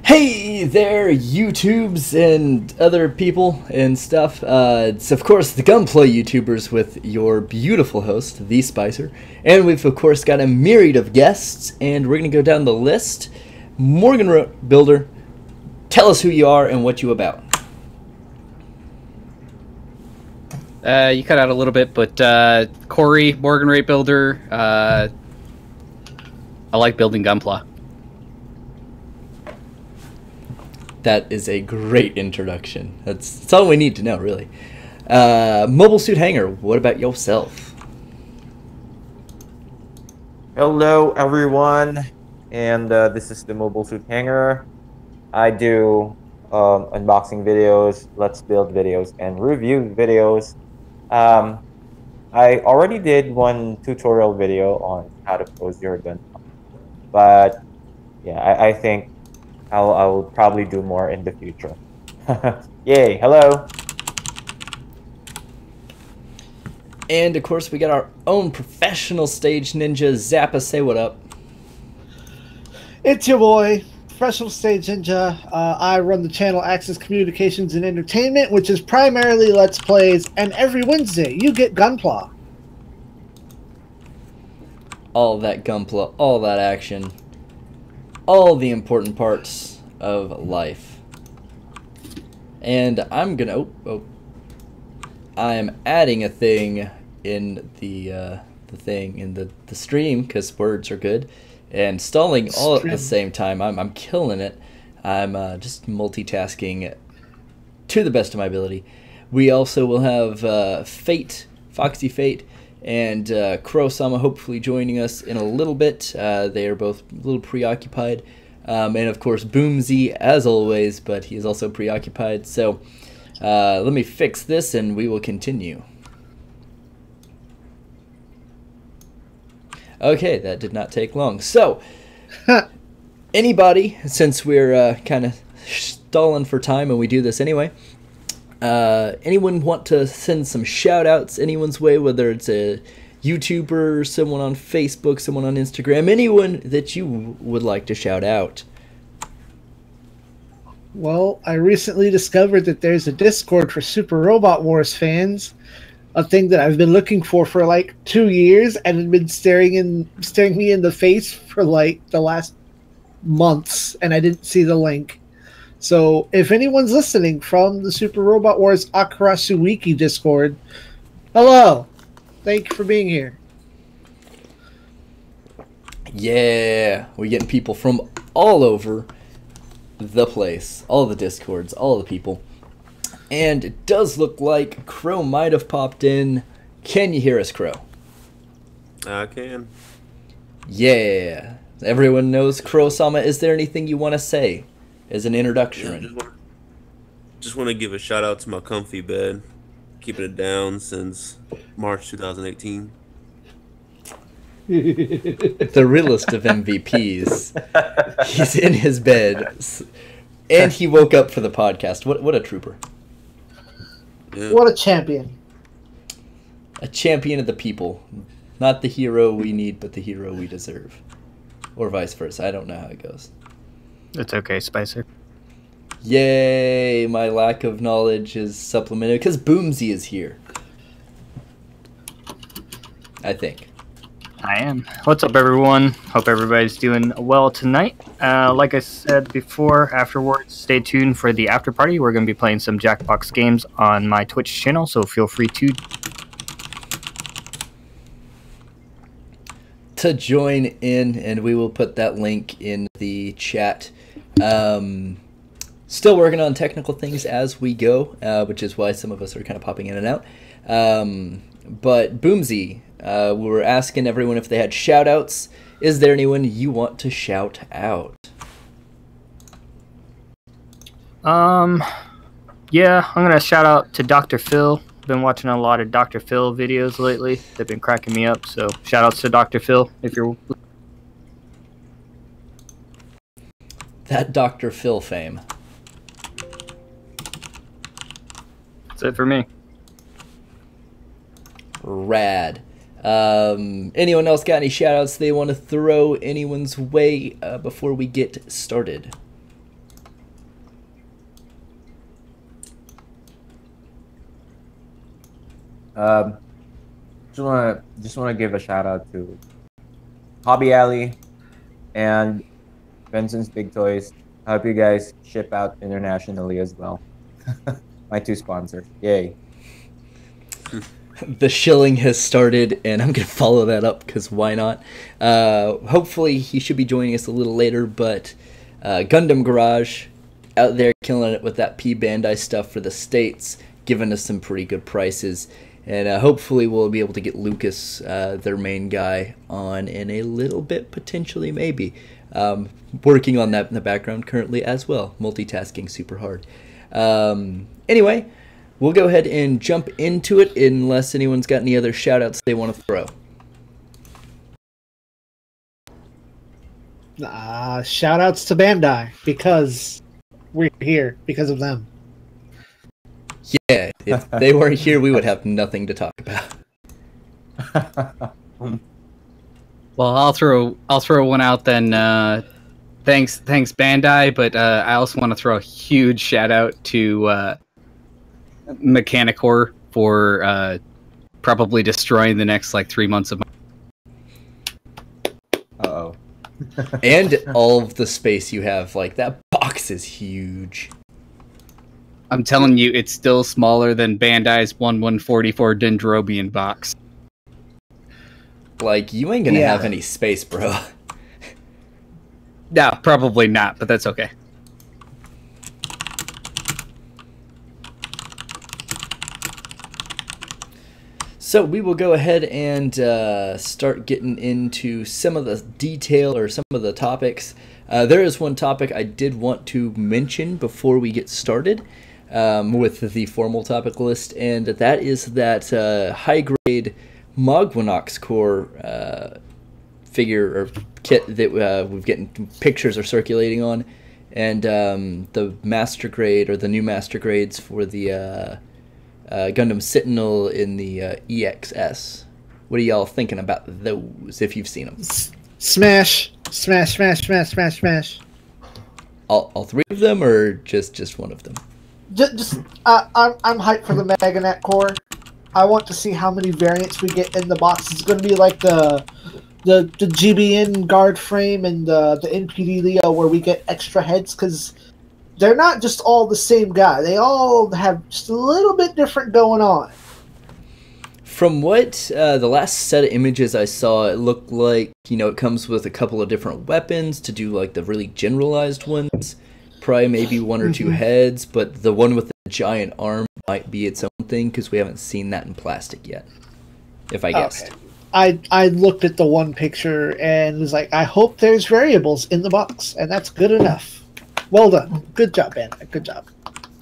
Hey there, YouTubes and other people and stuff. It's of course the Gunpla YouTubers with your beautiful host, The Spicer. And we've of course got a myriad of guests, and we're going to go down the list. Morgan Builder, tell us who you are and what you about. You cut out a little bit, but Corey, Morgan Rate Builder. I like building Gunpla. That is a great introduction. That's all we need to know, really. Mobile Suit Hanger, what about yourself? Hello, everyone, and this is the Mobile Suit Hanger. I do unboxing videos, let's build videos, and review videos. I already did one tutorial video on how to pose your gun, but yeah, I think I'll probably do more in the future. Yay, hello. And of course we got our own professional stage ninja, Zappa. Say what up. It's your boy, Professional Stage Ninja. I run the channel Access Communications and Entertainment, which is primarily Let's Plays, and every Wednesday you get Gunpla. All that Gunpla, all that action, all the important parts of life. And I'm gonna I'm adding a thing in the thing in the stream because words are good, and stalling all at the same time. I'm killing it. I'm just multitasking to the best of my ability. We also will have Foxy Fate, and Kurosama hopefully joining us in a little bit. They are both a little preoccupied. And of course Boomsy as always, but he is also preoccupied. So let me fix this and we will continue. Okay, that did not take long. So anybody, since we're kind of stalling for time and we do this anyway, anyone want to send some shout outs anyone's way, whether it's a YouTuber, someone on Facebook, someone on Instagram, anyone that you would like to shout out? Well, I recently discovered that there's a Discord for Super Robot Wars fans, a thing that I've been looking for like 2 years and had been staring me in the face for like the last months, and I didn't see the link. So if anyone's listening from the Super Robot Wars Akarasu Wiki Discord, hello. Thank you for being here. Yeah, we're getting people from all over the place, all the Discords, all the people. And it does look like Crow might have popped in. Can you hear us, Crow? I can. Yeah. Everyone knows Kurosama. Is there anything you want to say as an introduction? Yeah, just want to give a shout out to my comfy bed. Keeping it down since March 2018. The realest of MVPs. He's in his bed, and he woke up for the podcast. What a trooper! Yeah. What a champion! A champion of the people, not the hero we need, but the hero we deserve, or vice versa. I don't know how it goes. It's okay, Spicer. Yay, my lack of knowledge is supplemented because Boomsy is here. I think. I am. What's up, everyone? Hope everybody's doing well tonight. Like I said before, afterwards, stay tuned for the after party. We're going to be playing some Jackbox games on my Twitch channel, so feel free to join in, and we will put that link in the chat. Still working on technical things as we go, which is why some of us are kind of popping in and out. But Boomsy, we were asking everyone if they had shout-outs. Is there anyone you want to shout out? Yeah, I'm going to shout out to Dr. Phil. Been watching a lot of Dr. Phil videos lately. They've been cracking me up, so shout-outs to Dr. Phil if you're... That Dr. Phil fame. That's it for me. Rad. Anyone else got any shout outs they want to throw anyone's way before we get started? Um, just wanna give a shout out to Hobby Alley and Benson's Big Toys. I hope you guys ship out internationally as well. My two sponsors. Yay. The shilling has started, and I'm going to follow that up because why not? Hopefully, he should be joining us a little later, but Gundam Garage out there killing it with that P Bandai stuff for the States, giving us some pretty good prices. And hopefully, we'll be able to get Lucas, their main guy, on in a little bit, potentially, maybe. Working on that in the background currently as well. Multitasking super hard. Anyway, we'll go ahead and jump into it unless anyone's got any other shout-outs they want to throw. Shout-outs to Bandai, because we're here because of them. Yeah, if they weren't here, we would have nothing to talk about. Well, I'll throw one out then. Thanks Bandai, but I also want to throw a huge shout out to Mechanicore for probably destroying the next 3 months of my. Uh-oh. And all of the space you have, that box is huge. I'm telling you, it's still smaller than Bandai's 1144 Dendrobian box. You ain't gonna have any space, bro. No, probably not, but that's okay. So we will go ahead and start getting into some of the detail or some of the topics. There is one topic I did want to mention before we get started with the formal topic list, and that is that high-grade Mogwinox core figure or kit that we've getting pictures are circulating on, and the master grade or the new master grades for the Gundam Sentinel in the EXS. What are y'all thinking about those, if you've seen them? Smash! Smash, smash, smash, smash, smash. All three of them, or just one of them? I'm hyped for the Meganet core. I want to see how many variants we get in the box. It's going to be like the GBN guard frame and the NPD Leo where we get extra heads, because they're not just all the same guy. They all have just a little bit different going on. From what the last set of images I saw, it looked like, it comes with a couple of different weapons to do the really generalized ones. Probably maybe one or two heads, but the one with the giant arm might be its own thing because we haven't seen that in plastic yet, if I guessed. Okay. I looked at the one picture and was like, I hope there's variables in the box, and that's good enough. Well done. Good job, Bandai. Good job.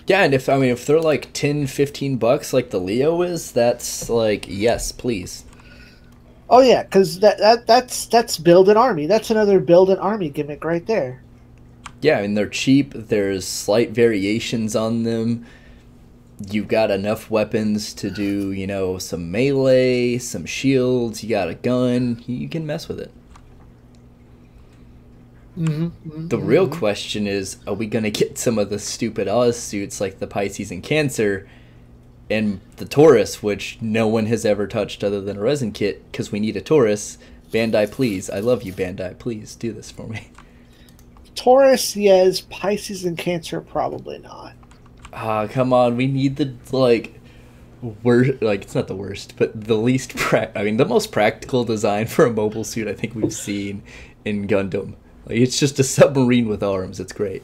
Yeah, and if they're $10-15 like the Leo is, that's yes, please. Oh yeah, because that's build an army. That's another build an army gimmick right there. Yeah, they're cheap. There's slight variations on them. You've got enough weapons to do, some melee, some shields. You got a gun. You can mess with it. The real question is, are we going to get some of the stupid Oz suits like the Pisces and Cancer and the Taurus, which no one has ever touched other than a resin kit, because we need a Taurus. Bandai, please. I love you, Bandai. Please do this for me. Taurus, yes. Pisces and Cancer, probably not. Come on. We need the, worst, it's not the worst, but the least, the most practical design for a mobile suit I think we've seen in Gundam. It's just a submarine with arms. It's great.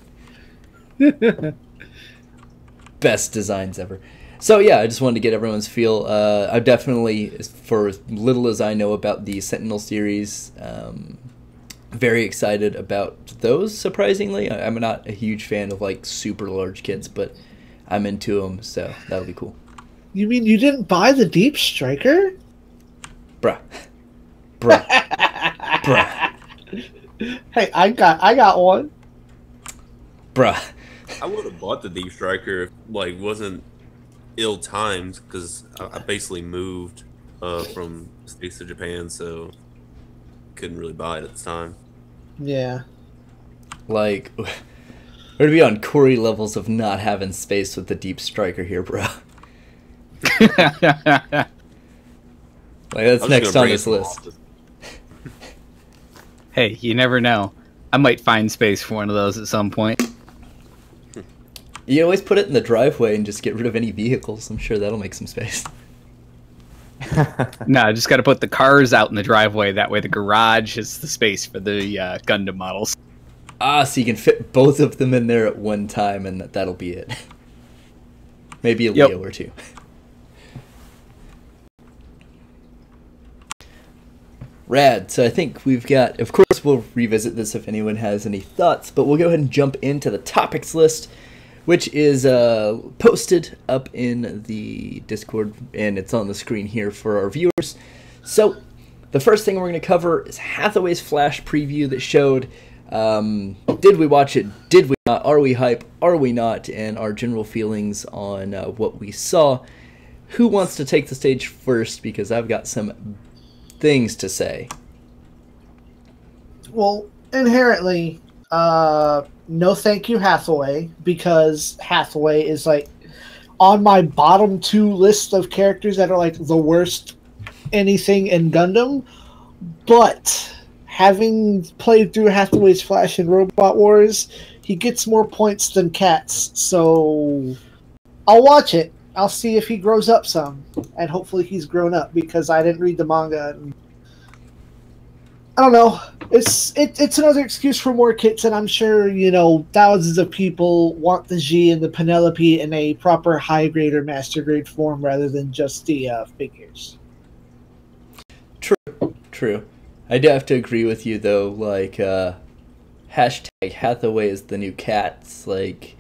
Best designs ever. So yeah, I just wanted to get everyone's feel. I definitely, for as little as I know about the Sentinel series, very excited about those, surprisingly. I'm not a huge fan of super large kits, but I'm into them, so that'll be cool. You mean you didn't buy the Deep Striker? Bruh. Hey, I got one. Bruh. I would have bought the Deep Striker if wasn't ill-timed, because I basically moved from States to Japan, so couldn't really buy it at the time. Yeah. We're to be on Corey levels of not having space with the Deep Striker here, bro. Like that's next on this list. Hey, you never know. I might find space for one of those at some point. You always put it in the driveway and just get rid of any vehicles. I'm sure that'll make some space. No, I just got to put the cars out in the driveway. That way the garage is the space for the Gundam models. Ah, so you can fit both of them in there at one time, and that'll be it. Maybe a Leo or two. Rad. So I think we've got... Of course, we'll revisit this if anyone has any thoughts, but we'll go ahead and jump into the topics list, which is posted up in the Discord, and it's on the screen here for our viewers. So the first thing we're going to cover is Hathaway's Flash preview that showed... did we watch it? Did we not? Are we hype? Are we not? And our general feelings on what we saw. Who wants to take the stage first? Because I've got some things to say. Well, inherently, no thank you, Hathaway, because Hathaway is like on my bottom 2 list of characters that are like the worst anything in Gundam. But having played through Hathaway's Flash and Robot Wars, he gets more points than Cats. So I'll watch it. I'll see if he grows up some, and hopefully he's grown up because I didn't read the manga. And I don't know. It's another excuse for more kits, and I'm sure thousands of people want the G and the Penelope in a proper high grade or master grade form rather than just the figures. True. I do have to agree with you though. Like hashtag Hathaway is the new Cats. Like,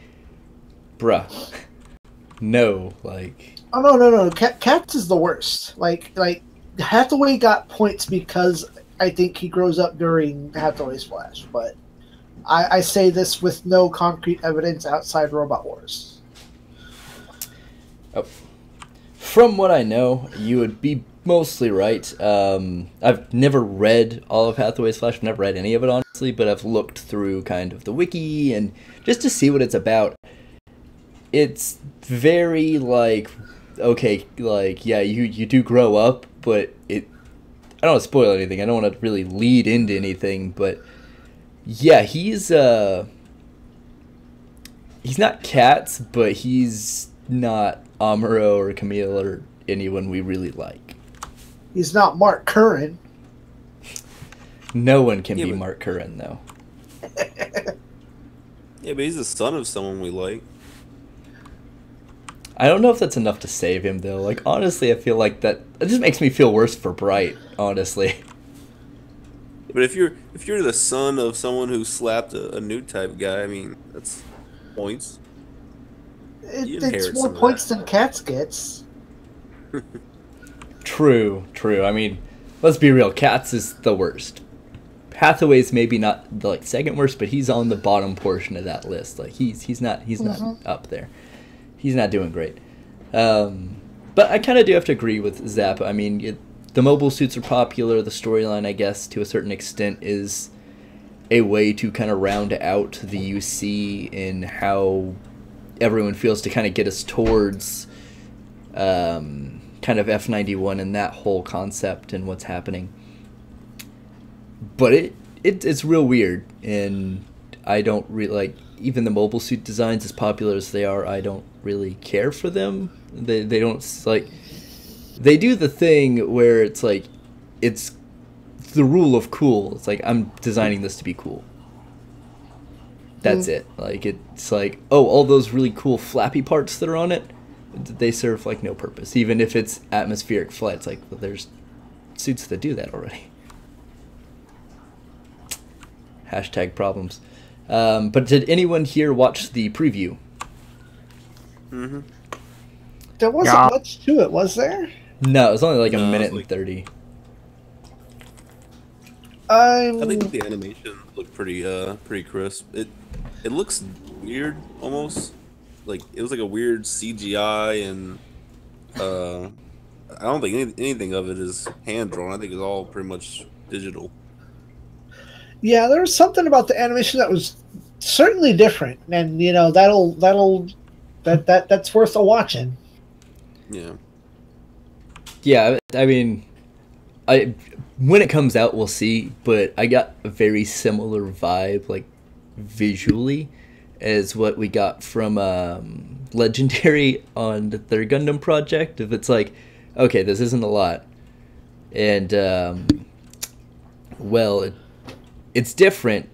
bruh. No, like... Oh, no. Cats is the worst. Like Hathaway got points because I think he grows up during Hathaway's Flash, but I say this with no concrete evidence outside Robot Wars. Oh. From what I know, you would be mostly right. I've never read all of Hathaway's Flash. I've never read any of it, honestly, but I've looked through kind of the wiki and just to see what it's about. It's very like, okay, like, yeah, you do grow up, but I don't want to spoil anything. I don't want to really lead into anything, but yeah, he's not Cats, but he's not Amuro or Camille or anyone we really like. He's not Mark Curran. No one can be Mark Curran, though. Yeah, but he's the son of someone we like. I don't know if that's enough to save him, though. Like, honestly, I feel like it just makes me feel worse for Bright, honestly. But if you're the son of someone who slapped a new type guy, I mean, that's points. It's more points than Cats gets. True. I mean, let's be real. Cats is the worst. Hathaway's maybe not the second worst, but he's on the bottom portion of that list. Like he's not up there. He's not doing great. But I kind of do have to agree with Zap. I mean, the mobile suits are popular. The storyline, I guess, to a certain extent, is a way to kind of round out the UC in how everyone feels to kind of get us towards kind of F91 and that whole concept and what's happening. But it's real weird, and I don't really like, even the mobile suit designs, as popular as they are, I don't really care for them. They don't, like, they do the thing where it's like, it's the rule of cool. It's like, I'm designing this to be cool. That's it. Like, it's like, oh, all those really cool flappy parts that are on it, they serve like no purpose. Even if it's atmospheric flight, it's like, well, there's suits that do that already. Hashtag problems. But did anyone here watch the preview? Mm-hmm. There wasn't much to it, was there? No, it was only like a minute and 30. I think the animation looked pretty crisp. It looks weird almost. Like it was like a weird CGI, and I don't think anything of it is hand drawn. I think it's all pretty much digital. Yeah, there was something about the animation that was certainly different, and that's worth a watching. Yeah. Yeah, I mean, when it comes out, we'll see. But I got a very similar vibe, like visually, as what we got from Legendary on their Gundam project. If it's like, okay, this isn't a lot, and it's different.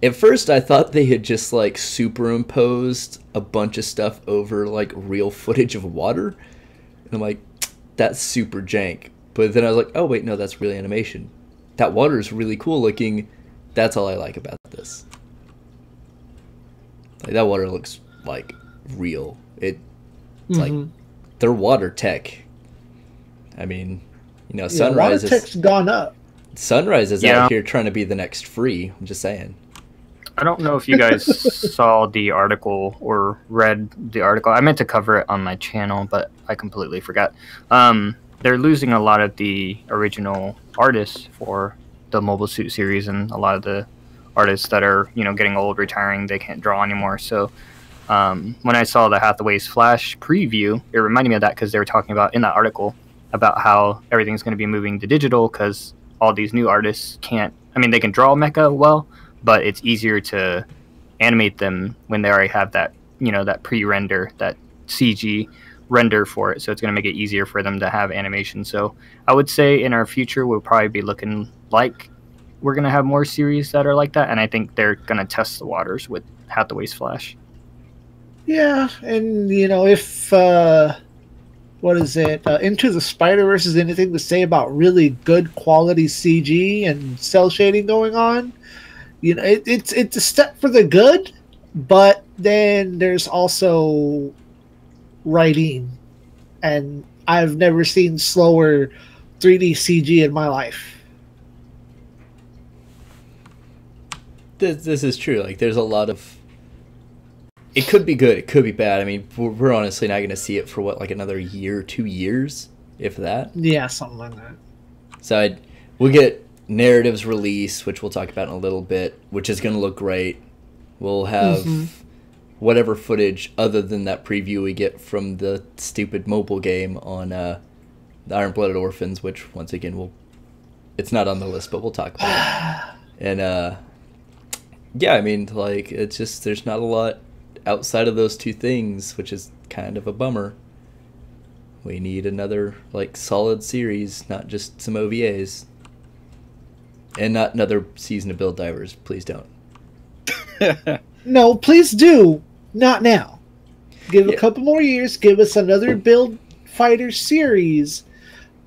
At first, I thought they had just like superimposed a bunch of stuff over like real footage of water, and I'm like, that's super jank. But then I was like, oh wait, no, that's real animation. That water is really cool looking. That's all I like about this. Like, that water looks like real. It's like they're water tech. I mean, you know, Sunrise water tech's gone up. Sunrise is out here trying to be the next Free. I'm just saying. I don't know if you guys saw the article or read the article. I meant to cover it on my channel, but I completely forgot. They're losing a lot of the original artists for the Mobile Suit series, and a lot of the artists that are, you know, getting old, retiring, they can't draw anymore. So when I saw the Hathaway's Flash preview, it reminded me of that, because they were talking about in that article about how everything's going to be moving to digital because all these new artists can't. I mean, they can draw mecha well, but it's easier to animate them when they already have that, you know, that pre-render, that CG render for it. So it's going to make it easier for them to have animation. So I would say in our future, we'll probably be looking like we're going to have more series that are like that. And I think they're going to test the waters with Hathaway's Flash. Yeah, and, you know, if, what is it, Into the Spider-Verse is anything to say about really good quality CG and cell shading going on, you know, it's a step for the good, but then there's also writing, and I've never seen slower 3D CG in my life. This is true. Like, there's a lot of... It could be good, it could be bad. I mean, we're honestly not going to see it for, what, like another year, 2 years, if that? Yeah, something like that. So we'll get narratives release, which we'll talk about in a little bit, which is going to look great. We'll have whatever footage other than that preview we get from the stupid mobile game on the Iron-Blooded Orphans, which, once again, it's not on the list, but we'll talk about it. And, yeah, I mean, like, it's just, there's not a lot outside of those two things, which is kind of a bummer. We need another, like, solid series, not just some OVAs. And not another season of Build Divers. Please don't. No, please do. Not now. Give a couple more years. Give us another Build Fighter series.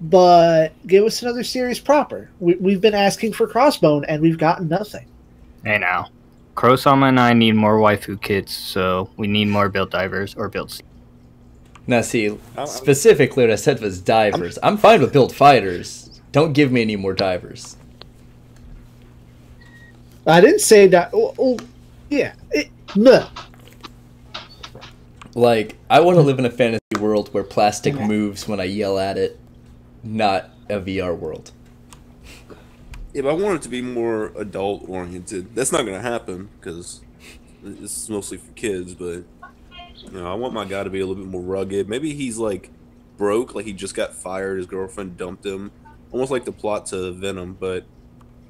But give us another series proper. We've been asking for Crossbone, and we've gotten nothing. Hey now. Kurosama and I need more waifu kits, so we need more Build Divers or Build. Now see, specifically what I said was divers. I'm fine with Build Fighters. Don't give me any more divers. I didn't say that. Yeah. No. Like, I want to live in a fantasy world where plastic moves when I yell at it, not a VR world. If I want it to be more adult-oriented, that's not going to happen, because this is mostly for kids, but, you know, I want my guy to be a little bit more rugged. Maybe he's, like, broke, like he just got fired, his girlfriend dumped him, almost like the plot to Venom, but,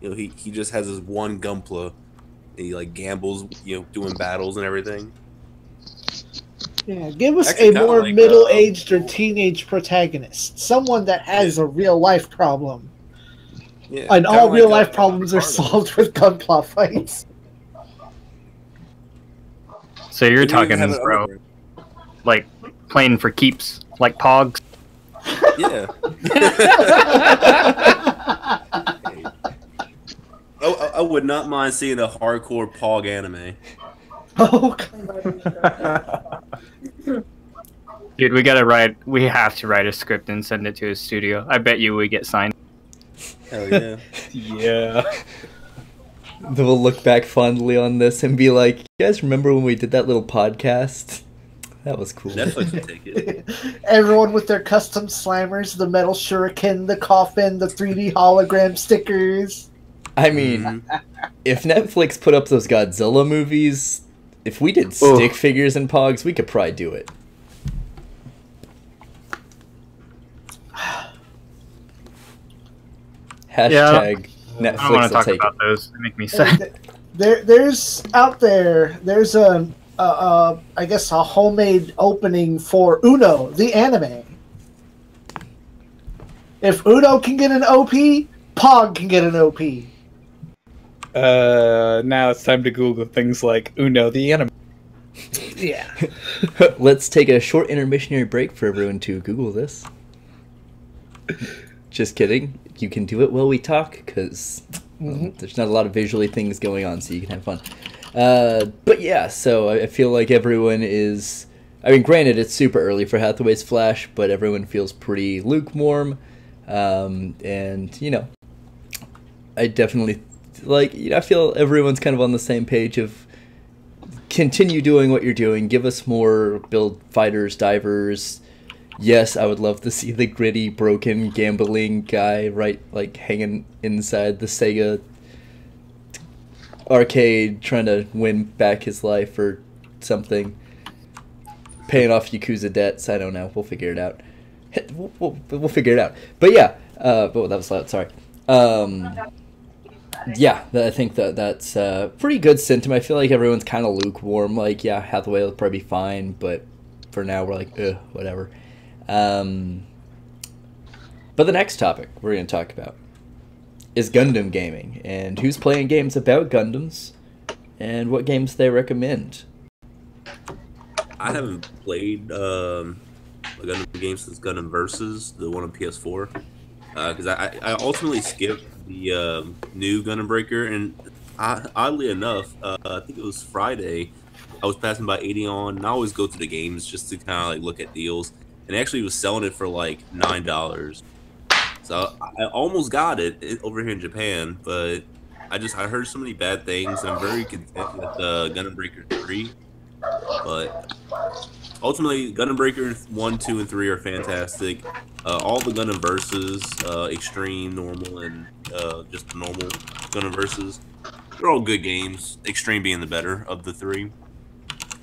you know, he just has this one Gunpla, and he, like, gambles, you know, doing battles and everything. Yeah, give us a more like, middle-aged or teenage protagonist. Someone that has a real-life problem. Yeah, and all real-life problems are solved with Gunpla fights. So you're talking, bro, like playing for keeps, like Pogs? Yeah. I would not mind seeing a hardcore Pog anime. Oh, dude, we have to write a script and send it to a studio. I bet you we get signed. Hell yeah. Yeah. Then we'll look back fondly on this and be like, you guys remember when we did that little podcast? That was cool. Netflix would take it. Everyone with their custom slammers, the metal shuriken, the coffin, the 3D hologram stickers. I mean, if Netflix put up those Godzilla movies, if we did stick figures and Pogs, we could probably do it. Hashtag I don't Netflix want to will talk take about it. those. They make me sad. There's I guess a homemade opening for Uno, the anime. If Uno can get an OP, Pog can get an OP. Now it's time to Google things like Uno, the anime. Yeah. Let's take a short intermissionary break for everyone to Google this. Just kidding. You can do it while we talk, because there's not a lot of visually things going on, so you can have fun. But yeah, so I feel like everyone is... I mean, granted, it's super early for Hathaway's Flash, but everyone feels pretty lukewarm. And, you know, I definitely... Like, I feel everyone's kind of on the same page of continue doing what you're doing. Give us more build fighters, divers. Yes, I would love to see the gritty, broken, gambling guy, right, like, hanging inside the Sega arcade trying to win back his life or something. Paying off Yakuza debts, I don't know. We'll figure it out. We'll figure it out. But yeah, that was loud, sorry. Yeah, I think that's pretty good sentiment. I feel like everyone's kind of lukewarm. Like, yeah, Hathaway will probably be fine, but for now we're like, whatever. But the next topic we're going to talk about is Gundam gaming, and who's playing games about Gundams, and what games they recommend. I haven't played a Gundam game since Gundam Versus, the one on PS4, because I ultimately skipped the new Gundam Breaker, and oddly enough, I think it was Friday, I was passing by 80 on, and I always go to the games just to kind of like look at deals, and actually was selling it for like $9. So I almost got it over here in Japan, but I heard so many bad things, and I'm very content with Gundam Breaker 3. But ultimately, Gundam Breaker 1, 2, and 3 are fantastic. All the Gundam Versus, Extreme, Normal, and just the normal Gundam Versus, they're all good games. Extreme being the better of the three.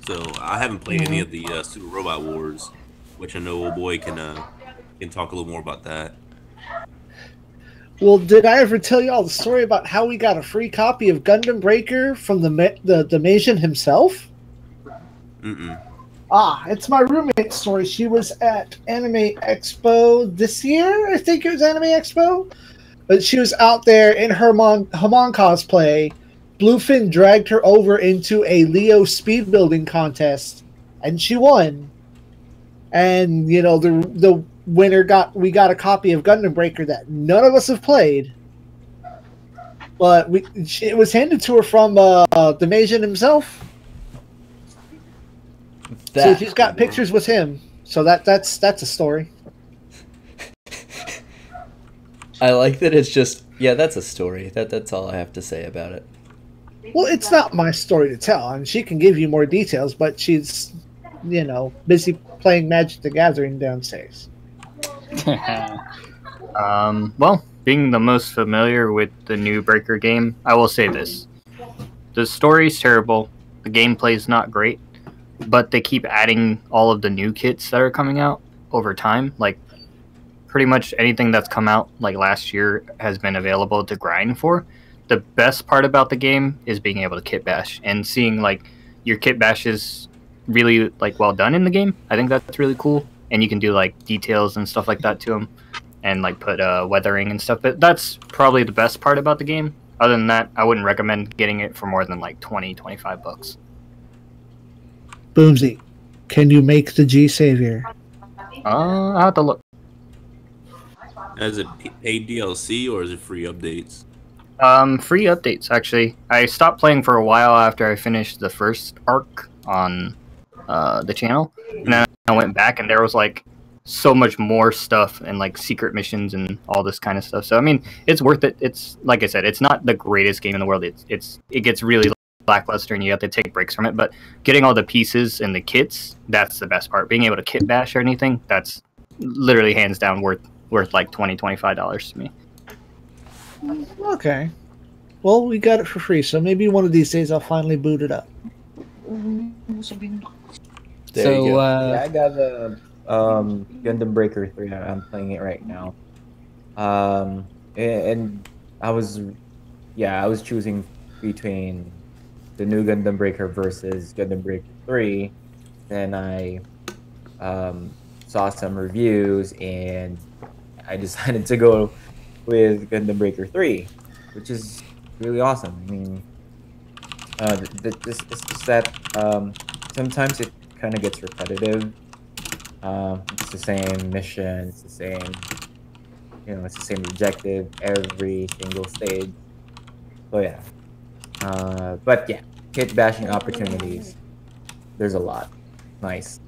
So I haven't played any of the Super Robot Wars, which I know old boy can talk a little more about that. Well, did I ever tell you all the story about how we got a free copy of Gundam Breaker from the Mason himself? Mm-mm. It's my roommate's story. She was at Anime Expo this year. I think it was Anime Expo. But she was out there in her Hamon cosplay. Bluefin dragged her over into a Leo speed building contest, and she won. And, you know, the winner we got a copy of Gundam Breaker that none of us have played. But it was handed to her from the Mason himself. So she's got pictures with him. So that's a story. I like that it's just, yeah, that's a story. That's all I have to say about it. Well, it's not my story to tell, and she can give you more details, but she's, you know, busy playing Magic the Gathering downstairs. Well, being the most familiar with the new Breaker game, I will say this. The story's terrible, the gameplay's not great, but they keep adding all of the new kits that are coming out over time. Like, pretty much anything that's come out, like, last year has been available to grind for. The best part about the game is being able to kit bash, and seeing, like, your kit bashes really, like, well done in the game. I think that's really cool, and you can do, like, details and stuff like that to them, and, like, put weathering and stuff. But that's probably the best part about the game. Other than that, I wouldn't recommend getting it for more than, like, $20-25. Boomsy, can you make the G Savior? I'll have to look. Is it paid DLC or is it free updates? Free updates, actually. I stopped playing for a while after I finished the first arc on the channel, and then I went back, and there was, like, so much more stuff and, like, secret missions and all this kind of stuff. So, I mean, it's worth it. It's, like I said, it's not the greatest game in the world. It gets really lackluster, and you have to take breaks from it, but getting all the pieces and the kits, that's the best part. Being able to kit bash or anything, that's literally hands down worth like $20-25 to me. Okay. Well, we got it for free, so maybe one of these days I'll finally boot it up. There you go. Yeah, I got the Gundam Breaker 3. I'm playing it right now. and I was I was choosing between the new Gundam Breaker versus Gundam Breaker 3. Then I saw some reviews and I decided to go with Gundam Breaker 3, which is really awesome. I mean, it's just that sometimes it kind of gets repetitive. It's the same mission, it's the same, it's the same objective every single stage. So yeah, but yeah, kit bashing opportunities. There's a lot. Nice.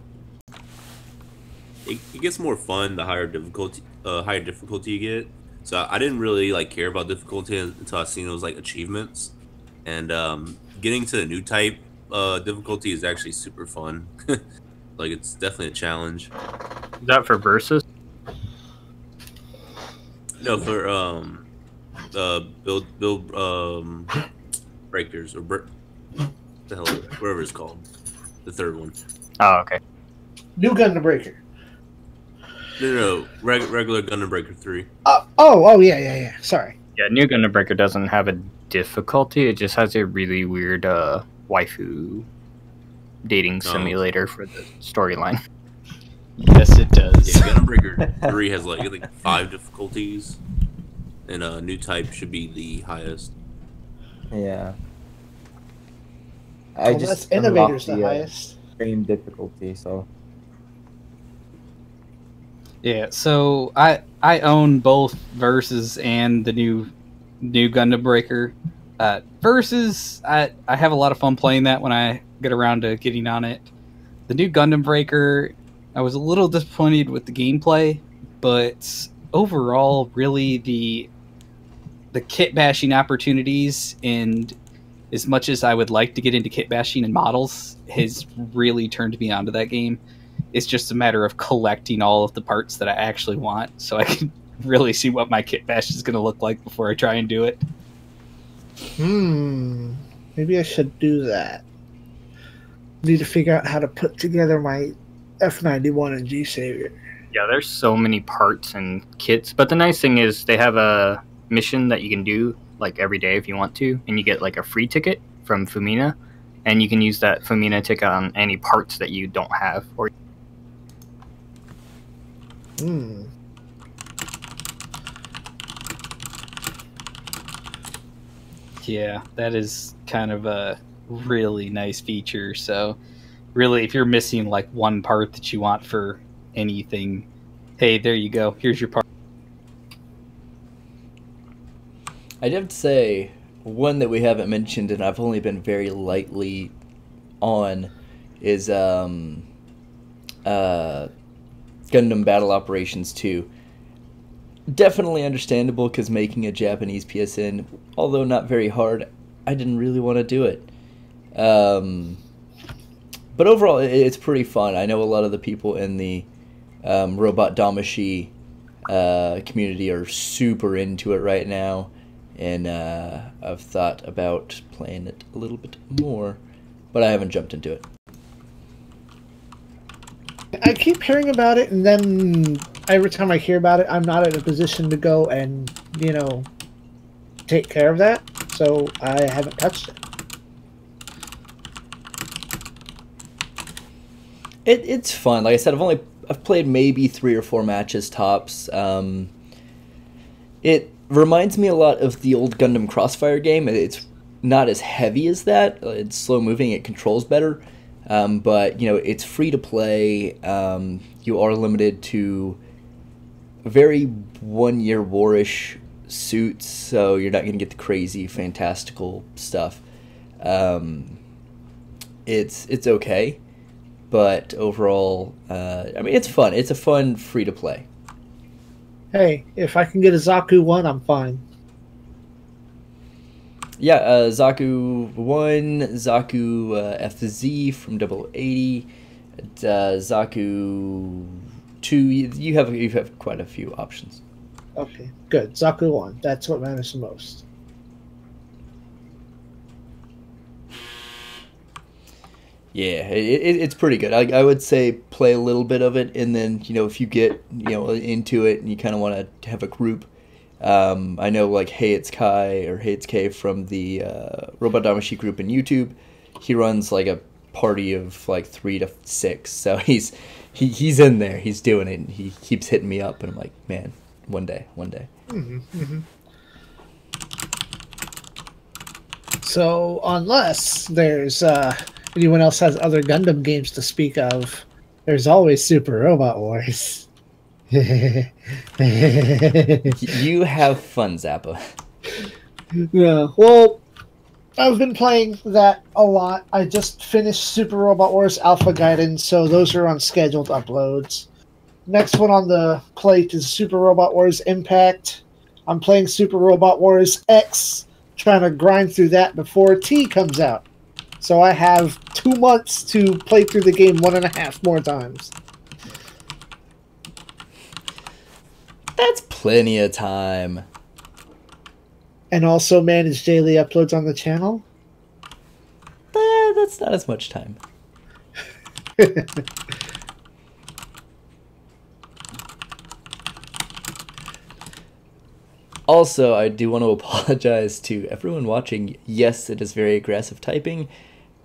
It gets more fun the higher difficulty you get. So I didn't really like care about difficulty until I seen those like achievements, and getting to the new type difficulty is actually super fun. Like it's definitely a challenge. Is that for versus? No, for build breakers or the hell whatever it's called, the third one. Oh, okay. New Gundam Breaker. No, regular Gundam Breaker 3. Yeah. Sorry. Yeah, New Gundam Breaker doesn't have a difficulty. It just has a really weird waifu dating simulator for the storyline. Yes, it does. Yeah, Gundam Breaker 3 has like 5 difficulties, and new type should be the highest. Yeah. That's Innovator's the highest. Extreme difficulty, so. Yeah, so I own both Versus and the new Gundam Breaker. Versus, I have a lot of fun playing that when I get around to getting on it. The new Gundam Breaker, I was a little disappointed with the gameplay, but overall, really the kit bashing opportunities, and as much as I would like to get into kit bashing and models, has really turned me onto that game. It's just a matter of collecting all of the parts that I actually want, so I can really see what my kit bash is going to look like before I try and do it. Maybe I should do that. Need to figure out how to put together my F91 and G Savior. Yeah, there's so many parts and kits, but the nice thing is they have a mission that you can do like every day if you want to, and you get like a free ticket from Fumina, and you can use that Fumina ticket on any parts that you don't have. Or Yeah, that is kind of a really nice feature. So really, if you're missing like one part that you want for anything, hey, there you go. Here's your part. I'd have to say one that we haven't mentioned and I've only been very lightly on is Gundam Battle Operations 2. Definitely understandable because making a Japanese PSN, although not very hard, I didn't really want to do it. But overall, it's pretty fun. I know a lot of the people in the Robot Damashi community are super into it right now, and I've thought about playing it a little bit more, but I haven't jumped into it. I keep hearing about it, and then every time I hear about it, I'm not in a position to go and, take care of that, so I haven't touched it. It's fun. Like I said, I've played maybe 3 or 4 matches tops. It reminds me a lot of the old Gundam Crossfire game. It's not as heavy as that. It's slow moving. It controls better. But, it's free to play. You are limited to very one-year war-ish suits, so you're not going to get the crazy, fantastical stuff. It's okay, but overall, it's fun. It's a fun free-to-play. Hey, if I can get a Zaku 1, I'm fine. Yeah, Zaku 1, Zaku FZ from 0080, Zaku 2, you have quite a few options. Okay, good. Zaku 1, that's what matters the most. Yeah, it's pretty good. I would say play a little bit of it, and then, if you get, into it and you kind of want to have a group, I know like Hey It's Kai or Hey It's K from the Robot Damashi group in YouTube. He runs like a party of like 3 to 6, so he's in there. He's doing it. And he keeps hitting me up, and I'm like, man, one day. Mm-hmm, mm-hmm. So unless there's anyone else has other Gundam games to speak of, there's always Super Robot Wars. You have fun, Zappa. Yeah, well, I've been playing that a lot. I just finished Super Robot Wars Alpha Gaiden, so those are on scheduled uploads. Next one on the plate is Super Robot Wars Impact. I'm playing Super Robot Wars X, trying to grind through that before T comes out. So I have 2 months to play through the game 1.5 more times. That's plenty of time. And also manage daily uploads on the channel. That's not as much time. Also, I do want to apologize to everyone watching. Yes, it is very aggressive typing.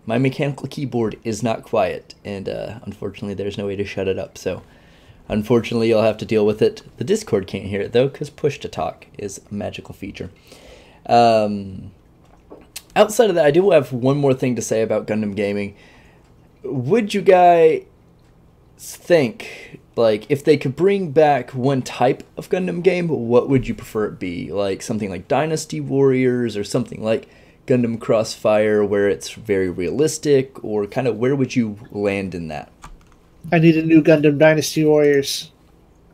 My mechanical keyboard is not quiet, and unfortunately there's no way to shut it up, so unfortunately you'll have to deal with it. The Discord can't hear it though, because push to talk is a magical feature. Outside of that, I do have one more thing to say about Gundam gaming. Would you guys think, like, if they could bring back one type of Gundam game, what would you prefer it be? Like something like Dynasty Warriors, or something like Gundam Crossfire where it's very realistic, or kind of where would you land in that? I need a new Gundam Dynasty Warriors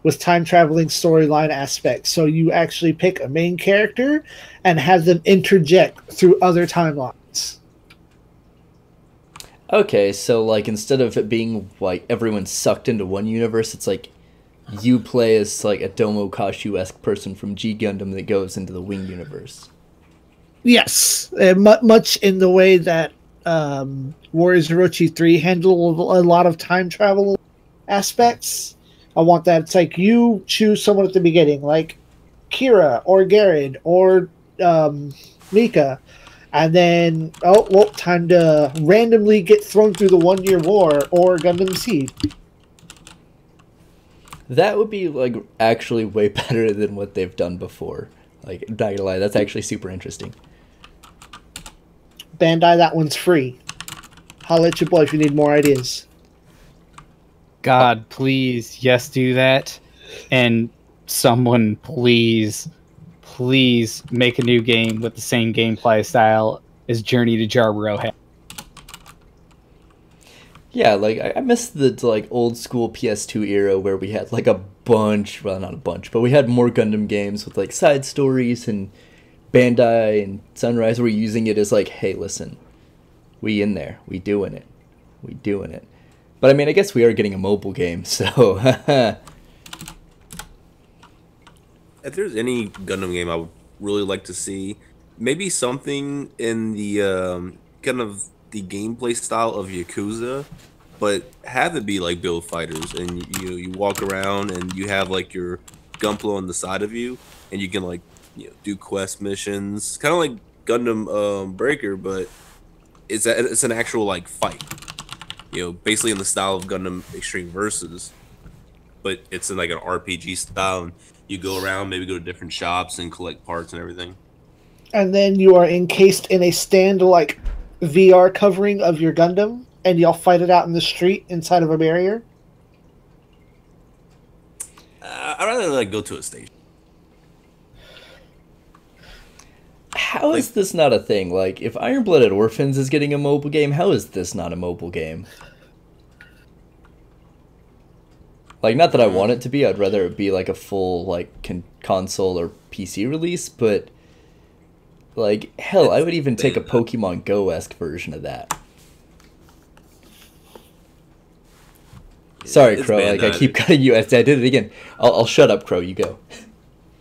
with time-traveling storyline aspects. So you actually pick a main character and have them interject through other timelines. Okay, so like instead of it being like everyone sucked into one universe, it's like you play as like a Domo Kashu-esque person from G Gundam that goes into the Wing universe. Yes, much in the way that Warriors Orochi 3 handled a lot of time travel aspects. I want that. It's like you choose someone at the beginning, like Kira or Garrett or Mika, and then, oh, well, time to randomly get thrown through the 1-year war or Gundam Seed. That would be like actually way better than what they've done before. Like, not gonna lie, that's actually super interesting. Bandai, that one's free. Holla at your boy if you need more ideas. God, please, yes, do that. And someone, please make a new game with the same gameplay style as Journey to Jarborough had. Yeah, like, I miss the, like, old school PS2 era where we had, like, a bunch, well, not a bunch, but we had more Gundam games with, like, side stories, and Bandai and Sunrise were using it as, like, hey, listen, we in there, we doing it. But, I mean, I guess we are getting a mobile game, so... If there's any Gundam game I would really like to see, maybe something in the kind of the gameplay style of Yakuza, but have it be like build fighters, and you walk around and you have like your Gunpla on the side of you, and you can like do quest missions, kind of like Gundam Breaker, but it's an actual like fight, basically in the style of Gundam Extreme Versus, but it's in like an RPG style. And you go around, maybe go to different shops and collect parts and everything. And then you are encased in a stand-like VR covering of your Gundam, and y'all fight it out in the street inside of a barrier. I'd rather like go to a station. How is this not a thing? Like, if Iron Blooded Orphans is getting a mobile game, how is this not a mobile game? Like, not that I want it to be. I'd rather it be like a full like console or PC release, but like, hell, I would even take a Pokemon Go-esque version of that. Sorry, Crow. Like, I keep cutting you. I did it again. I'll shut up, Crow. You go.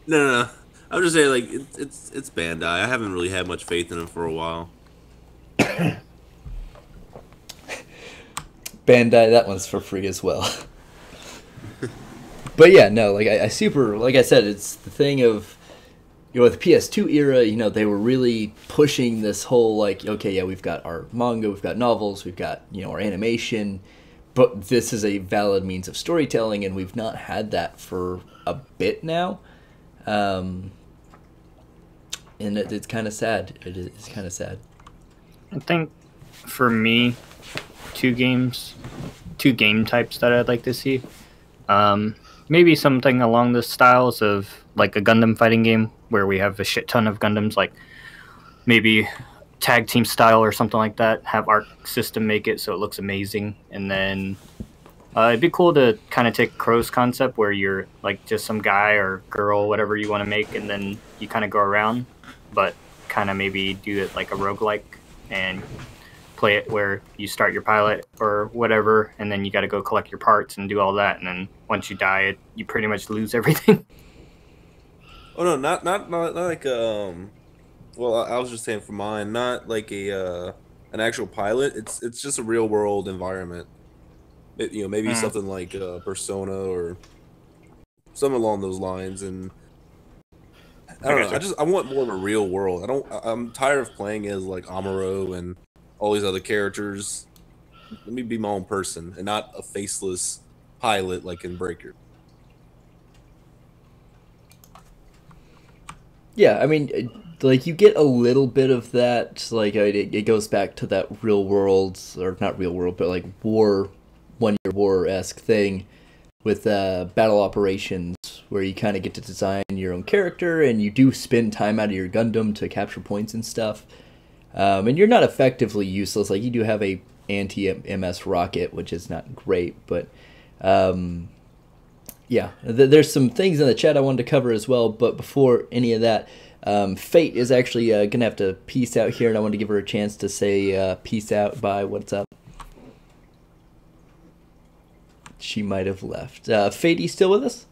No. I was just saying, like, it's Bandai. I haven't really had much faith in them for a while. Bandai, that one's for free as well. But yeah, no, like I super, like I said, it's the thing of with the PS2 era, they were really pushing this whole like, okay, yeah, we've got our manga, we've got novels, we've got our animation, but this is a valid means of storytelling, and we've not had that for a bit now, and it's kind of sad. It's kind of sad. I think for me, two game types that I'd like to see. Maybe something along the styles of like a Gundam fighting game where we have a shit ton of Gundams, like maybe tag team style or something like that. Have Arc System make it so it looks amazing, and then it'd be cool to kind of take Crow's concept where you're like just some guy or girl, whatever you want to make, and then you kind of go around, but kind of maybe do it like a roguelike and play it where you start your pilot or whatever, and then you got to go collect your parts and do all that, and then once you die, you pretty much lose everything. Oh no, not like Well, I was just saying for mine, not like an actual pilot. It's just a real world environment. Maybe something like Persona or something along those lines. And I don't know. I want more of a real world. I'm tired of playing as like Amuro and all these other characters. Let me be my own person and not a faceless pilot like in Breaker. Yeah, I mean, like you get a little bit of that. Like it goes back to that real world, or not real world, but like war, 1 Year War-esque thing with battle operations, where you kind of get to design your own character, and you do spend time out of your Gundam to capture points and stuff. And you're not effectively useless. Like you do have a anti-MS rocket, which is not great, but yeah, there's some things in the chat I wanted to cover as well. But before any of that, Fate is actually gonna have to peace out here, and I want to give her a chance to say peace out. Bye. What's up? She might have left. Fate, you still with us?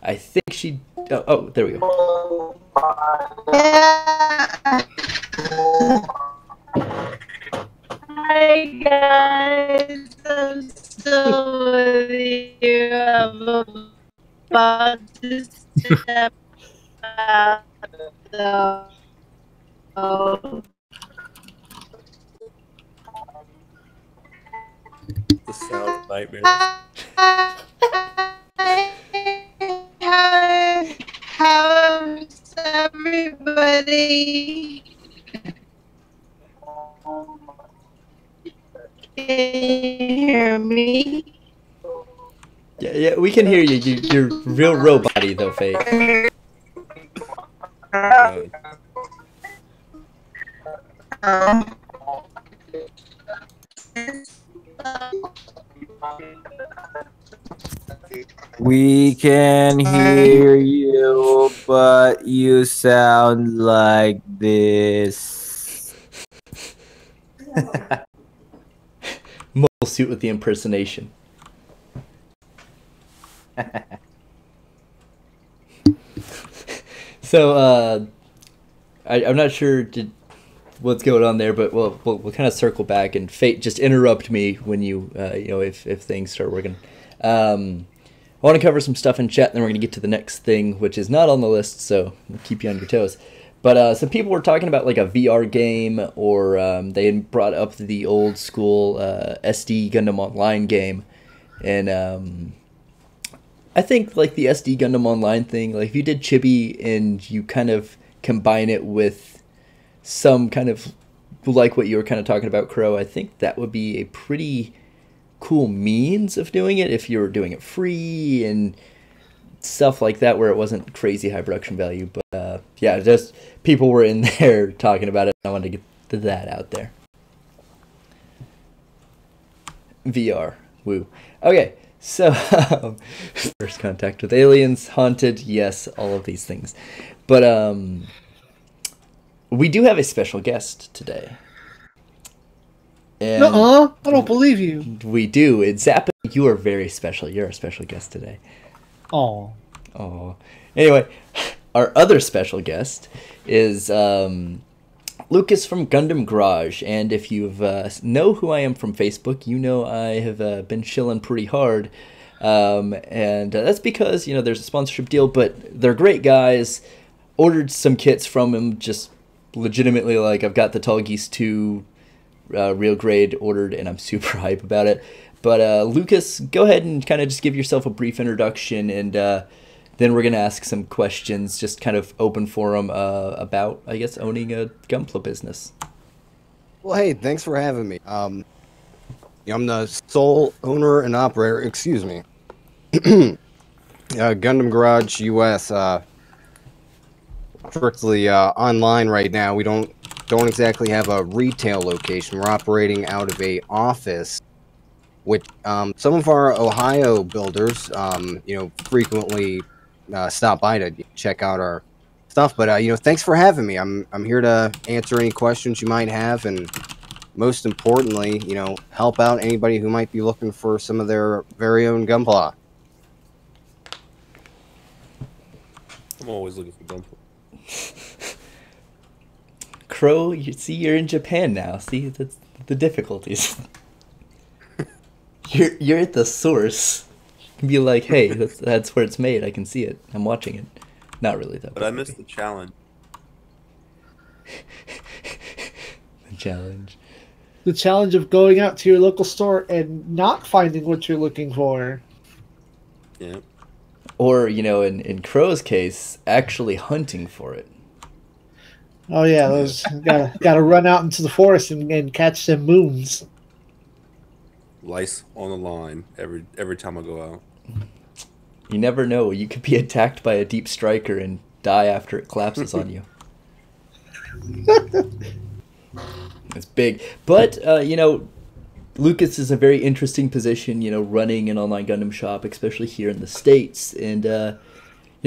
I think she... Oh, there we go. Hi guys, I'm still with you. I'm about to step out. The sound of nightmares. How's everybody? Can you hear me? Yeah, we can hear you. You're real robot-y though, Faye. We can hear you, but you sound like this. Mobile suit with the impersonation. So, I'm not sure what's going on there, but we'll kind of circle back, and Fate, just interrupt me when you if things start working. I want to cover some stuff in chat, and then we're going to get to the next thing, which is not on the list, so we'll keep you on your toes. But some people were talking about like a VR game, or they had brought up the old school SD Gundam Online game, and I think like the SD Gundam Online thing, like if you did Chibi and you kind of combine it with some kind of like what you were kind of talking about, Crow, I think that would be a pretty cool means of doing it if you were doing it free and stuff like that, where it wasn't crazy high production value. But yeah, just people were in there talking about it. I wanted to get that out there. VR, woo. Okay, so first contact with aliens, haunted, yes, all of these things. But we do have a special guest today. I don't believe you. We do. It's Zappa. You are very special. You're a special guest today. Oh. Anyway, our other special guest is Lucas from Gundam Garage. And if you know who I am from Facebook, you know I have been chilling pretty hard And that's because, there's a sponsorship deal, but they're great guys. Ordered some kits from him, just legitimately, like, I've got the Tall Geese 2 real grade ordered, and I'm super hype about it. But Lucas, go ahead and kind of just give yourself a brief introduction, and then we're going to ask some questions, just kind of open forum about, I guess, owning a Gunpla business. Well, hey, thanks for having me. I'm the sole owner and operator, excuse me, Gundam Garage US, strictly online right now. We don't exactly have a retail location. We're operating out of a office, which some of our Ohio builders, frequently stop by to check out our stuff. But thanks for having me. I'm here to answer any questions you might have, and most importantly, help out anybody who might be looking for some of their very own Gunpla. I'm always looking for Gunpla. Crow, you're in Japan now. See, that's the difficulties. You're at the source. You can be like, hey, that's where it's made. I can see it. I'm watching it. Not really, though. But I missed the challenge. The challenge. The challenge of going out to your local store and not finding what you're looking for. Yeah. Or, in Crow's case, actually hunting for it. Oh yeah, those gotta run out into the forest and catch them moons. Lice on the line every time I go out. You never know. You could be attacked by a deep striker and die after it collapses on you. It's big. But, Lucas is a very interesting position, running an online Gundam shop, especially here in the States. And, I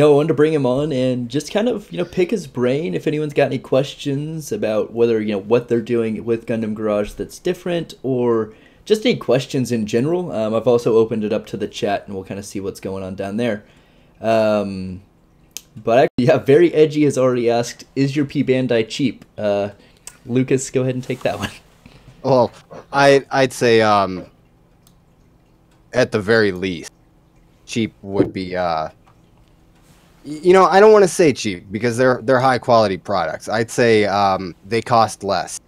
wanted to bring him on and just kind of, pick his brain if anyone's got any questions about whether, what they're doing with Gundam Garage that's different, or just any questions in general. I've also opened it up to the chat, and we'll kind of see what's going on down there. But actually, yeah, Very Edgy has already asked, is your P Bandai cheap? Lucas, go ahead and take that one. Well, I'd say at the very least, cheap would be I don't want to say cheap because they're high quality products. I'd say they cost less.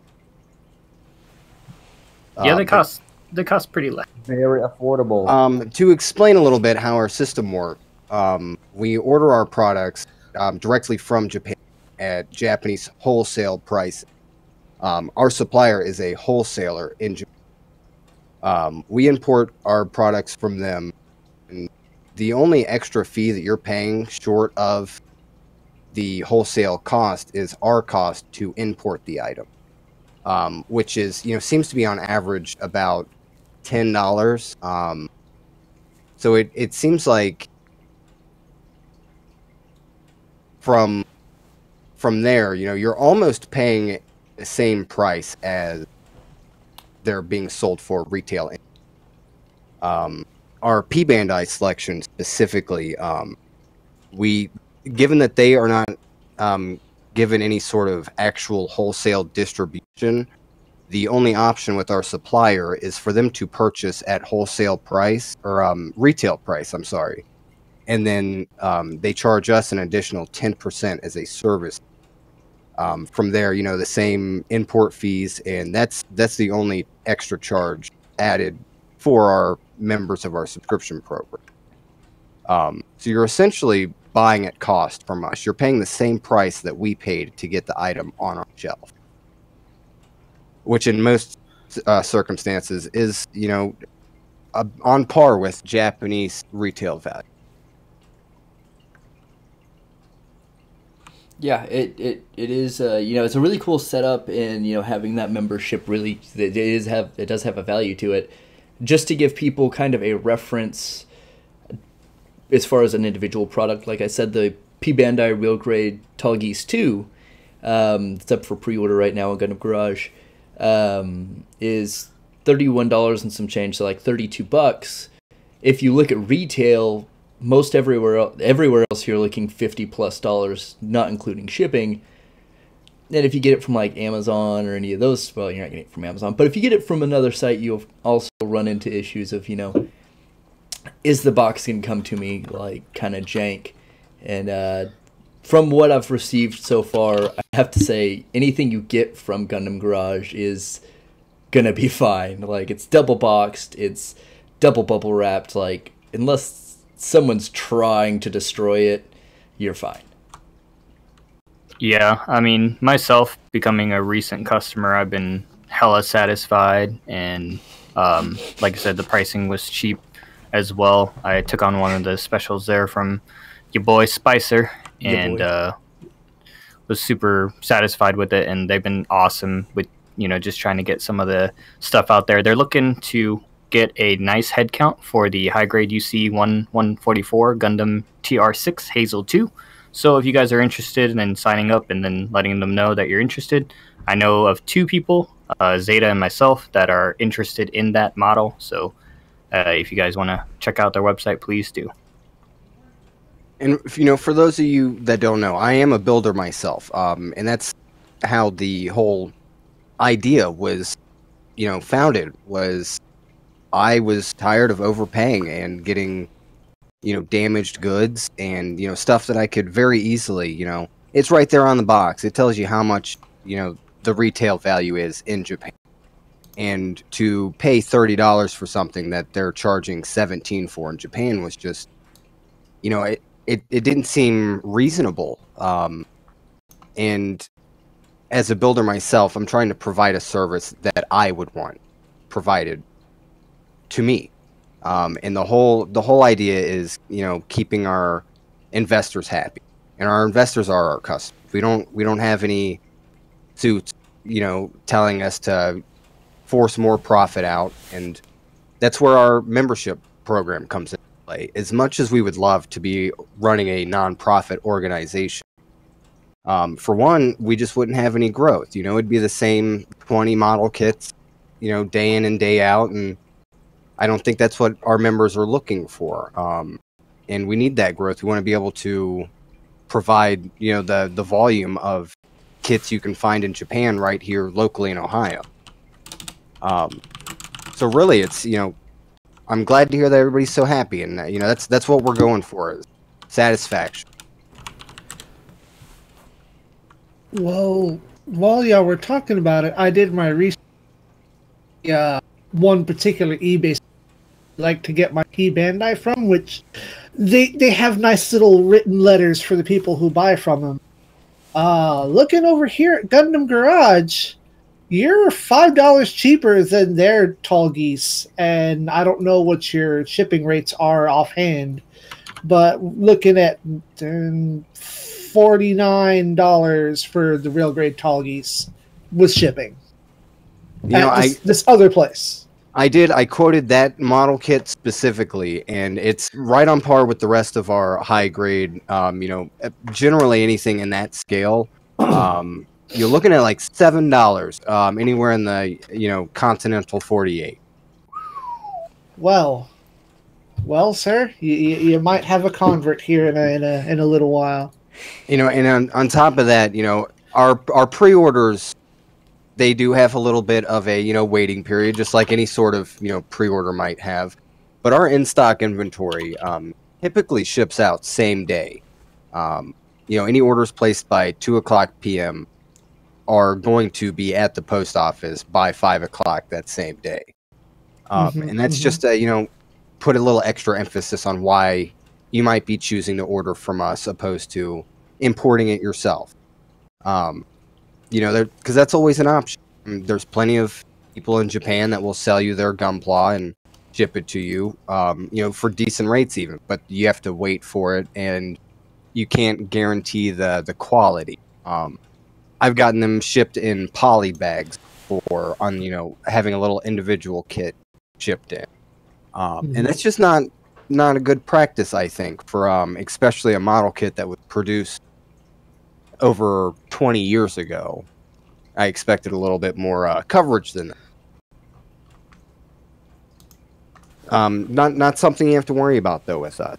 Yeah, they cost pretty less. Very affordable. To explain a little bit how our system works, we order our products directly from Japan at Japanese wholesale price. Our supplier is a wholesaler in Japan. We import our products from them. And the only extra fee that you're paying short of the wholesale cost is our cost to import the item, which is, seems to be on average about $10. So it seems like from there, you're almost paying the same price as they're being sold for retail. Our P Bandai selection specifically, given that they are not given any sort of actual wholesale distribution, the only option with our supplier is for them to purchase at wholesale price, or retail price, I'm sorry. And then they charge us an additional 10% as a service. From there, the same import fees, and that's the only extra charge added for our members of our subscription program. So you're essentially buying at cost from us. You're paying the same price that we paid to get the item on our shelf, which in most circumstances is, on par with Japanese retail value. Yeah, it is. It's a really cool setup, and having that membership really it does have a value to it. Just to give people kind of a reference as far as an individual product, like I said, the P Bandai Real Grade Tall Geese 2, it's up for pre-order right now on Gundam Garage, is $31 and some change, so like $32. If you look at retail, most everywhere else you're looking $50+, not including shipping. And if you get it from like Amazon or any of those, well, you're not getting it from Amazon, but if you get it from another site, you'll also run into issues of is the box gonna come to me like kind of jank? And from what I've received so far, I have to say anything you get from Gundam Garage is gonna be fine. Like, it's double boxed, it's double bubble wrapped. Like, unless someone's trying to destroy it, you're fine. Yeah, I mean, myself becoming a recent customer, I've been hella satisfied, and like I said, the pricing was cheap as well. I took on one of the specials there from your boy Spicer, and was super satisfied with it, and they've been awesome with, you know, just trying to get some of the stuff out there. They're looking to get a nice head count for the high grade UC 144 Gundam TR6 Hazel 2. So if you guys are interested in signing up and then letting them know that you're interested, I know of 2 people, Zeta and myself, that are interested in that model. So if you guys want to check out their website, please do. And, you know, for those of you that don't know, I am a builder myself, and that's how the whole idea was, you know, founded. Was I was tired of overpaying and getting, you know, damaged goods and, you know, stuff that I could very easily, you know, it's right there on the box. It tells you how much, you know, the retail value is in Japan. And to pay $30 for something that they're charging $17 for in Japan was just, you know, it didn't seem reasonable. And as a builder myself, I'm trying to provide a service that I would want provided to me. And the whole idea is, you know, keeping our investors happy, and our investors are our customers. We don't have any suits, you know, telling us to force more profit out, and that's where our membership program comes into play. As much as we would love to be running a non-profit organization, for one, we just wouldn't have any growth. You know, it'd be the same 20 model kits, you know, day in and day out, and I don't think that's what our members are looking for. And we need that growth. We want to be able to provide, you know, the volume of kits you can find in Japan right here locally in Ohio. So really, it's, you know, I'm glad to hear that everybody's so happy, and you know, that's what we're going for, is satisfaction. Well, while y'all were talking about it, I did my research. One particular eBay site I like to get my key Bandai from, which they have nice little written letters for the people who buy from them. Looking over here at Gundam Garage, you're $5 cheaper than their tall geese, and I don't know what your shipping rates are offhand, but looking at $49 for the real grade tall geese with shipping. You know, this other place. I quoted that model kit specifically, and it's right on par with the rest of our high grade. You know, generally anything in that scale, you're looking at like $7, anywhere in the, you know, continental 48. Well, sir, you might have a convert here in a little while. You know, and on top of that, you know, our pre-orders, they do have a little bit of a, you know, waiting period, just like any sort of, you know, pre-order might have. But our in-stock inventory typically ships out same day. You know, any orders placed by 2:00 p.m. are going to be at the post office by 5 o'clock that same day. And that's just you know, put a little extra emphasis on why you might be choosing to order from us opposed to importing it yourself. You know, because that's always an option. There's plenty of people in Japan that will sell you their Gunpla and ship it to you, you know, for decent rates even. But you have to wait for it, and you can't guarantee the quality. I've gotten them shipped in poly bags for, you know, having a little individual kit shipped in, and that's just not a good practice, I think, for especially a model kit that was produced over 20 years ago. I expected a little bit more coverage than that. Not something you have to worry about though with us.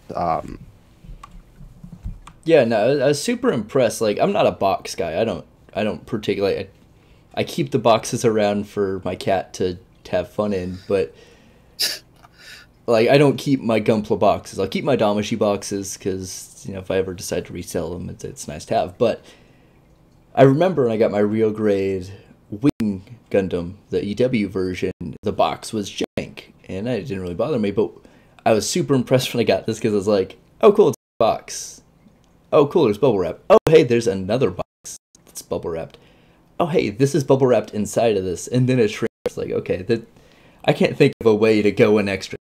Yeah, no, I was super impressed. Like, I'm not a box guy. I don't particularly. I keep the boxes around for my cat to have fun in, but like I don't keep my Gunpla boxes. I'll keep my Damashi boxes because if I ever decide to resell them, it's nice to have. But I remember when I got my real grade Wing Gundam, the EW version, the box was jank, and it didn't really bother me. But I was super impressed when I got this because I was like, "Oh, cool, it's a box. Oh, cool, there's bubble wrap. Oh, hey, there's another box that's bubble wrapped. Oh, hey, this is bubble wrapped inside of this," and then it shrinks. It's like, okay, I can't think of a way to go in extra.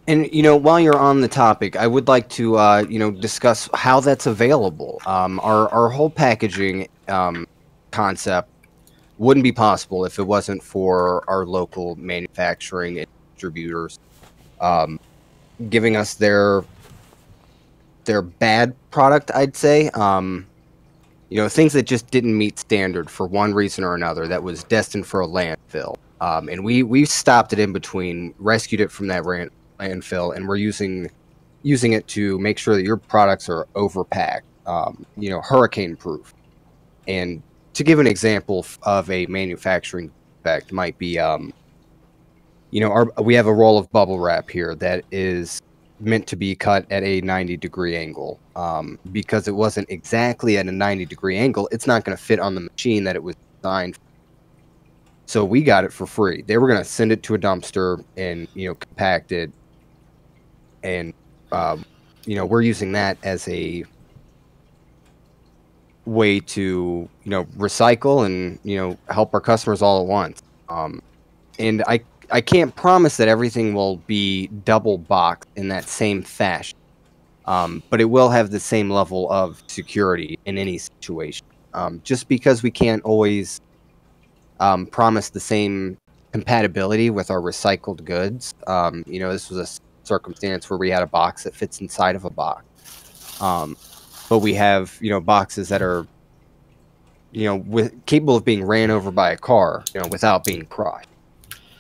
And while you're on the topic, I would like to discuss how that's available. Our whole packaging concept wouldn't be possible if it wasn't for our local manufacturing and distributors giving us their bad product, I'd say. Things that just didn't meet standard for one reason or another that was destined for a landfill. And we stopped it in between, rescued it from that landfill, and we're using it to make sure that your products are overpacked, hurricane proof. And to give an example of a manufacturing defect might be, we have a roll of bubble wrap here that is meant to be cut at a 90-degree angle. Because it wasn't exactly at a 90-degree angle, it's not going to fit on the machine that it was designed for. So we got it for free. They were going to send it to a dumpster and compact it, and we're using that as a way to recycle and help our customers all at once. And I can't promise that everything will be double boxed in that same fashion, but it will have the same level of security in any situation. Just because we can't always promise the same compatibility with our recycled goods. This was a circumstance where we had a box that fits inside of a box. But we have, boxes that are, capable of being ran over by a car, without being crushed.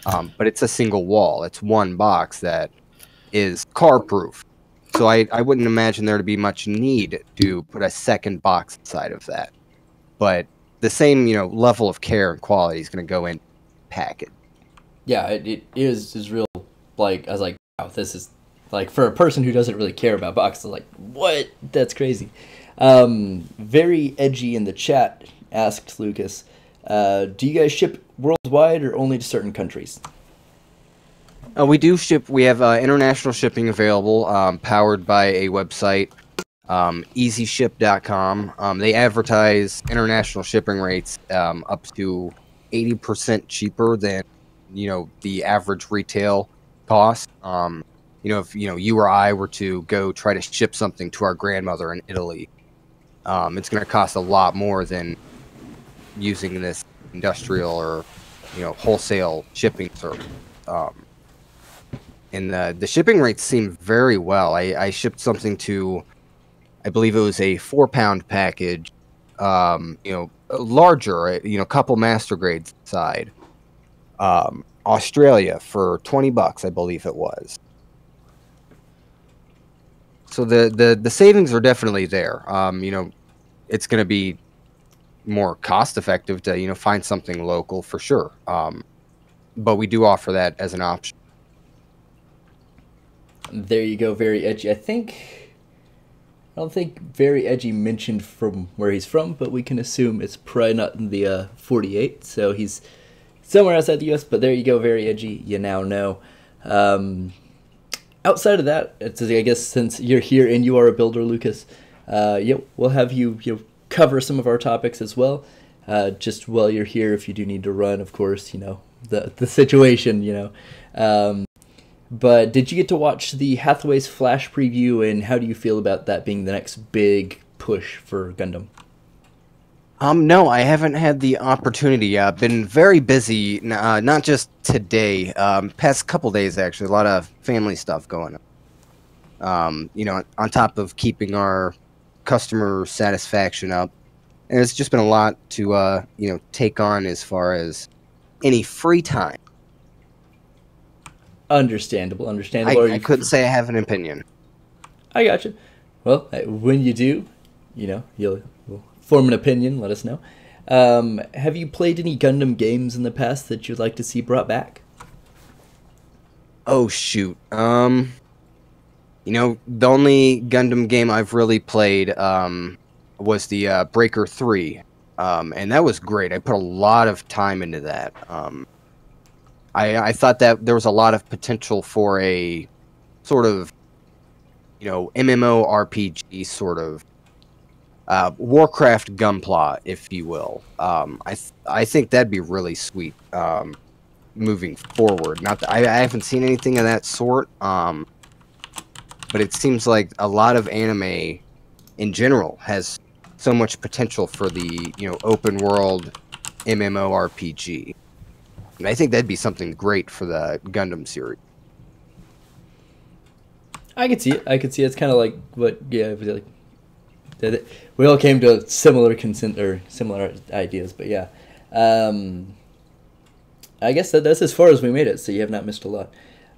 But it's a single wall. It's one box that is car-proof. So I wouldn't imagine there to be much need to put a second box inside of that. But the same, level of care and quality is going to go in package. Yeah, it is real. Like, I was like, wow, this is like, for a person who doesn't really care about boxes, like, what? That's crazy. Very edgy in the chat asked Lucas, do you guys ship worldwide or only to certain countries? We do ship. We have international shipping available, powered by a website, easyship.com. They advertise international shipping rates up to 80% cheaper than the average retail cost. If you or I were to go try to ship something to our grandmother in Italy, it's going to cost a lot more than using this industrial or wholesale shipping service. And the shipping rates seem very well. I shipped something to, I believe it was a 4-pound package, larger, a couple master grades inside. Australia for $20, I believe it was. So the savings are definitely there. It's going to be more cost effective to find something local for sure. But we do offer that as an option. There you go, very edgy. I don't think very edgy mentioned from where he's from, but we can assume it's probably not in the 48. So he's somewhere outside the U.S. But there you go, very edgy. You now know. Outside of that, I guess since you're here and you are a builder, Lucas, we'll have you cover some of our topics as well. Just while you're here, if you do need to run, of course, the situation, But did you get to watch the Hathaway's Flash preview, and how do you feel about that being the next big push for Gundam? No, I haven't had the opportunity. I've been very busy, not just today, past couple days actually, a lot of family stuff going on. On top of keeping our customer satisfaction up. And it's just been a lot to, take on as far as any free time. Understandable. I couldn't say I have an opinion. I gotcha. Well, when you do, you'll form an opinion. Let us know. Have you played any Gundam games in the past that you'd like to see brought back? Oh shoot. You know, the only Gundam game I've really played was the Breaker 3. And that was great. I put a lot of time into that. I thought that there was a lot of potential for a sort of, you know, MMORPG sort of Warcraft Gunpla, if you will. I think that'd be really sweet moving forward. Not that, I haven't seen anything of that sort, but it seems like a lot of anime in general has so much potential for the, you know, open world MMORPG. And I think that'd be something great for the Gundam series. I could see it. I could see it. It's kind of like what, yeah, like, we all came to similar consent or similar ideas, but yeah. I guess that's as far as we made it, so you have not missed a lot.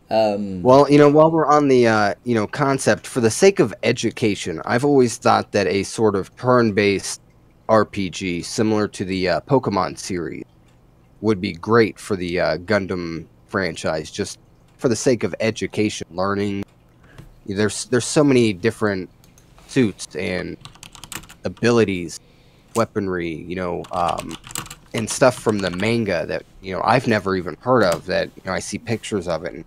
Well, you know, while we're on the, you know, concept, for the sake of education, I've always thought that a sort of turn-based RPG similar to the Pokemon series would be great for the Gundam franchise, just for the sake of education, learning. There's so many different suits and abilities, weaponry, you know, and stuff from the manga that, you know, I've never even heard of, that, you know, I see pictures of it and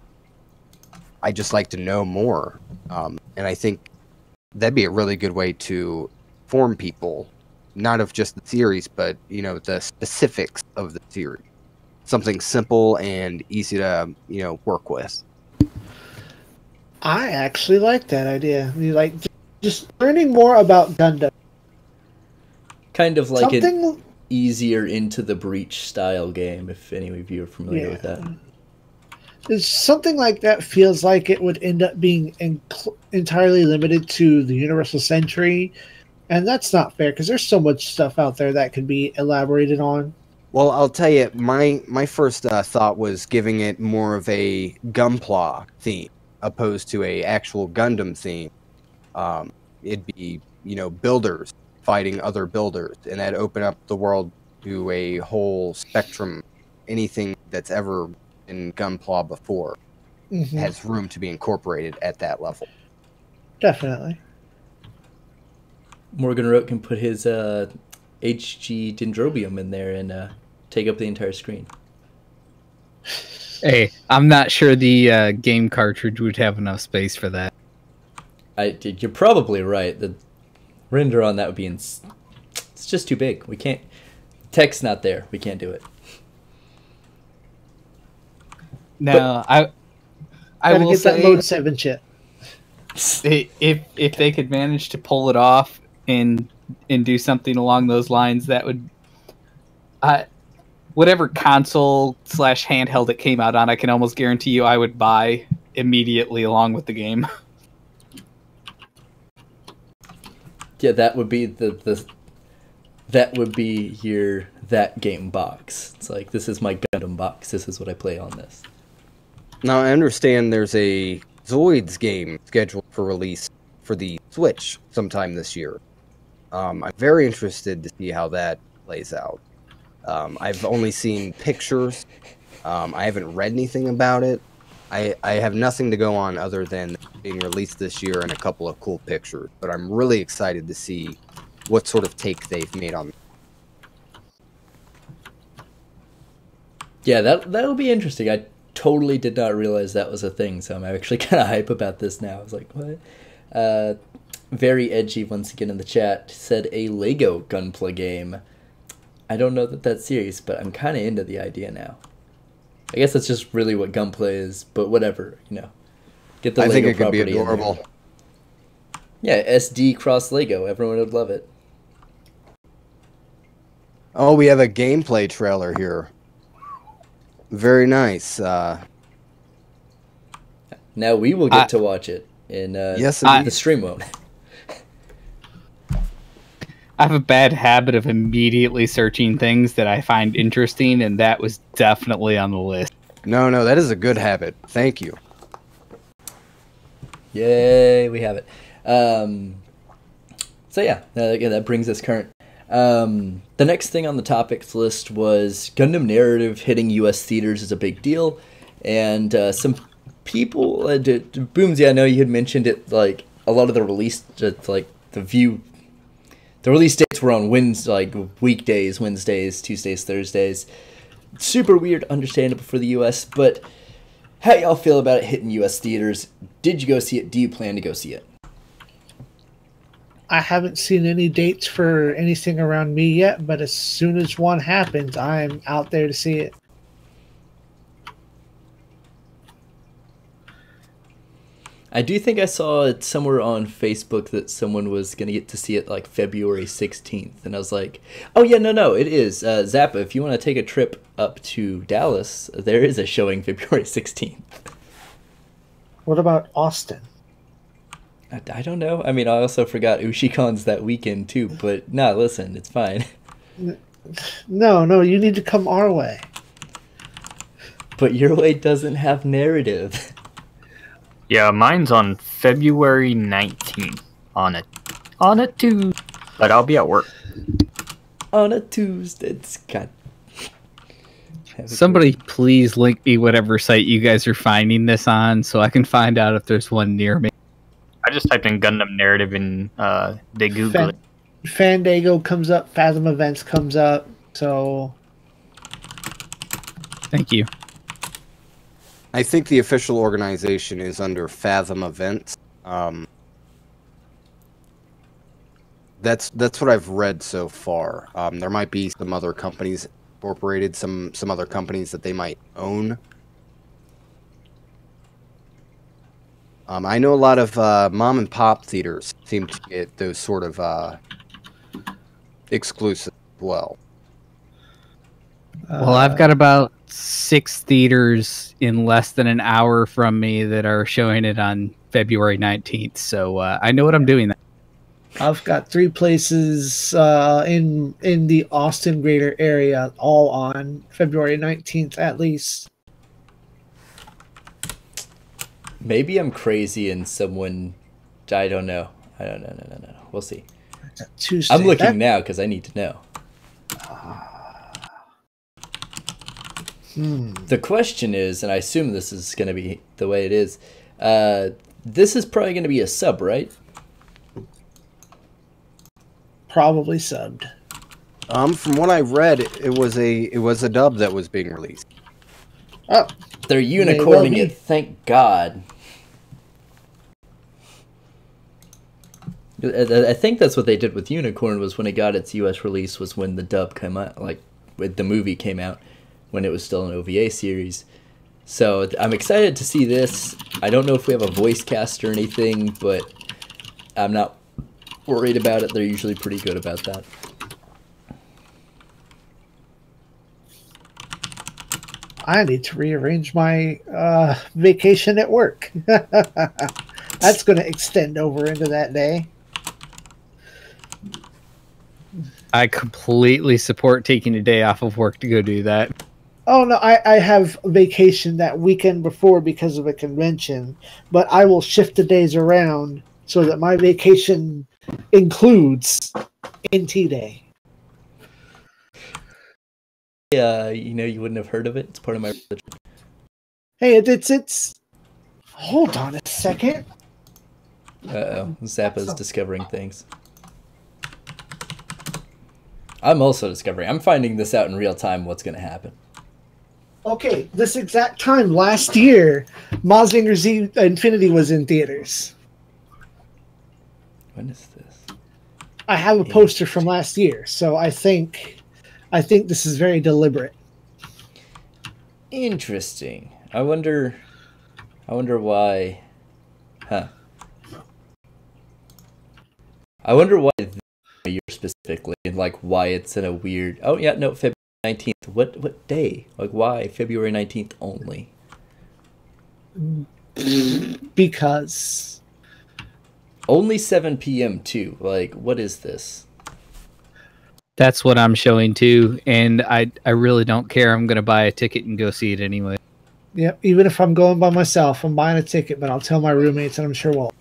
I just like to know more. And I think that'd be a really good way to inform people, not of just the series, but, you know, the specifics of the series. Something simple and easy to, you know, work with. I actually like that idea. You like just learning more about Gundam. Kind of like Something... an easier Into the Breach style game, if any of you are familiar with that. It's something like that feels like it would end up being entirely limited to the Universal Century, and that's not fair because there's so much stuff out there that could be elaborated on. Well, I'll tell you, my first thought was giving it more of a Gunpla theme opposed to a actual Gundam theme. It'd be, you know, builders fighting other builders, and that'd open up the world to a whole spectrum. Anything that's ever in Gunpla before has room to be incorporated at that level. Definitely. Morgan Rote can put his HG Dendrobium in there and take up the entire screen. Hey, I'm not sure the game cartridge would have enough space for that. You're probably right. The render on that would be it's just too big. We can't. Tech's not there. We can't do it. No, I will get say that Mode 7 chip. If they could manage to pull it off and do something along those lines, that would whatever console / handheld it came out on, I can almost guarantee you I would buy immediately along with the game. Yeah, that would be that would be your that game box. It's like, this is my Gundam box. This is what I play on this. Now, I understand there's a Zoids game scheduled for release for the Switch sometime this year. I'm very interested to see how that plays out. I've only seen pictures. I haven't read anything about it. I have nothing to go on other than being released this year and a couple of cool pictures. But I'm really excited to see what sort of take they've made on. Yeah, that'll be interesting. I totally did not realize that was a thing, so I'm actually kind of hype about this now. I was like, what? Very edgy once again in the chat said a Lego Gunpla game. I don't know that that's serious, but I'm kind of into the idea now. I guess that's just really what Gunpla is, but whatever, you know. Get the I Lego think it could be property in there. adorable. Yeah, SD cross Lego. Everyone would love it. Oh, we have a gameplay trailer here. Very nice. Now we will get to watch it, and yes, the stream won't. I have a bad habit of immediately searching things that I find interesting, and that was definitely on the list. No, that is a good habit. Thank you. Yay, we have it. So yeah, again, that brings us current. The next thing on the topics list was Gundam narrative hitting U.S. theaters is a big deal, and some people, Boomsy, I know you had mentioned it, like, a lot of the release, like, the release dates were on like, weekdays, Wednesdays, Tuesdays, Thursdays. Super weird, understandable for the U.S., but how y'all feel about it hitting U.S. theaters? Did you go see it? Do you plan to go see it? I haven't seen any dates for anything around me yet, but as soon as one happens, I'm out there to see it. I do think I saw it somewhere on Facebook that someone was going to get to see it like February 16th. And I was like, oh, yeah, no, it is. Zappa, if you want to take a trip up to Dallas, there is a showing February 16th. What about Austin? I don't know. I mean, I also forgot UshiCon's that weekend too. But nah, listen, it's fine. No, you need to come our way. But your way doesn't have narrative. Yeah, mine's on February 19th on a Tuesday, but I'll be at work. On a Tuesday, it's got. Somebody please link me whatever site you guys are finding this on so I can find out if there's one near me. I just typed in Gundam narrative and they Google it. Fandango comes up, Fathom Events comes up, so... Thank you. I think the official organization is under Fathom Events. That's what I've read so far. There might be some other companies incorporated, some other companies that they might own. I know a lot of mom and pop theaters seem to get those sort of exclusive as well. Well, I've got about 6 theaters in less than an hour from me that are showing it on February 19th, so I know what I'm doing. I've got 3 places in the Austin greater area, all on February 19th at least. Maybe I'm crazy and someone... I don't know. No. We'll see. Tuesday. I'm looking now because I need to know. The question is, and I assume this is going to be the way it is, this is probably going to be a sub, right? Probably subbed. From what I read, it was a dub that was being released. Oh, they're unicorning it. Thank God. I think that's what they did with Unicorn. Was when it got its U.S. release was when the dub came out, like when the movie came out, when it was still an OVA series. So I'm excited to see this. I don't know if we have a voice cast or anything, but I'm not worried about it. They're usually pretty good about that. I need to rearrange my vacation at work. That's going to extend over into that day. I completely support taking a day off of work to go do that. Oh, no, I have vacation that weekend before because of a convention, but I will shift the days around so that my vacation includes NT Day. You wouldn't have heard of it. It's part of my religion. Hey, it's... Hold on a second. Uh-oh. Zappa's discovering things. I'm also discovering. I'm finding this out in real time, what's going to happen. Okay, this exact time last year, Mazinger Z Infinity was in theaters. When is this? I have a poster from last year, so I think this is very deliberate. Interesting. I wonder why. Huh. I wonder why this year specifically, and like why it's in a weird. Oh yeah, no, February 19th. What day? Like why February 19th only? Because only 7 p.m. too. Like what is this? That's what I'm showing too, and I really don't care. I'm gonna buy a ticket and go see it anyway. Yep, even if I'm going by myself, I'm buying a ticket, but I'll tell my roommates, and I'm sure we'll.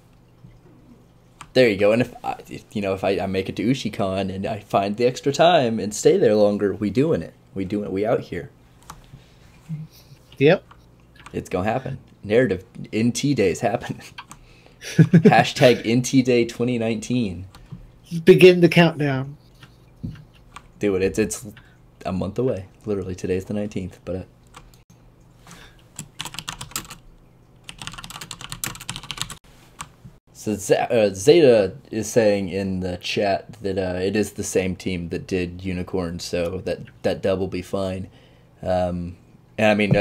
There you go. And if I make it to UshiCon and I find the extra time and stay there longer, we doing it. We out here. Yep. It's gonna happen. narrative NT days happen. Hashtag NT Day 2019. Begin the countdown. Dude, it's a month away. Literally, today's the 19th, but so Zeta is saying in the chat that it is the same team that did Unicorn, so that dub will be fine. And I mean,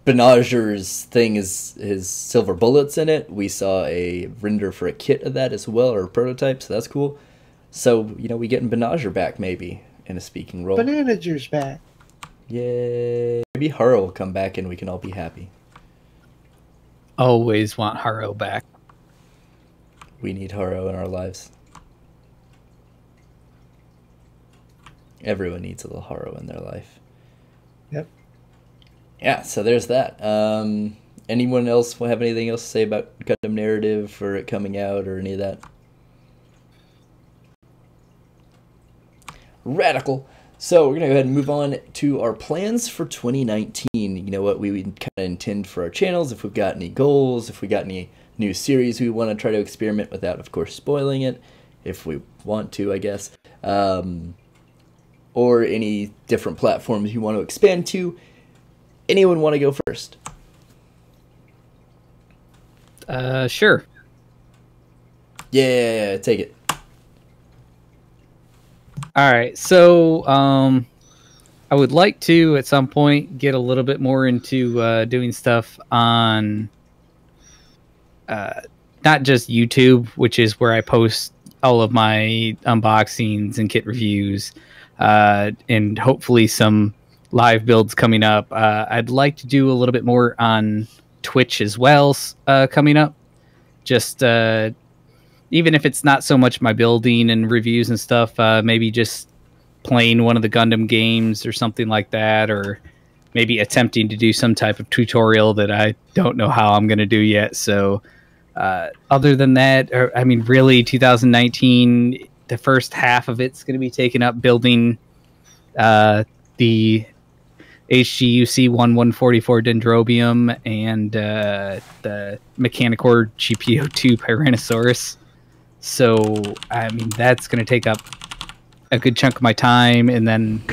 Benager's thing is his silver bullets in it. We saw a render for a kit of that as well, or a prototype, so that's cool. So, you know, we getting Benager back maybe in a speaking role. Bananager's back. Yay. Maybe Haro will come back and we can all be happy. Always want Haro back. We need Haro in our lives. Everyone needs a little Haro in their life. Yep. Yeah, so there's that. Anyone else have anything else to say about Gundam narrative or it coming out or any of that? Radical. So we're going to go ahead and move on to our plans for 2019. You know what we would kind of intend for our channels, if we've got any goals, if we got any new series we want to try to experiment without, of course, spoiling it, if we want to, I guess. Or any different platforms you want to expand to. Anyone want to go first? Sure. Yeah, take it. All right, so I would like to at some point get a little bit more into doing stuff on not just YouTube, which is where I post all of my unboxings and kit reviews, and hopefully some live builds coming up. I'd like to do a little bit more on Twitch as well coming up. Just even if it's not so much my building and reviews and stuff, maybe just playing one of the Gundam games or something like that, or maybe attempting to do some type of tutorial that I don't know how I'm going to do yet. So other than that, I mean, really 2019, the first half of it's going to be taken up building the HGUC 1144 Dendrobium and the Mechanicore GPO2 Tyrannosaurus. So, I mean, that's going to take up a good chunk of my time. And then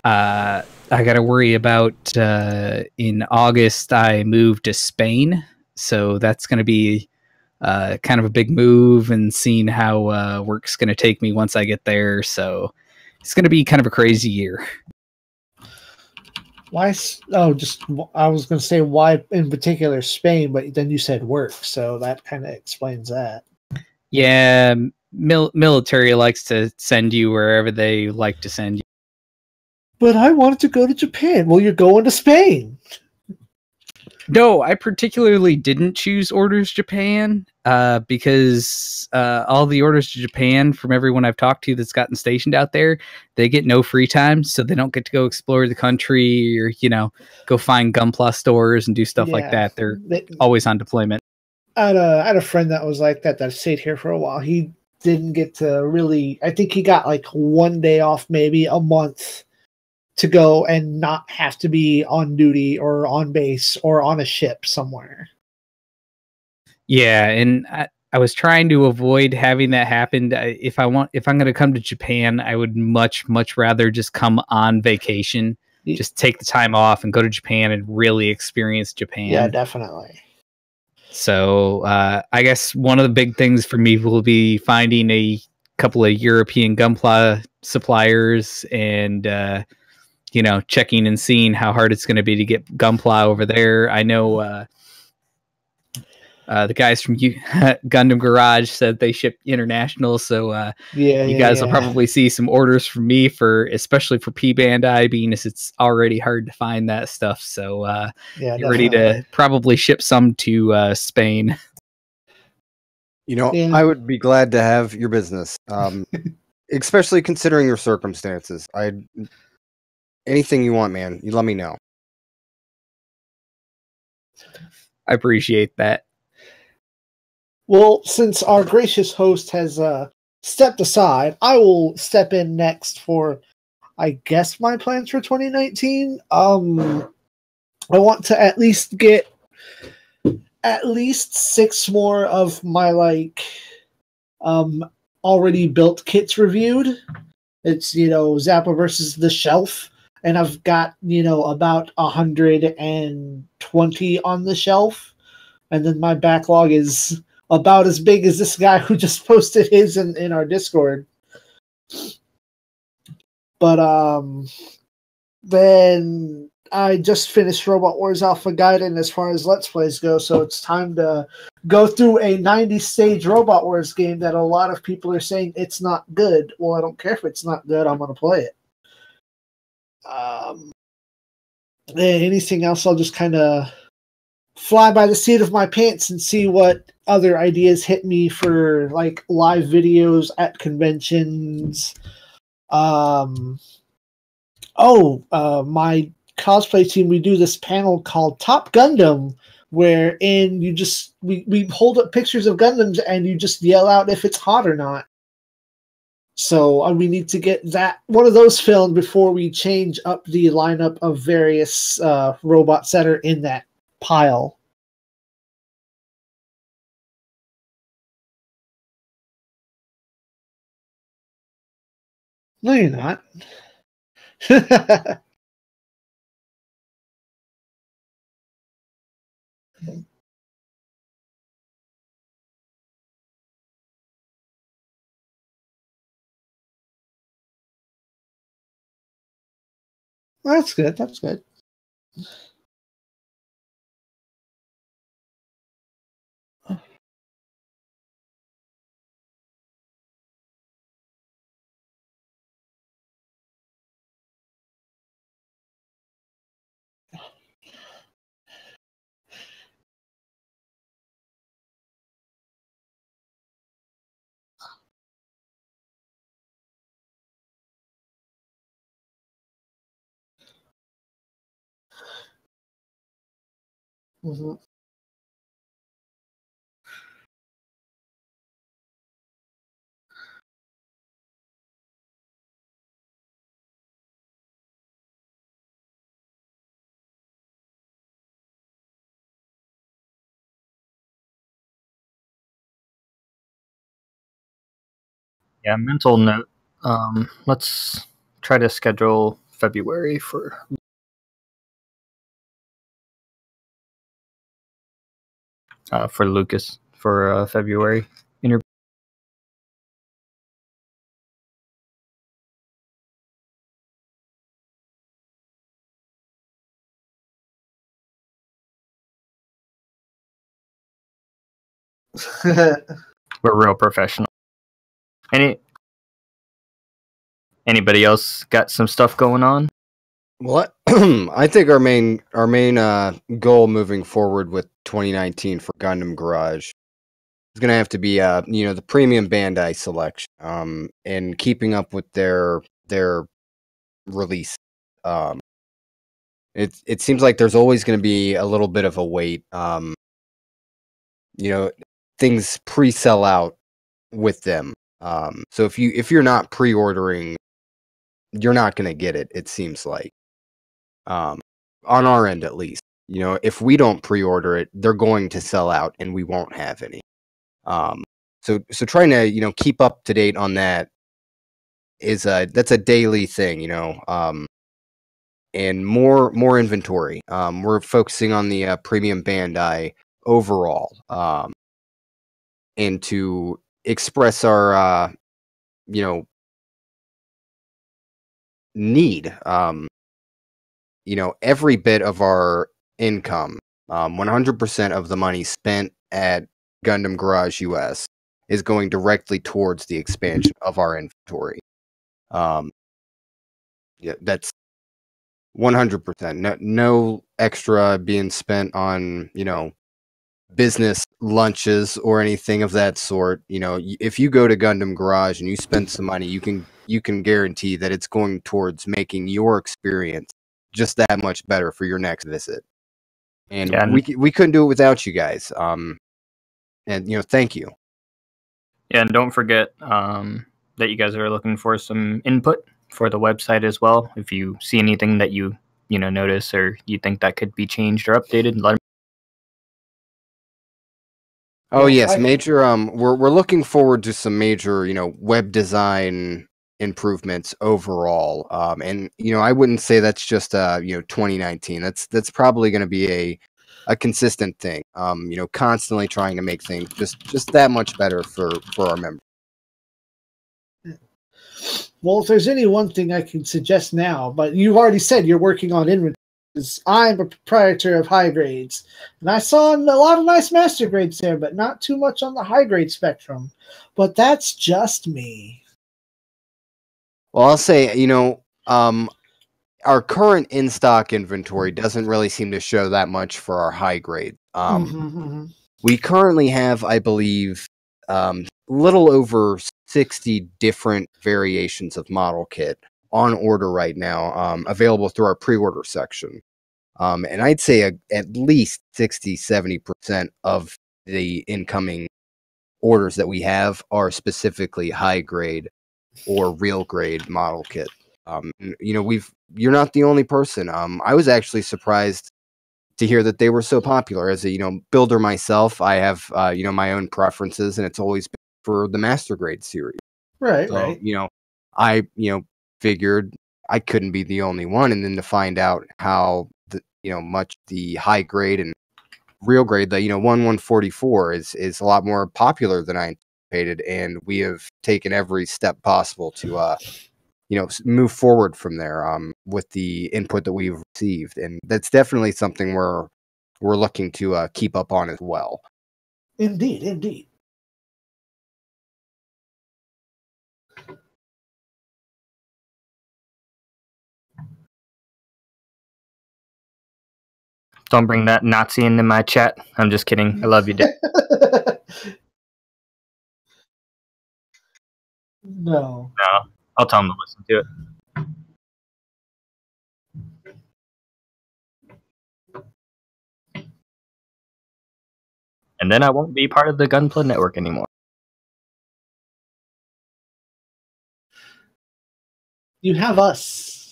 I got to worry about in August, I moved to Spain. So that's going to be kind of a big move, and seeing how work's going to take me once I get there. So it's going to be kind of a crazy year. Why? Oh, just I was going to say why in particular Spain, but then you said work, so that kind of explains that. Yeah, military likes to send you wherever they like to send you. But I wanted to go to Japan. Well, you're going to Spain. No, I particularly didn't choose Orders Japan because all the Orders to Japan from everyone I've talked to that's gotten stationed out there, they get no free time, so they don't get to go explore the country or, you know, go find Gunpla stores and do stuff like that. They're always on deployment. I had a friend that was like that stayed here for a while. He didn't get to really, I think he got like one day off, maybe a month, to go and not have to be on duty or on base or on a ship somewhere. Yeah, and I was trying to avoid having that happen. If I'm going to come to Japan, I would much rather just come on vacation, just take the time off and go to Japan and really experience Japan. Yeah, definitely. So I guess one of the big things for me will be finding a couple of European Gunpla suppliers and you know, checking and seeing how hard it's going to be to get Gunpla over there. I know the guys from Gundam Garage said they ship international, so you guys will probably see some orders from me especially for P Bandai, being as it's already hard to find that stuff. So get ready to probably ship some to Spain. You know, I would be glad to have your business, especially considering your circumstances. Anything you want, man, you let me know. I appreciate that. Well, since our gracious host has stepped aside, I will step in next for, I guess, my plans for 2019. I want to at least get at least 6 more of my already built kits reviewed. It's Zappa versus the Shelf, and I've got about 120 on the shelf, and then my backlog is about as big as this guy who just posted his in our Discord. But then I just finished Robot Wars Alpha Gaiden as far as Let's Plays go, so it's time to go through a 90-stage Robot Wars game that a lot of people are saying it's not good. Well, I don't care if it's not good, I'm going to play it. Anything else, I'll just kind of fly by the seat of my pants and see what other ideas hit me for like live videos at conventions. My cosplay team, we do this panel called Top Gundam, wherein we hold up pictures of Gundams and you just yell out if it's hot or not. So we need to get one of those filmed before we change up the lineup of various robots that are in that pile. No, you're not. That's good. That's good. Mm-hmm. Yeah, mental note. Let's try to schedule February for Lucas for February interview. We're real professional. Anybody else got some stuff going on? Well, I think our main goal moving forward with 2019 for Gundam Garage is going to have to be the premium Bandai selection, and keeping up with their release. It seems like there's always going to be a little bit of a wait. Things pre-sell out with them. So if you're not pre-ordering, you're not going to get it. It seems like, on our end at least. If we don't pre-order it, they're going to sell out, and we won't have any. So trying to keep up to date on that that's a daily thing. And more inventory. We're focusing on the premium Bandai overall, and to express our need. Every bit of our income, 100% of the money spent at Gundam Garage US is going directly towards the expansion of our inventory. That's 100%. No extra being spent on, business lunches or anything of that sort. If you go to Gundam Garage and you spend some money, you can guarantee that it's going towards making your experience just that much better for your next visit. And we couldn't do it without you guys. And thank you. Yeah, and don't forget that you guys are looking for some input for the website as well. If you see anything that you notice or you think that could be changed or updated, let Oh Yes, yes, major. We're looking forward to some major, web design improvements overall. And I wouldn't say that's just 2019. That's probably going to be a consistent thing. Constantly trying to make things just that much better for our members. Well, if there's any one thing I can suggest now, but you've already said you're working on inventory. I'm a proprietor of high grades, and I saw a lot of nice master grades there, but not too much on the high grade spectrum. But that's just me. Well, I'll say, our current in stock inventory doesn't really seem to show that much for our high grade. We currently have, I believe, little over 60 different variations of model kit on order right now, available through our pre-order section. And I'd say at least 60-70% of the incoming orders that we have are specifically high grade or real grade model kit. You're not the only person. I was actually surprised to hear that they were so popular. As a builder myself, I have my own preferences, and it's always been for the master grade series. Right, So, right. I figured I couldn't be the only one, and then to find out how much the high grade and real grade, the 1144 is a lot more popular than I anticipated, and we have taken every step possible to move forward from there with the input that we've received, and that's definitely something we're looking to keep up on as well. Indeed, indeed. Don't bring that Nazi into my chat. I'm just kidding. I love you, Dad. No. No, I'll tell him to listen to it. And then I won't be part of the Gunpla network anymore. You have us.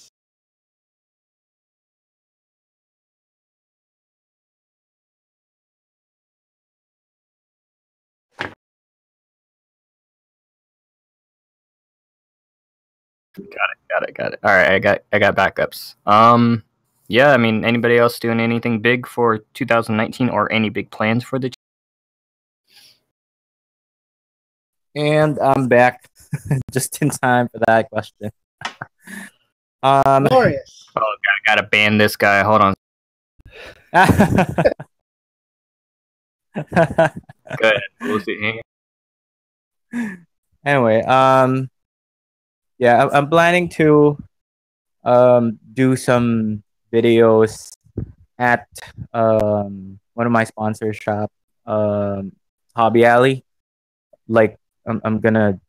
Got it. All right, I got backups. Yeah, I mean, anybody else doing anything big for 2019 or any big plans for the? And I'm back just in time for that question. Glorious. Oh, gotta ban this guy. Hold on. Go ahead. We'll see. Anyway, yeah, I'm planning to do some videos at one of my sponsors shop, Hobby Alley. Like I'm gonna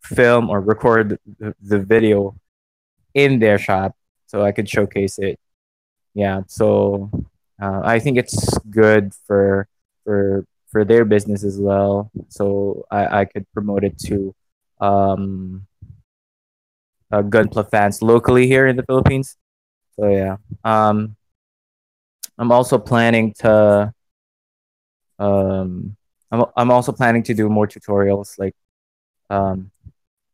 film or record the video in their shop so I could showcase it. Yeah, so I think it's good for their business as well. So I could promote it to Gunpla fans locally here in the Philippines. So yeah, I'm also planning to I'm also planning to do more tutorials, like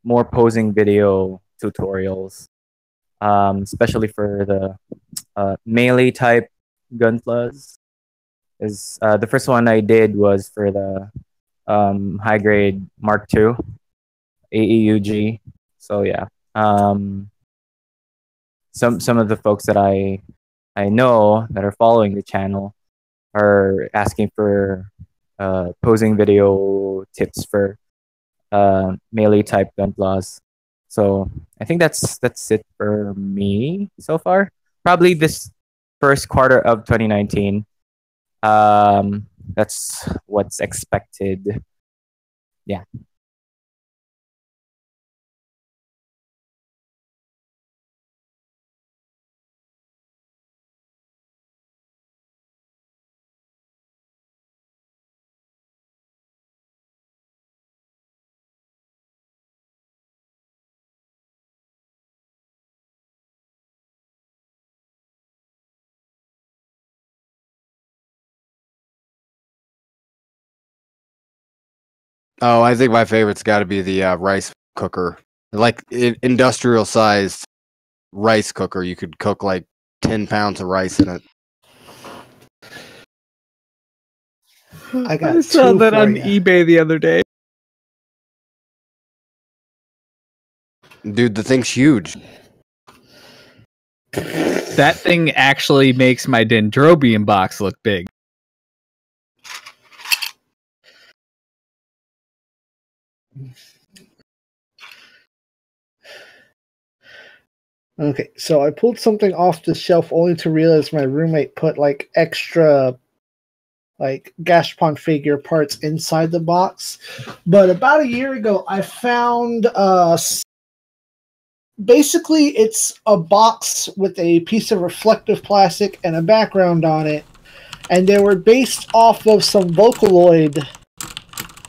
more posing video tutorials, especially for the melee type Gunplas. Is the first one I did was for the high grade Mark II AEUG. So yeah, some of the folks that I know that are following the channel are asking for posing video tips for melee type gunplas. So I think that's it for me so far. Probably this first quarter of 2019. That's what's expected. Yeah. Oh, I think my favorite's got to be the rice cooker. Like industrial sized rice cooker. You could cook like 10 pounds of rice in it. I got I saw two that for on ya. eBay the other day. Dude, the thing's huge. That thing actually makes my Dendrobium box look big. Okay, so I pulled something off the shelf only to realize my roommate put like extra like Gashpon figure parts inside the box. But about a year ago, I found basically it's a box with a piece of reflective plastic and a background on it, and they were based off of some Vocaloid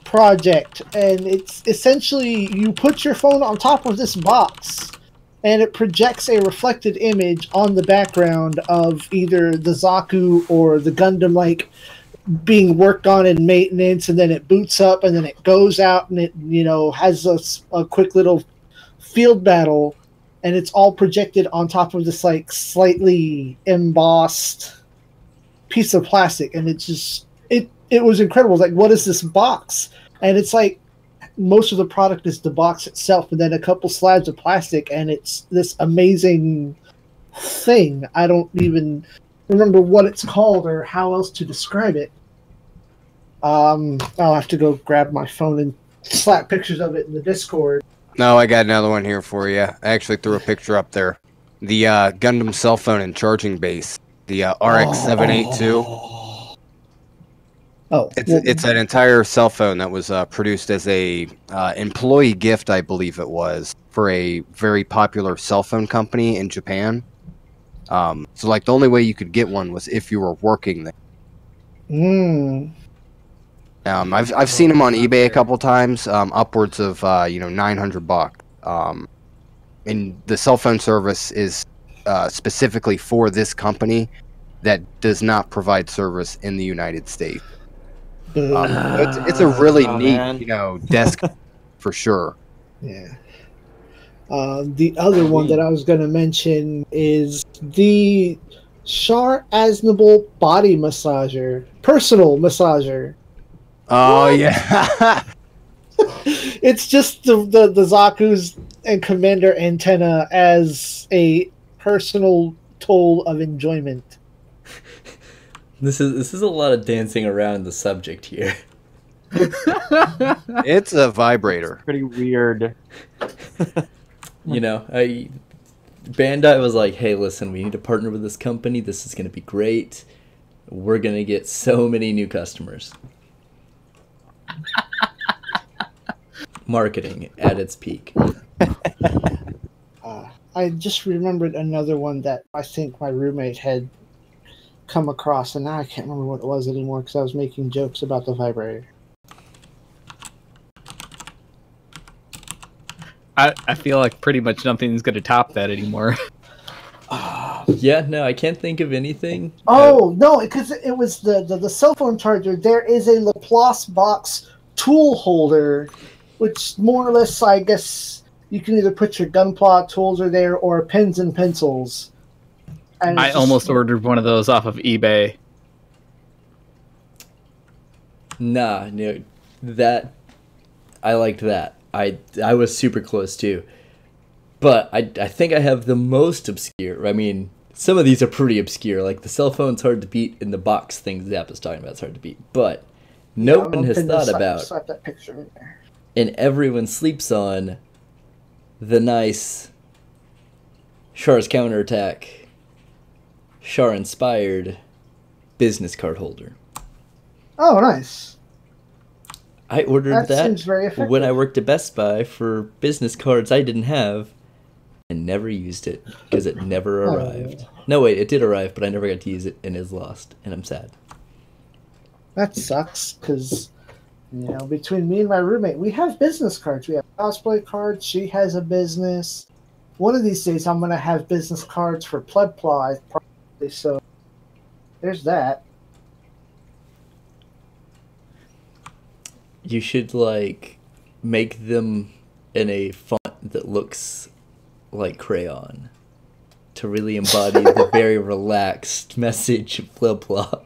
project, and it's essentially you put your phone on top of this box and it projects a reflected image on the background of either the Zaku or the Gundam like being worked on in maintenance, and then it boots up and then it goes out and it has a quick little field battle, and it's all projected on top of this like slightly embossed piece of plastic, and it was incredible. Like, what is this box? And it's like most of the product is the box itself, and then a couple slabs of plastic, and it's this amazing thing. I don't even remember what it's called or how else to describe it. I'll have to go grab my phone and slap pictures of it in the Discord. No, I got another one here for you. I actually threw a picture up there. The Gundam cell phone and charging base. The RX-782. Oh, It's an entire cell phone that was produced as a employee gift, I believe it was, for a very popular cell phone company in Japan. So, like, the only way you could get one was if you were working there. I've seen them on eBay a couple times, upwards of $900. And the cell phone service is specifically for this company that does not provide service in the United States. It's a really neat, desk for sure. Yeah. The other one that I was going to mention is the Char Aznable body massager, personal massager. Oh, yeah. It's just the Zaku's and Commander antenna as a personal toll of enjoyment. This is a lot of dancing around the subject here. It's a vibrator. Pretty weird. Bandai was like, hey, listen, we need to partner with this company. This is going to be great. We're going to get so many new customers. Marketing at its peak. I just remembered another one that I think my roommate had come across, and now I can't remember what it was anymore because I was making jokes about the vibrator. I feel like pretty much nothing's going to top that anymore. Yeah, no, I can't think of anything. Oh, no, because it was the cell phone charger. There is a Laplace box tool holder, which more or less, I guess, you can either put your Gunpla tools are there or pens and pencils. And I almost ordered one of those off of eBay. Nah, no, that I liked that. I was super close too, but I think I have the most obscure. I mean, some of these are pretty obscure. Like the cell phone's hard to beat, and the box thing Zap is talking about is hard to beat. But no one has thought about, slap that picture in there. And everyone sleeps on the nice Char's counterattack, Char inspired business card holder. Oh, nice. I ordered that seems very effective. when I worked at Best Buy for business cards I didn't have and never used it because it never arrived. No, wait, it did arrive, but I never got to use it and it's lost, and I'm sad. That sucks because, between me and my roommate, we have business cards. We have cosplay cards. She has a business. One of these days, I'm going to have business cards for Plebpla, probably, so there's that. you should like make them in a font that looks like crayon to really embody the very relaxed message of Gunpla.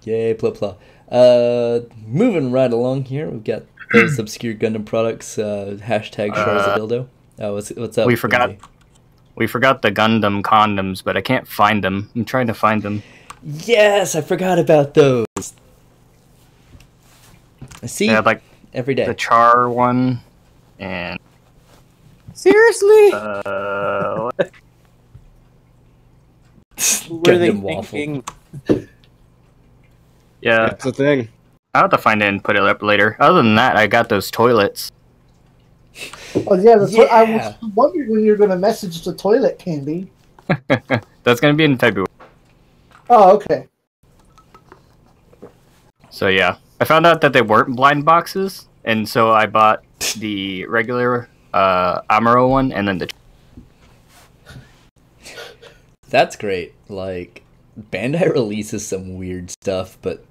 Yay, Gunpla. Moving right along here, we've got those obscure Gundam products. Hashtag Charles a dildo. What's up? We forgot. Lindsay? We forgot the Gundam condoms, but I can't find them. I'm trying to find them. Yes, I forgot about those. I see. Yeah, like every day. the Char one, and Seriously? what? Were they Gundam waffle. thinking? Yeah, That's the thing. I'll have to find it and put it up later. Other than that, I got those toilets. Oh yeah, that's what I Yeah. was wondering when you're going to message the toilet candy. That's gonna be in February. Oh, okay. So yeah, I found out that they weren't blind boxes, and so I bought the regular Amaro one, and then the. That's great. Like, Bandai releases some weird stuff, but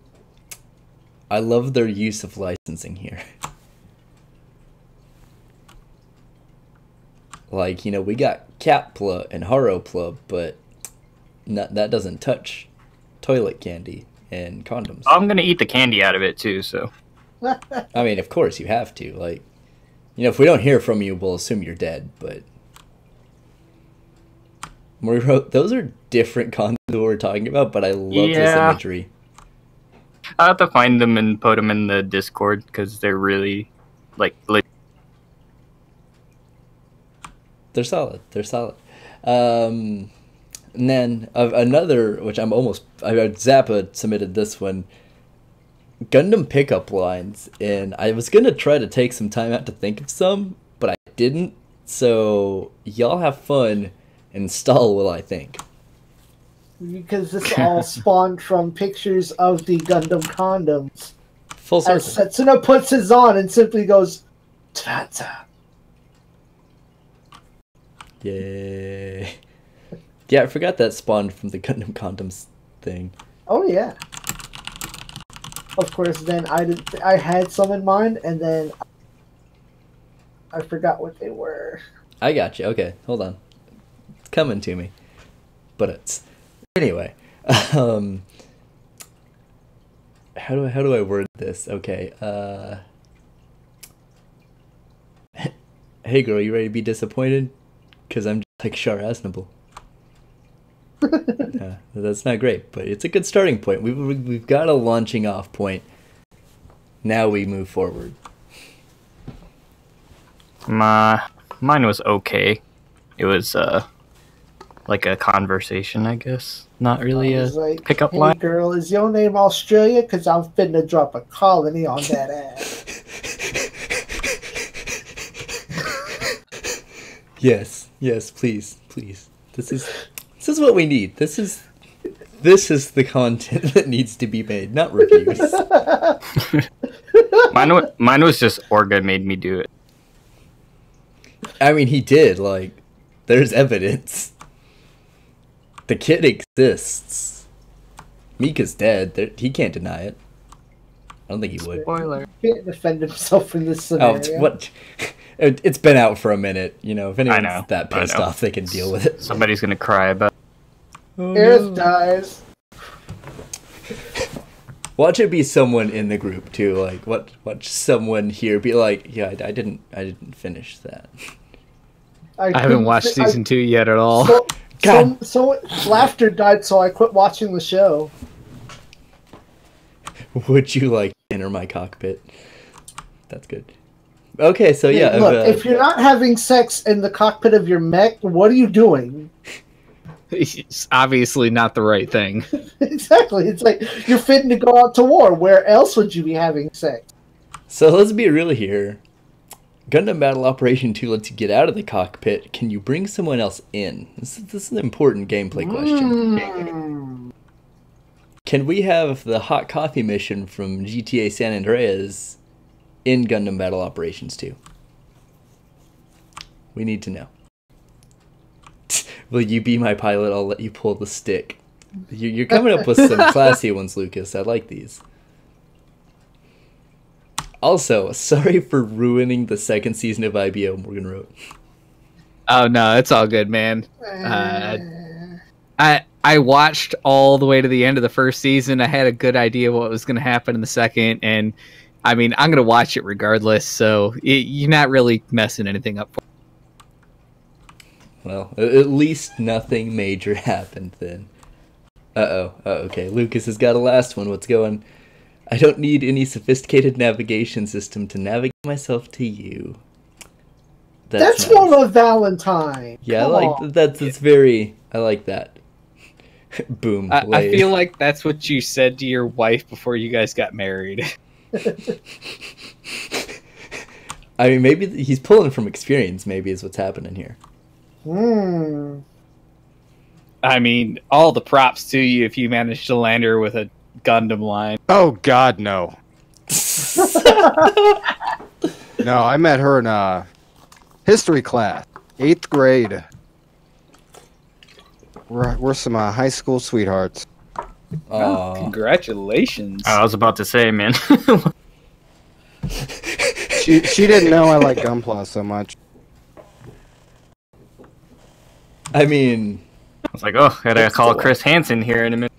I love their use of licensing here. Like, you know, we got Catpla and Haropla, but that doesn't touch toilet candy and condoms. I'm gonna eat the candy out of it too. So I mean, of course you have to. Like, you know, if we don't hear from you, we'll assume you're dead, but... Moriro, those are different condoms that we're talking about, but I love this Yeah. imagery. I'll have to find them and put them in the Discord because they're really like. They're solid. They're solid. And then another, which Zappa submitted this one, Gundam pickup lines, and I was gonna try to take some time out to think of some, but I didn't. So y'all have fun and stall while I think. Because this all spawned from pictures of the Gundam condoms. Full circle. As Setsuna puts his on and simply goes, ta-ta. Yay. Yeah, I forgot that spawned from the Gundam condoms thing. Oh yeah. Of course, then I had some in mind, and then I forgot what they were. I got you. Okay, hold on. It's coming to me. But it's... Anyway. How do I word this? Okay. Hey girl, you ready to be disappointed? Because I'm just like Char Aznable. Yeah, that's not great, but it's a good starting point. We've got a launching off point. Now we move forward. Mine was okay. It was like a conversation, I guess. Not really I a was like, pickup hey line. girl, is your name Australia? Because I'm finna drop a colony on that ass. Yes, please. This is what we need. This is the content that needs to be made, not reviews. Mine was just Orga made me do it. I mean, he did. Like, there's evidence. The kid exists. Mika's dead. He can't deny it. I don't think he would. Spoiler. He can't defend himself in this scenario. What? It's been out for a minute. You know, if anyone's know, that pissed I know. off, they can deal with it. Somebody's gonna cry about. Oh, Aerith no. dies. Watch it be someone in the group too. Like, watch someone here be like, "Yeah, I didn't finish that." I haven't watched season 2 yet at all. God. So laughter died, so I quit watching the show. Would you like to enter my cockpit? That's good. Okay, so yeah. Look, if you're not having sex in the cockpit of your mech, what are you doing? It's obviously not the right thing. Exactly. It's like you're fitting to go out to war. Where else would you be having sex? So let's be real here. Gundam Battle Operation 2 lets you get out of the cockpit. Can you bring someone else in? This is an important gameplay question. Can we have the hot coffee mission from GTA San Andreas in Gundam Battle Operations 2? We need to know. Will you be my pilot? I'll let you pull the stick. You're coming up with some classy ones, Lucas. I like these. Also, sorry for ruining the second season of IBO, Morgan wrote. Oh no, it's all good, man. I watched all the way to the end of the first season. I had a good idea what was going to happen in the second, and I mean, I'm going to watch it regardless. So you're not really messing anything up. Well, at least nothing major happened then. Uh-oh. Okay, Lucas has got a last one. What's going? I don't need any sophisticated navigation system to navigate myself to you. That's nice. more of a Valentine. Yeah, Come I like on. that's very. I like that. Boom. I feel like that's what you said to your wife before you guys got married. I mean, maybe he's pulling from experience. Maybe is what's happening here. I mean, all the props to you if you managed to land her with a Gundam line. Oh God, no. No, I met her in history class, 8th grade. We're some high school sweethearts. Oh, congratulations! I was about to say, man. She didn't know I like Gunpla so much. I mean, I was like, oh, gotta call Chris Hansen here in a minute.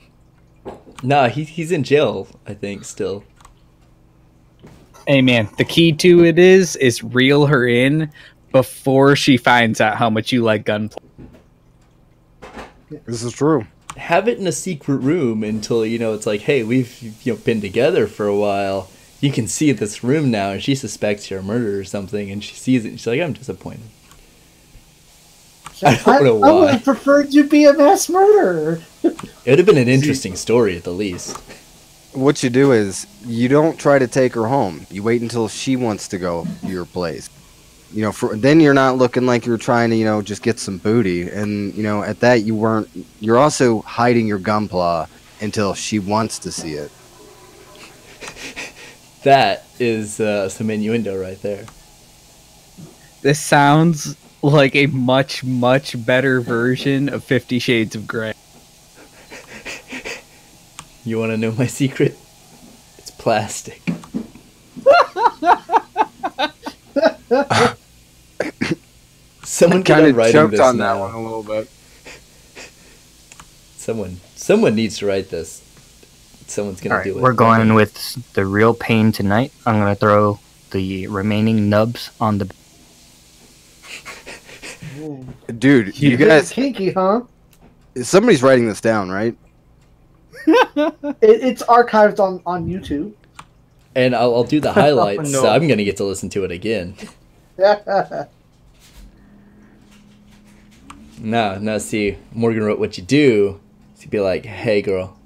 nah, he's in jail, I think, still. Hey man, the key to it is reel her in before she finds out how much you like Gunpla. This is true. Have it in a secret room until, it's like, hey, we've been together for a while. You can see this room now, and she suspects you're a murderer or something, and she sees it, and she's like, I'm disappointed. I don't know why. I would have preferred you be a mass murderer. It would have been an interesting story, at the least. What you do is, you don't try to take her home. You wait until she wants to go to your place. Then you're not looking like you're trying to, just get some booty. And, at that, you're also hiding your Gunpla until she wants to see it. That is some innuendo right there. This sounds like a much, much better version of 50 Shades of Grey. You want to know my secret? It's plastic. Someone kind of choked this on now. that one a little bit. Someone needs to write this. Someone's gonna do it. We're going with the real pain tonight. I'm gonna throw the remaining nubs on the. Dude, you guys. Kinky, huh? Somebody's writing this down, right? It's archived on YouTube. And I'll do the highlights, No. so I'm gonna get to listen to it again. No, see, Morgan wrote what you do. He'd be like, hey girl,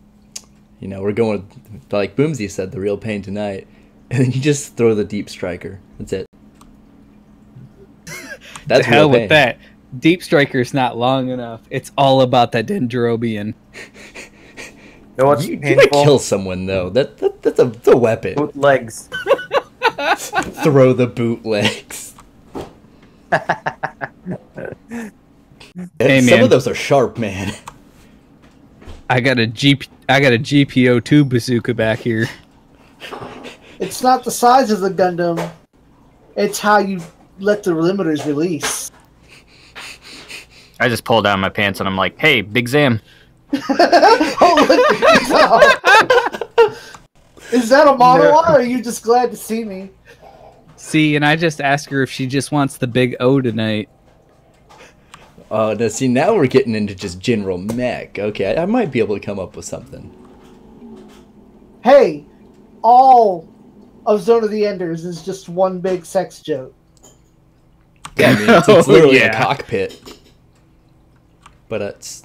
we're going with, like Boomsy said, the real pain tonight. And then you just throw the deep striker. That's it. That's the hell real pain. with that. Deep striker's not long enough. It's all about that Dendrobian. You know what's You painful? might kill someone though. That's a weapon. Bootlegs. Throw the bootlegs. Hey, Some man. of those are sharp, man. I got a GPO2 bazooka back here. It's not the size of the Gundam. It's how you let the limiters release. I just pull down my pants and I'm like, hey, Big Zam. Is that a model line, or are you just glad to see me? See, and I just asked her if she just wants the big O tonight. Now see, now we're getting into just general mech. Okay, I might be able to come up with something. Hey, all of Zone of the Enders is just one big sex joke. Yeah, I mean, it's literally a cockpit. But it's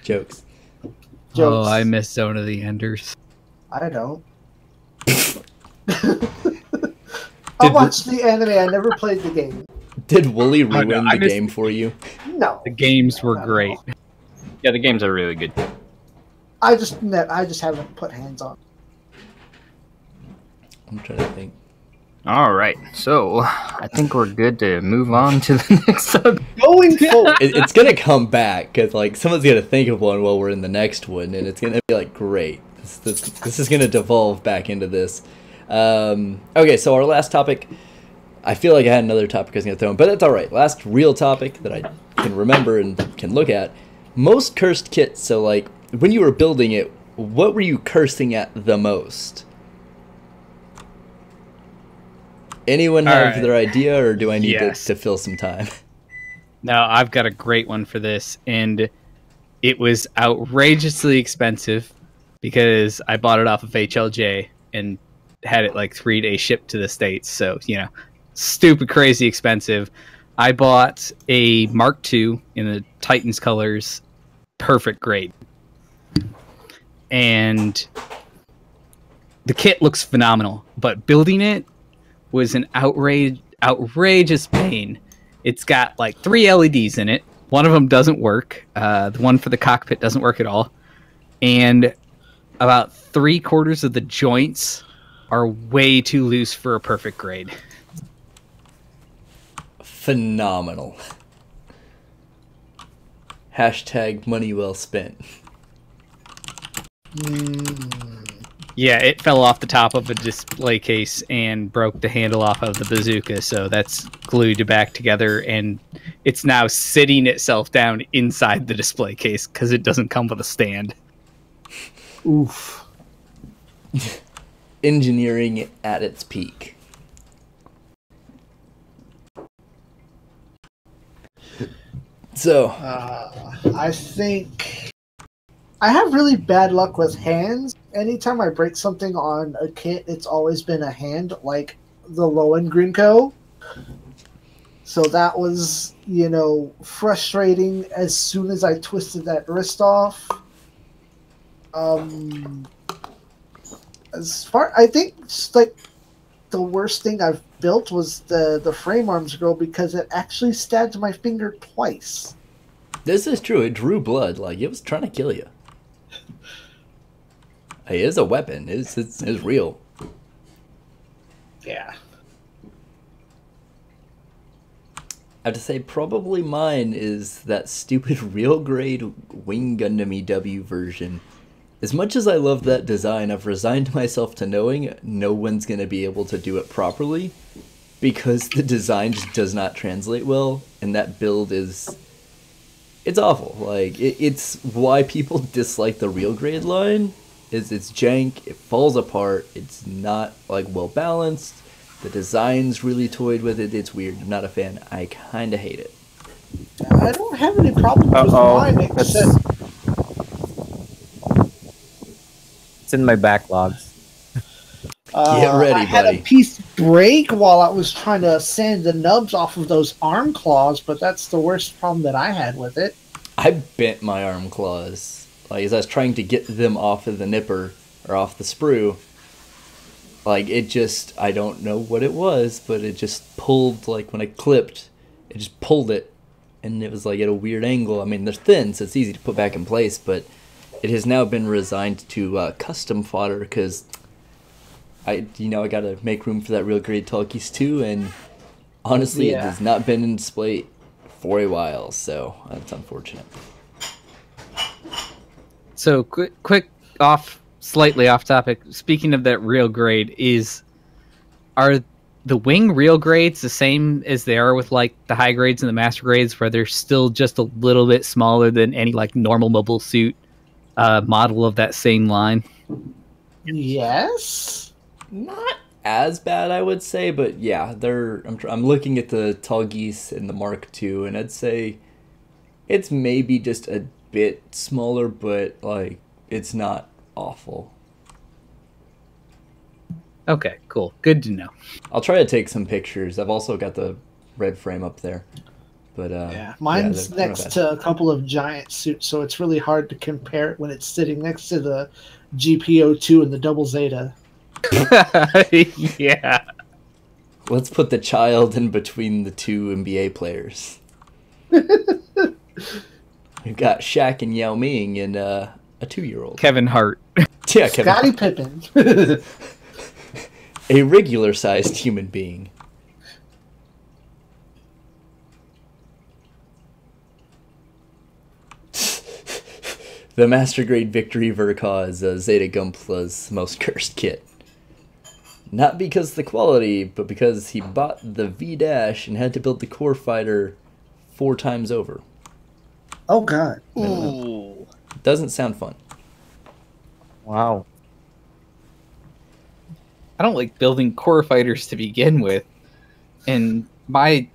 jokes. Oh, I miss Zone of the Enders. I don't. I watched the anime. I never played the game. Did Wooly ruin no, I the missed- game for you? No, The games were great. Yeah, the games are really good. I just haven't put hands on. I'm trying to think. All right, so I think we're good to move on to the next subject. Going forward, It's gonna come back because like someone's gonna think of one while we're in the next one, and it's gonna be like great. This is gonna devolve back into this. Okay, so our last topic. I feel like I had another topic I was gonna throw in, but that's all right. Last real topic that I can remember and can look at: most cursed kits. So like when you were building it, what were you cursing at the most? Anyone have their idea, or do I need to fill some time? No, I've got a great one for this, and it was outrageously expensive because I bought it off of HLJ and had it like 3 days shipped to the States. So, stupid, crazy expensive. I bought a Mark II in the Titans colors, perfect grade. And the kit looks phenomenal, but building it was an outrageous pain. It's got like 3 LEDs in it. One of them doesn't work. The one for the cockpit doesn't work at all. And about 3/4 of the joints are way too loose for a perfect grade. Phenomenal. Hashtag money well spent. Yeah, it fell off the top of a display case and broke the handle off of the bazooka, so that's glued back together, and it's now sitting itself down inside the display case because it doesn't come with a stand. oof. Engineering at its peak. So, I think I have really bad luck with hands. Anytime I break something on a kit, it's always been a hand, like the Lowen Grinko. So that was, frustrating as soon as I twisted that wrist off. I think like the worst thing I've built was the frame arms girl because it actually stabbed my finger twice. this is true. It drew blood. Like, it was trying to kill you. It is a weapon. It's real. Yeah. I have to say, probably mine is that stupid real grade Wing Gundam EW version. As much as I love that design, I've resigned myself to knowing no one's going to be able to do it properly because the design just does not translate well, and that build is... It's awful. Like, it's why people dislike the real grade line, is it's jank, it falls apart, it's not, like, well balanced, the design's really toyed with it, it's weird, I'm not a fan, I kinda hate it. I don't have any problems with mine except... It's in my backlogs. Get ready, I had buddy. a piece break while I was trying to sand the nubs off of those arm claws, but that's the worst problem that I had with it. I bent my arm claws. Like, as I was trying to get them off of the nipper, or off the sprue, like, it just, I don't know what it was, but it just pulled, like, when I clipped, it just pulled it, and it was, like, at a weird angle. I mean, they're thin, so it's easy to put back in place, but it has now been resigned to custom fodder, because I gotta make room for that real grade Talkies too, and honestly, it has not been in display for a while, so that's unfortunate. So quick slightly off topic. Speaking of that real grade, are the wing real grades the same as they are with like the high grades and the master grades, where they're still just a little bit smaller than any like normal mobile suit model of that same line? Yes. Not as bad, I would say, but yeah, I'm looking at the Tall Geese and the Mark II, and I'd say it's maybe just a bit smaller, but like it's not awful. Okay, cool. Good to know. I'll try to take some pictures. I've also got the red frame up there. But mine's next to a couple of giant suits, so it's really hard to compare it when it's sitting next to the GPO2 and the Double Zeta. Yeah. Let's put the child in between the two NBA players. We've got Shaq and Yao Ming and a 2-year-old. Kevin Hart. Yeah, Kevin Scottie Hart. Pippen. A regular-sized human being. The Master Grade Victory Verka is Zeta Gunpla's most cursed kit. Not because of the quality, but because he bought the V-Dash and had to build the core fighter 4 times over. Oh god. Ooh. Doesn't sound fun. Wow. I don't like building core fighters to begin with, and my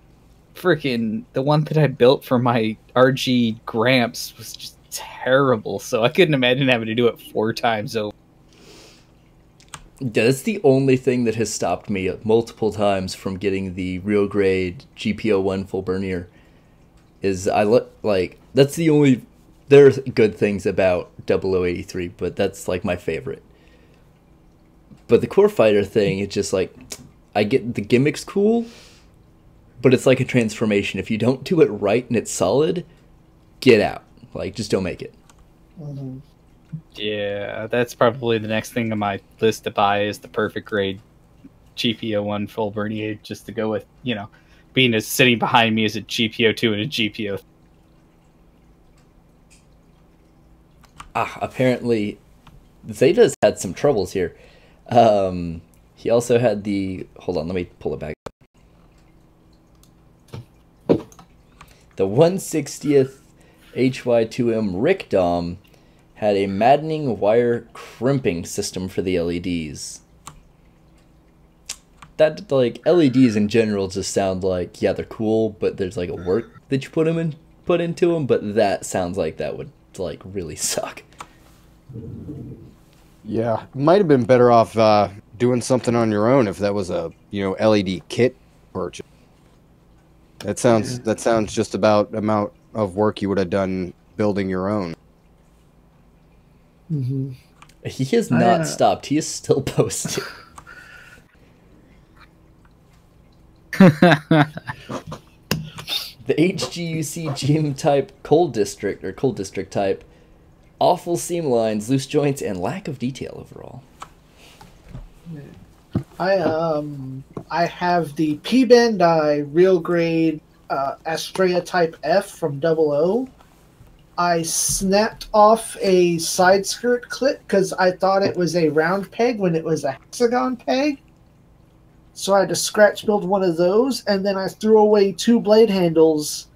the one that I built for my RG Gramps was just terrible, so I couldn't imagine having to do it 4 times over. Yeah, that's the only thing that has stopped me multiple times from getting the real grade GPO1 full Bernier. Is I look like that's the only. There are good things about 0083, but that's like my favorite. But the core fighter thing, it's just like I get the gimmick's cool, but it's like a transformation. If you don't do it right and it's solid, get out. Like, just don't make it. Mm-hmm. Yeah, that's probably the next thing on my list to buy is the perfect grade GPO1 full Bernier, just to go with, you know, being as sitting behind me as a GPO2 and a GPO. Apparently, Zeta's had some troubles here. He also had the... Hold on, let me pull it back. The 1/60th HY2M Rick Dom had a maddening wire crimping system for the LEDs. That, like, LEDs in general just sound like, yeah, they're cool, but there's, like, a work that you put into them, but that sounds like that would, like, really suck. Yeah, might have been better off doing something on your own if that was a LED kit purchase. That sounds just about the amount of work you would have done building your own. Mm-hmm. He has not stopped. He is still posting. The HGUC gym type cold district type, awful seam lines, loose joints, and lack of detail overall. I have the P Bandai real grade Astrea type F from 00. I snapped off a side skirt clip because I thought it was a round peg when it was a hexagon peg. So I had to scratch build one of those, and then I threw away 2 blade handles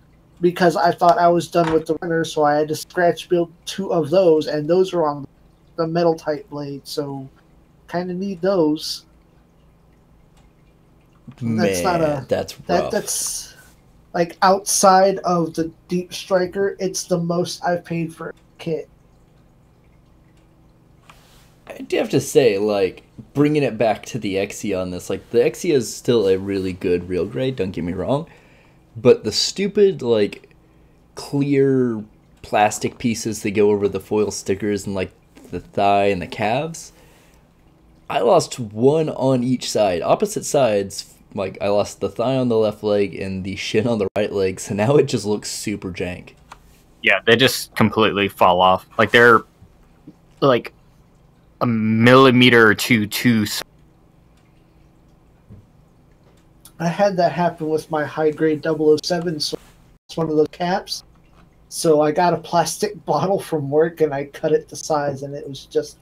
because I thought I was done with the runner, so I had to scratch build 2 of those, and those are on the metal type blade, so kind of need those. Man, that's rough. That's like outside of the Deep Striker, it's the most I've paid for a kit. I do have to say, like, bringing it back to the Exia on this, like, the Exia is still a really good real grade, don't get me wrong, but the stupid, like, clear plastic pieces that go over the foil stickers and, like, the thigh and the calves, I lost 1 on each side. Opposite sides, like, I lost the thigh on the left leg and the shin on the right leg, so now it just looks super jank. Yeah, they just completely fall off. Like, they're, like, a millimeter or two too. I had that happen with my high grade 007, so it's one of those caps. So I got a plastic bottle from work and I cut it to size, and it was just.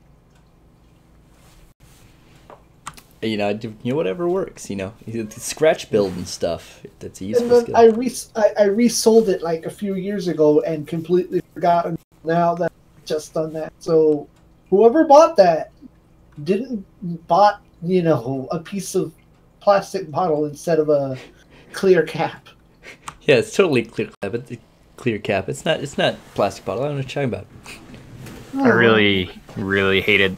You know, whatever works. You know, scratch build and stuff. That's a useful And then skill. I resold it like a few years ago and completely forgot. Now that I've just done that, so whoever bought that didn't bought a piece of plastic bottle instead of a clear cap. Yeah, it's totally clear cap. It's a clear cap. It's not plastic bottle. I don't know what you're talking about. I really hated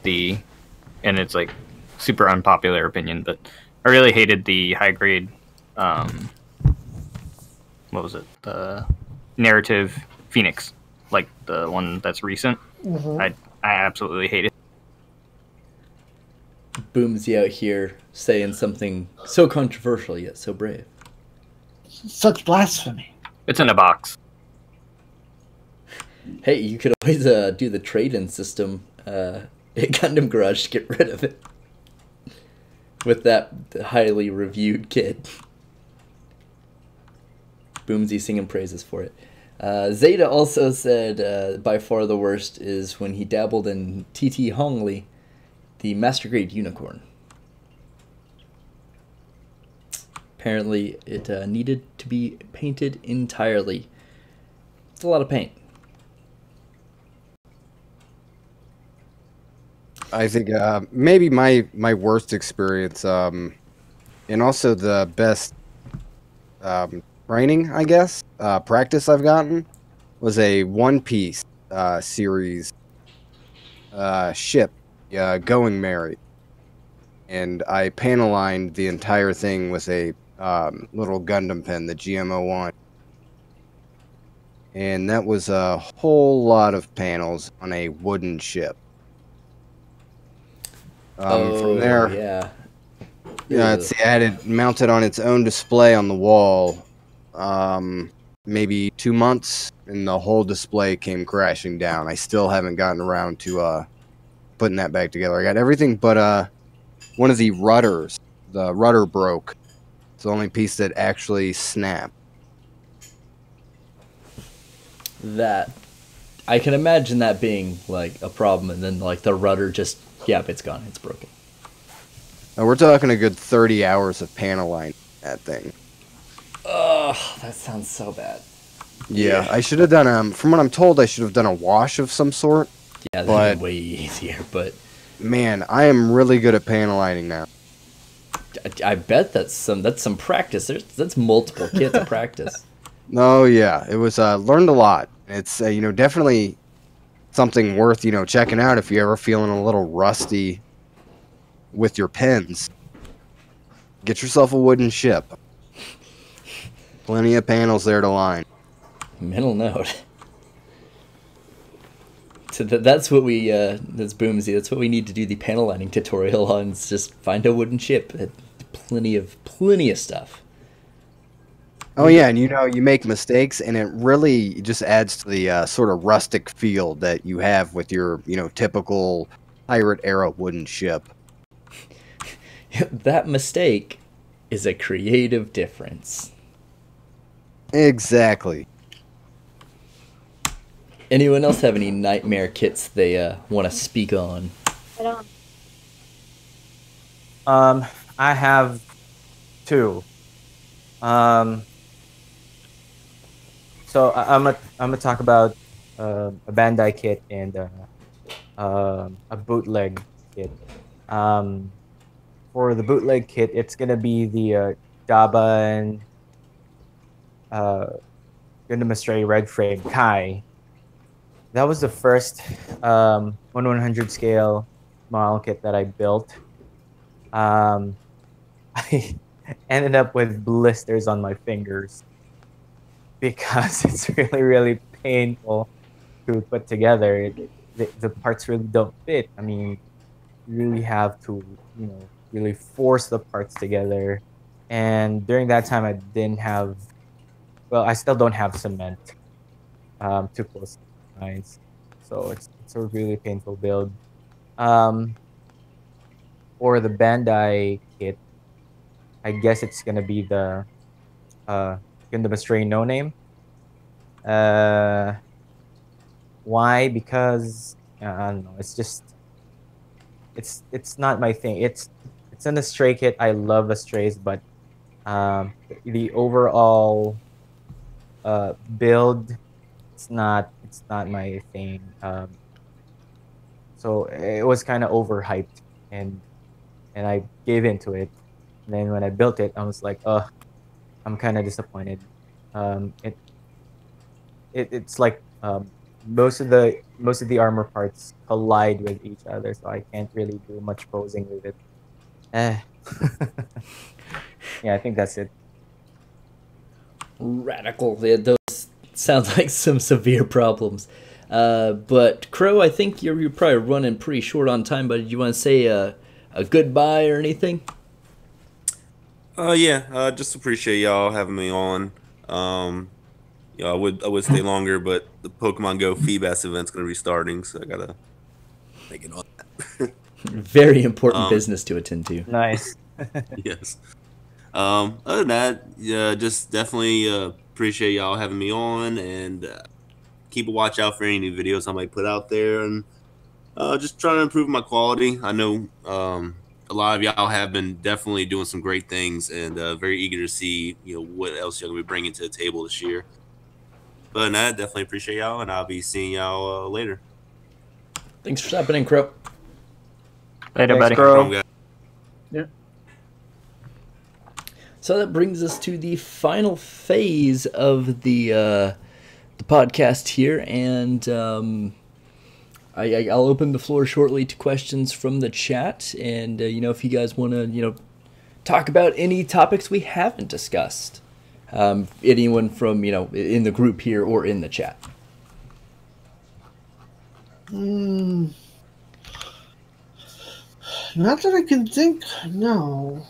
and it's like super unpopular opinion, but I really hated the high grade, what was it? The narrative Phoenix, like the one that's recent. Mm-hmm. I absolutely hate it. Boomsy out here saying something so controversial yet so brave. Such blasphemy. It's in a box. Hey, you could always do the trade-in system at Gundam Garage to get rid of it. with that highly reviewed kit. Boomsy singing praises for it. Zeta also said by far the worst is when he dabbled in TT Hongli, the Master Grade Unicorn. Apparently, it needed to be painted entirely. It's a lot of paint. I think maybe my worst experience, and also the best training, I guess, practice I've gotten, was a One Piece series ship, Going Merry. And I panel lined the entire thing with a little Gundam pen, the GM01. And that was a whole lot of panels on a wooden ship. From there, yeah. let's see, I had it mounted on its own display on the wall. Maybe 2 months, and the whole display came crashing down. I still haven't gotten around to putting that back together. I got everything but one of the rudders. The rudder broke. It's the only piece that actually snapped. That I can imagine that being like a problem, and then like the rudder just, yep, it's gone, it's broken. Now, we're talking a good 30 hours of panel line that thing. Ugh, that sounds so bad. Yeah, I should have done from what I'm told, I should have done a wash of some sort. Yeah, that'd be way easier, but man, I am really good at panel lining now. I bet that's some practice. That's multiple kits of practice. Oh yeah, it was learned a lot. It's definitely something worth checking out if you're ever feeling a little rusty with your pens. Get yourself a wooden ship. Plenty of panels there to line. Mental note. So that's what we that's Boomsy. That's what we need to do the panel lining tutorial on. Is just find a wooden ship. Plenty of stuff. Oh yeah, and you make mistakes, and it really just adds to the sort of rustic feel that you have with your typical pirate era wooden ship. That mistake is a creative difference. Exactly. Anyone else have any nightmare kits they want to speak on? I have two. So I'm gonna talk about a Bandai kit and a bootleg kit. For the bootleg kit, it's gonna be the Daban Gundam Stray Red Frame Kai. That was the first 1/100 scale model kit that I built. I ended up with blisters on my fingers because it's really painful to put together. The parts really don't fit. I mean, you really have to really force the parts together. And during that time, I didn't have, well, I still don't have cement to close the lines. So it's a really painful build. For the Bandai kit, I guess it's gonna be the Gundam Stray No Name. Why? Because I don't know. It's just it's not my thing. It's in the Stray kit. I love the Strays, but the overall build, it's not my thing. So it was kind of overhyped, and I gave into it. And then when I built it, I was like, oh, I'm kind of disappointed. It's like most of the armor parts collide with each other, so I can't really do much posing with it. Yeah, I think that's it. Radical. Yeah, those sound like some severe problems. But Crow, I think you're probably running pretty short on time. But did you want to say a goodbye or anything? Yeah. Just appreciate y'all having me on. I would stay longer, but the Pokemon Go Feebas event's gonna be starting, so I gotta make it on that. Very important business to attend to. Nice. Yes. Other than that, yeah, just definitely appreciate y'all having me on, and keep a watch out for any new videos I might put out there, and just trying to improve my quality. I know a lot of y'all have been definitely doing some great things, and very eager to see what else y'all gonna be bringing to the table this year. But other than that, definitely appreciate y'all, and I'll be seeing y'all later. Thanks for stopping in, Crow. Later, Thanks, buddy. Crow. No problem, guys. So that brings us to the final phase of the podcast here, and I'll open the floor shortly to questions from the chat, and if you guys want to talk about any topics we haven't discussed, anyone from in the group here or in the chat. Not that I can think. No.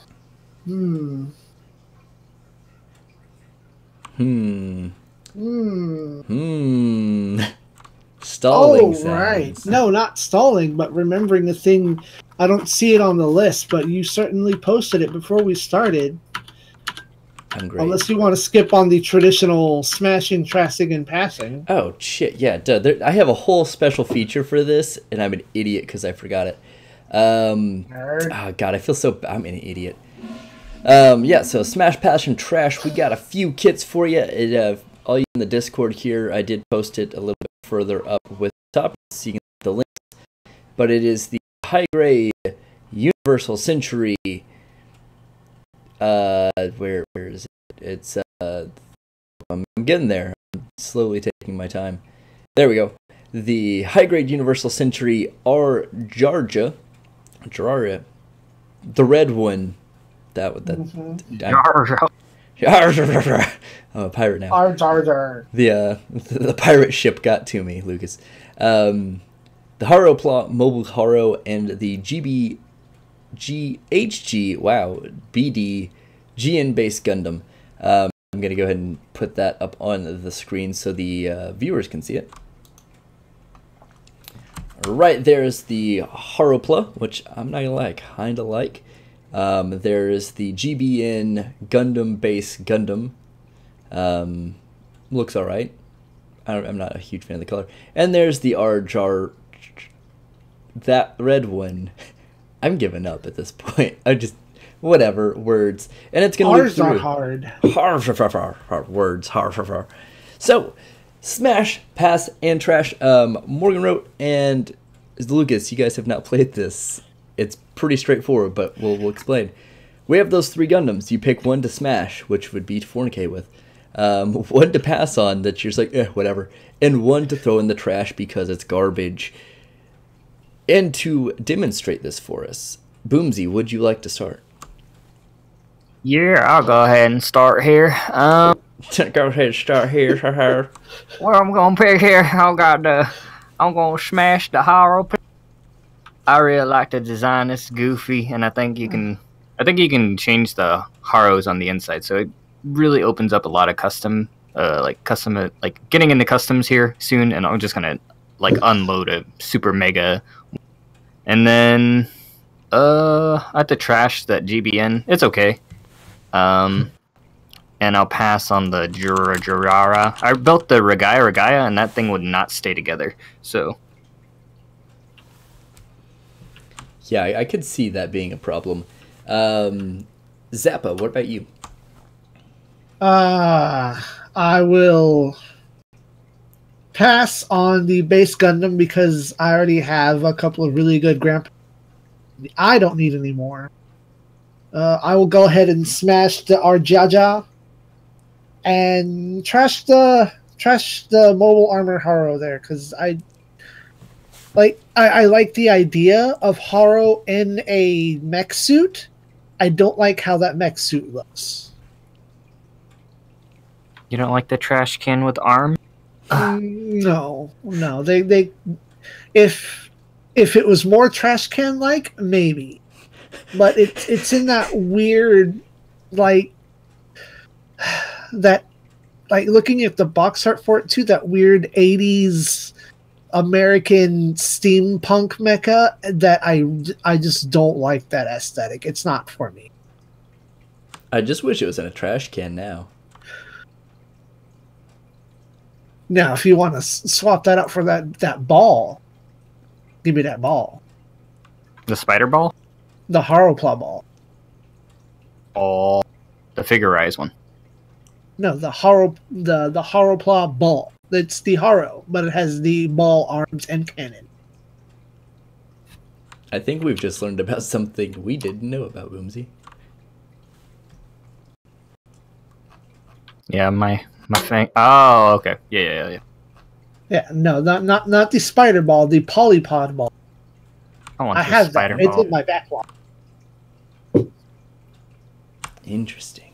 Stalling sounds. Right. No, not stalling, but remembering a thing. I don't see it on the list, but you certainly posted it before we started. I'm great. Unless you want to skip on the traditional smashing, trashing, and passing. Oh, shit, yeah, duh. I have a whole special feature for this, and I'm an idiot because I forgot it. Nerd. Oh, God, I feel so... I'm an idiot. Yeah, so Smash, Pass, and Trash, we got a few kits for you. All you in the Discord here, I did post it a little bit further up with the top, so you can see the links. But it is the high-grade Universal Century... where is it? It's, I'm getting there. I'm slowly taking my time. There we go. The high-grade Universal Century R. Jarja. The red one. I'm a pirate now. R. Jar Jar. The pirate ship got to me, Lucas. The Haro Plot Mobile Haro and the GHG, wow, BD GN based Gundam. I'm going to go ahead and put that up on the screen so the viewers can see it. Right there's the Haropla, which I'm not going to lie, kind of like. There's the GBN Gundam base Gundam. Looks alright. I'm not a huge fan of the color. And there's the R-Jar. That red one. I'm giving up at this point. I just... Whatever, words. And it's going to loop through. Hard. Words. So, Smash, Pass, and Trash. Morgan wrote, and Lucas, you guys have not played this. It's pretty straightforward, but we'll explain. We have those 3 Gundams. You pick one to smash, which would be to fornicate with. One to pass on, that you're just like, whatever. And one to throw in the trash because it's garbage. And to demonstrate this for us, Boomsy, would you like to start? Yeah, I'll go ahead and start here. Go ahead and start here. Well, I'm gonna pick here. I'm gonna smash the Haro. I really like the design. It's goofy, and I think you can change the Haros on the inside, so it really opens up a lot of custom getting into customs here soon. And I'm just gonna unload a super mega, and then I have to trash that GBN. It's okay. And I'll pass on the Jurara. I built the Regaya, and that thing would not stay together. So, yeah, I could see that being a problem. Zappa, what about you? I will pass on the base Gundam because I already have a couple of really good Grandpa. I don't need any more. I will go ahead and smash the Arjaja and trash the mobile armor Haro there because I like the idea of Haro in a mech suit. I don't like how that mech suit looks. You don't like the trash can with arm? No. They if it was more trash can like, maybe. But it's in that weird looking at the box art for it too, that weird 80s American steampunk mecha that I just don't like that aesthetic. It's not for me. I just wish it was in a trash can now. Now, if you want to swap that out for that ball, give me that ball. The spider ball? The Horrorpla ball. Oh, the figure-eyed one. No, the Horrorpla ball. It's the Horror, but it has the ball, arms, and cannon. I think we've just learned about something we didn't know about, Boomsy. Yeah, my thing. Oh, okay. Yeah. Yeah, no, not the spider ball, the polypod ball. I have spider that. ball. It's in my backlog. Interesting.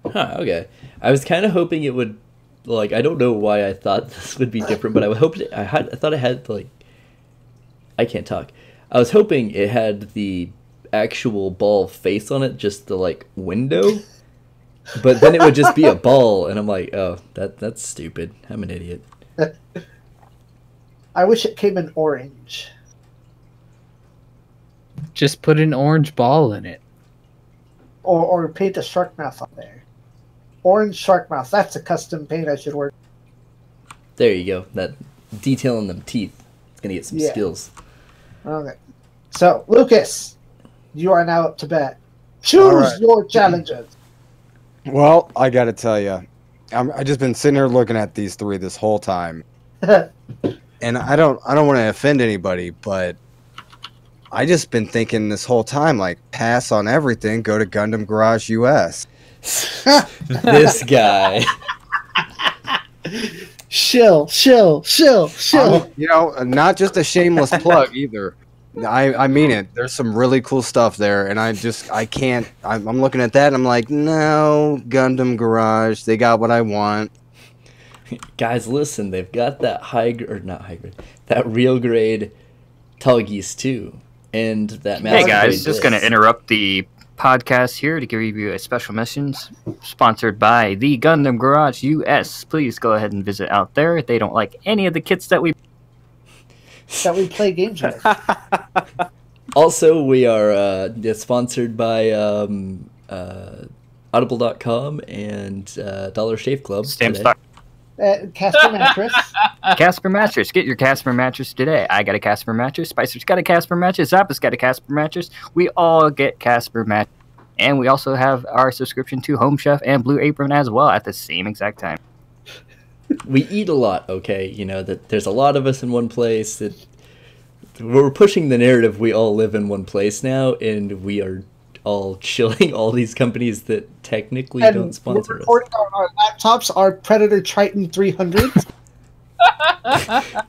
Huh, okay. I was kind of hoping it would, like, I don't know why I thought this would be different, but I thought it had, like, I can't talk. I was hoping it had the actual ball face on it, just the, like, window. But then it would just be a ball, and I'm like, oh, that's stupid. I'm an idiot. I wish it came in orange. Just put an orange ball in it. Or paint a shark mouth on there. Orange shark mouth. That's a custom paint I should work. There you go. That detail in them teeth. It's gonna get some skills. Okay. So, Lucas, you are now up to bat. Choose your challengers. Well, I gotta tell you, I just been sitting here looking at these three this whole time, and I don't want to offend anybody, but I just been thinking this whole time, like, pass on everything, go to Gundam Garage US. This guy. Shill. You know, not just a shameless plug either. I mean it. There's some really cool stuff there, and I can't. I'm looking at that, and I'm like, no, Gundam Garage. They got what I want. Guys, listen, they've got that that real grade Tuggies too, and that. Hey guys, just gonna interrupt the podcast here to give you a special message sponsored by the Gundam Garage US. Please go ahead and visit out there. They don't like any of the kits that we play games with. Also, we are sponsored by Audible.com and Dollar Shave Club. Stamps.com. Casper Mattress. Casper Mattress. Get your Casper Mattress today. I got a Casper Mattress. Spicer's got a Casper Mattress. Zappa's got a Casper Mattress. We all get Casper Mattress. And we also have our subscription to Home Chef and Blue Apron as well at the same exact time. We eat a lot, okay? You know, that there's a lot of us in one place. That we're pushing the narrative we all live in one place now, and we are all chilling all these companies that technically don't sponsor us. On our laptops, our Predator Triton 300.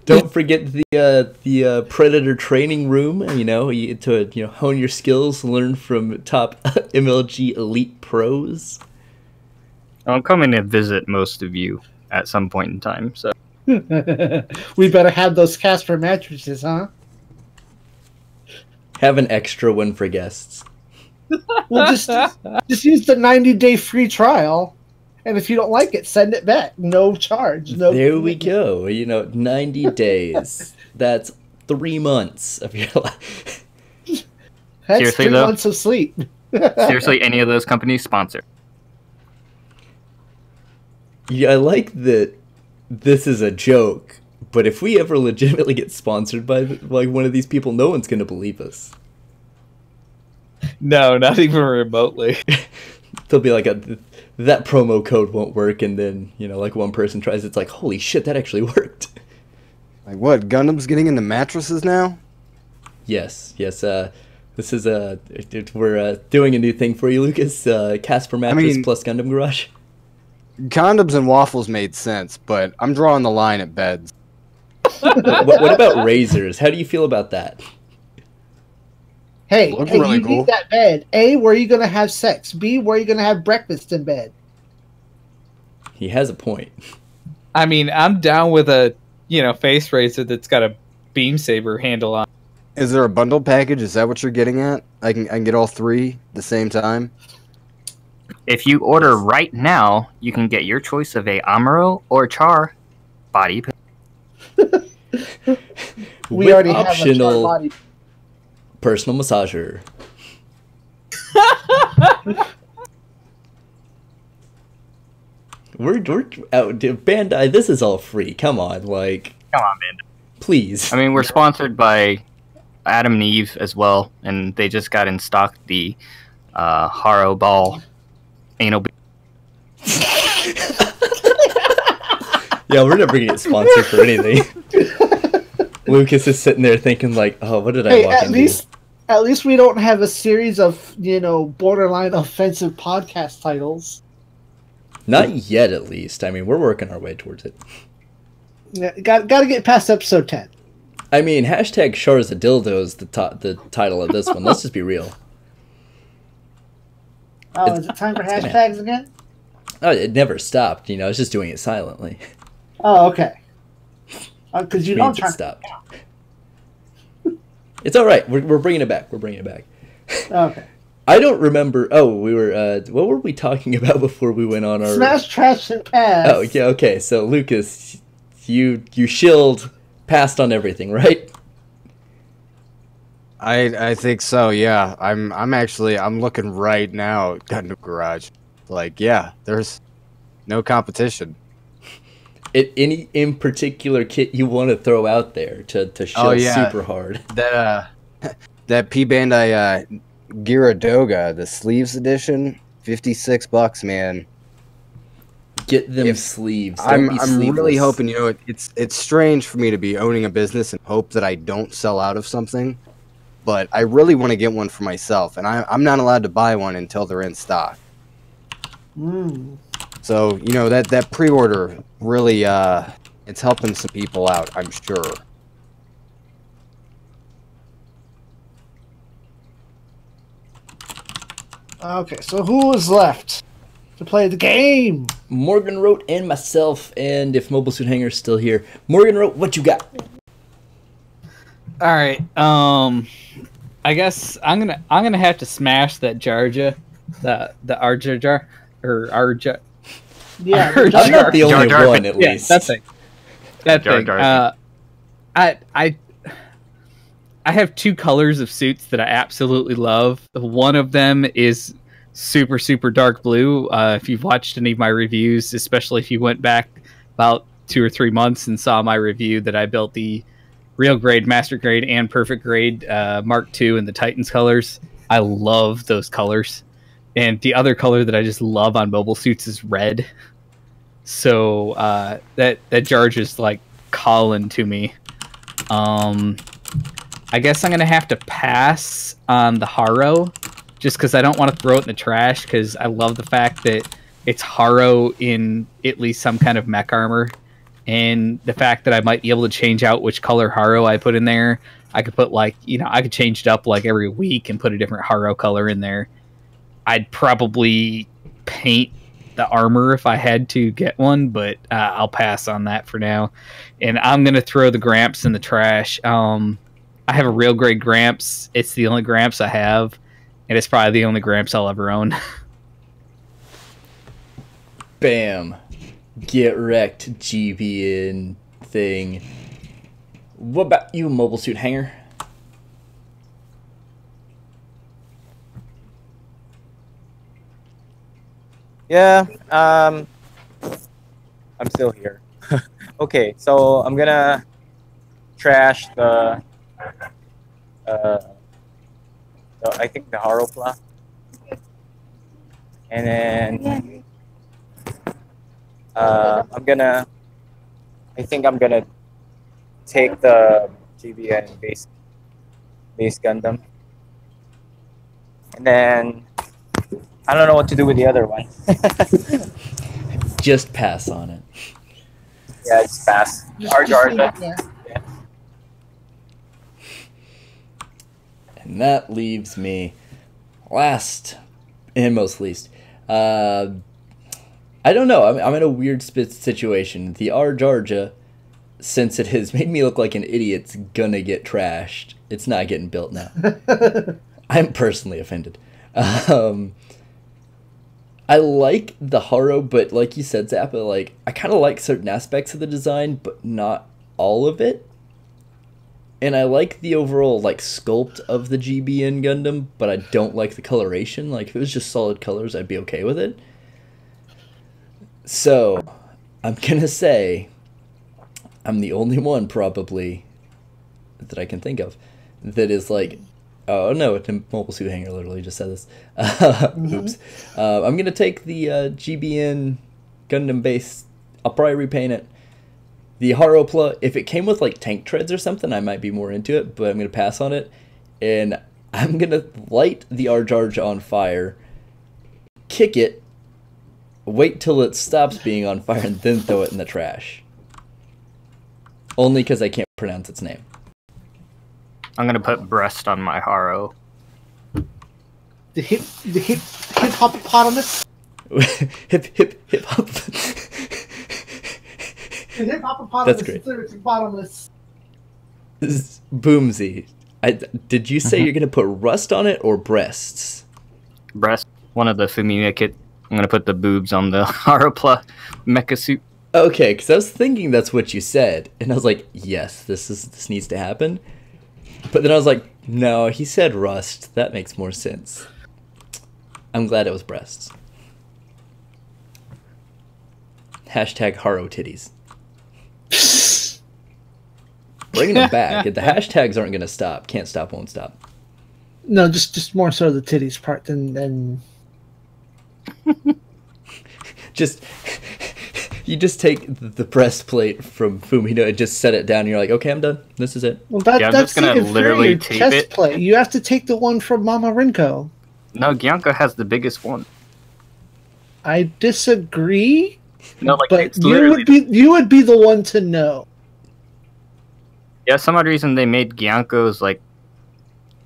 Don't forget the Predator training room. You know, to hone your skills, learn from top MLG elite pros. I'm coming to visit most of you at some point in time. So we better have those Casper mattresses, huh? Have an extra one for guests. Well, just use the 90-day free trial, and if you don't like it, send it back. No charge. No. There we go. 90 days. That's 3 months of your life. That's seriously, 3 months of sleep. Seriously, any of those companies sponsor? Yeah, I like that. This is a joke, but if we ever legitimately get sponsored by one of these people, no one's gonna believe us. No, not even remotely. They'll be like, that promo code won't work, and then, like one person tries, it's like, holy shit, that actually worked. Like what, Gundam's getting into mattresses now? Yes. This is, we're doing a new thing for you, Lucas. Casper Mattress plus Gundam Garage. Condoms and waffles made sense, but I'm drawing the line at beds. What about razors? How do you feel about that? Hey, really you cool. need that bed. A, where are you going to have sex? B, where are you going to have breakfast in bed? He has a point. I mean, I'm down with a, face razor that's got a beam saber handle on. Is there a bundle package? Is that what you're getting at? I can get all three at the same time? If you order right now, you can get your choice of a Amuro or Char body. We already have a optional body. personal massager. we're out. Bandai, this is all free. Come on, like. Come on, Bandai. Please. I mean, we're sponsored by Adam and Eve as well, and they just got in stock the Haro Ball anal. Yeah, we're not bringing it sponsored for anything. Lucas is sitting there thinking like, "Oh, what did I walk into?" At least we don't have a series of borderline offensive podcast titles. Not yet, at least. I mean, we're working our way towards it. Yeah, got to get past episode 10. I mean, hashtag Shar is a dildo is the title of this one. Let's just be real. Oh, is it time for hashtags again? Oh, it never stopped. It's just doing it silently. Oh, okay. Because you don't it stopped. It's all right. We're bringing it back. We're bringing it back. Okay. I don't remember. Oh, we were. What were we talking about before we went on our Smash, Trash, and Pass? Oh, yeah. Okay. So, Lucas, you passed on everything, right? I think so. Yeah. I'm looking right now at Gundam Garage. Like, yeah, there's no competition. Any in particular kit you want to throw out there to show super hard? That P Bandai Gyaradoga, the sleeves edition, $56, man. Get them sleeves. I'm really hoping. It's strange for me to be owning a business and hope that I don't sell out of something, but I really want to get one for myself, and I'm not allowed to buy one until they're in stock. So that pre-order really it's helping some people out, I'm sure. Okay, so who is left to play the game? Morgan Rote and myself, and if Mobile Suit Hanger's still here, Morgan Rote, what you got? All right. I guess I'm gonna have to smash that Jarja, the Arja or Arja. Yeah, I'm not the only one, at least. That thing. I have two colors of suits that I absolutely love. One of them is super, super dark blue. If you've watched any of my reviews, especially if you went back about 2 or 3 months and saw my review that I built the real grade, master grade, and perfect grade Mark II in the Titans colors. I love those colors. And the other color that I just love on mobile suits is red. So that Jarge is like calling to me. I guess I'm gonna have to pass on the Haro, just because I don't want to throw it in the trash. Because I love the fact that it's Haro in at least some kind of mech armor, and the fact that I might be able to change out which color Haro I put in there. I could put I could change it up like every week and put a different Haro color in there. I'd probably paint the armor if I had to get one, but I'll pass on that for now. And I'm going to throw the Gramps in the trash. I have a real grade Gramps. It's the only Gramps I have, and it's probably the only Gramps I'll ever own. Bam. Get wrecked, GBN thing. What about you, Mobile Suit Hanger? Yeah, I'm still here. Okay, so I'm gonna trash the I think the Haropla, and then I think I'm gonna take the GBN base Gundam, and then I don't know what to do with the other one. Just pass on it. Yeah, just pass. Yeah. And that leaves me last and most least. I don't know. I'm in a weird situation. The Arjarja, since it has made me look like an idiot, it's gonna get trashed. It's not getting built now. I'm personally offended. I like the Haro, but like you said, Zappa, I kind of like certain aspects of the design, but not all of it. And I like the overall sculpt of the GBN Gundam, but I don't like the coloration. If it was just solid colors, I'd be okay with it. So, I'm gonna say I'm the only one probably that I can think of that is like, oh no, the Mobile Suit Hanger literally just said this. Oops. I'm gonna take the GBN Gundam base. I'll probably repaint it. The Haropla, if it came with like tank treads or something, I might be more into it, but I'm gonna pass on it. And I'm gonna light the Arjarj on fire, kick it, wait till it stops being on fire, and then throw it in the trash. Only because I can't pronounce its name. I'm gonna put breast on my Haro. The hip hoppopotamus. hip hop. The hip hoppopotamus. That's great. Hippopotamus. Boomsy. Did you say you're gonna put rust on it or breasts? Breast. One of the Fumiya kit. I'm gonna put the boobs on the Haropla mecha suit. Okay, because I was thinking that's what you said, and I was like, yes, this needs to happen. But then I was like, no, he said rust. That makes more sense. I'm glad it was breasts. Hashtag Haro titties. Bringing them back. The hashtags aren't going to stop. Can't stop, won't stop. No, just more so the titties part than... Just... You just take the breastplate from Fumino and just set it down and you're like, okay, I'm done. This is it. Well, I'm that's just gonna literally tape chest it. plate. You have to take the one from Mama Rinko. No, Gyanko has the biggest one. I disagree. No, like but it's literally you would be the one to know. Yeah, some odd reason they made Gyanko's like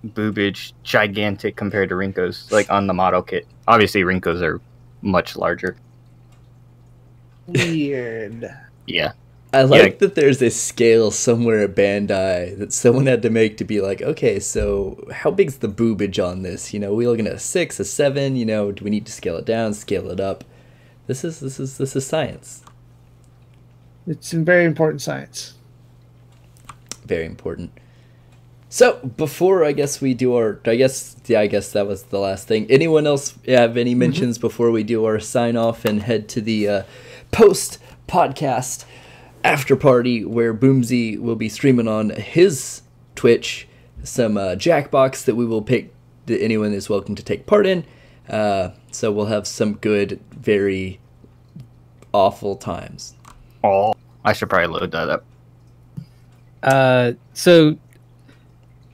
boobage gigantic compared to Rinko's, like on the model kit. Obviously, Rinko's are much larger. Weird. Yeah. I like that there's a scale somewhere at Bandai that someone had to make to be like, okay, so how big's the boobage on this? You know, are we looking at a 6, a 7? You know, do we need to scale it down, scale it up? This is science. It's very important science. Very important. So before I guess we do our, I guess that was the last thing. Anyone else have any mentions before we do our sign off and head to the post podcast after party where Boomsy will be streaming on his Twitch some Jackbox that we will pick that anyone is welcome to take part in. So we'll have some good, very awful times. Oh, I should probably load that up. So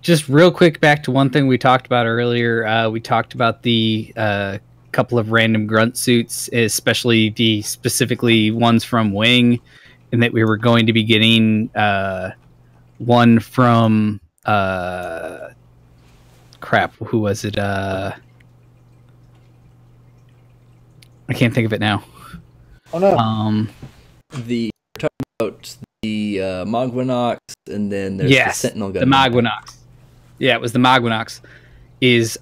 just real quick back to one thing we talked about earlier. We talked about the couple of random grunt suits, especially the specifically ones from Wing, and that we were going to be getting one from crap, who was it? I can't think of it now. Oh no. We're talking about the Mogwinox, and then there's the Sentinel gun. The Mogwinox. Yeah, it was the Mogwinox. Is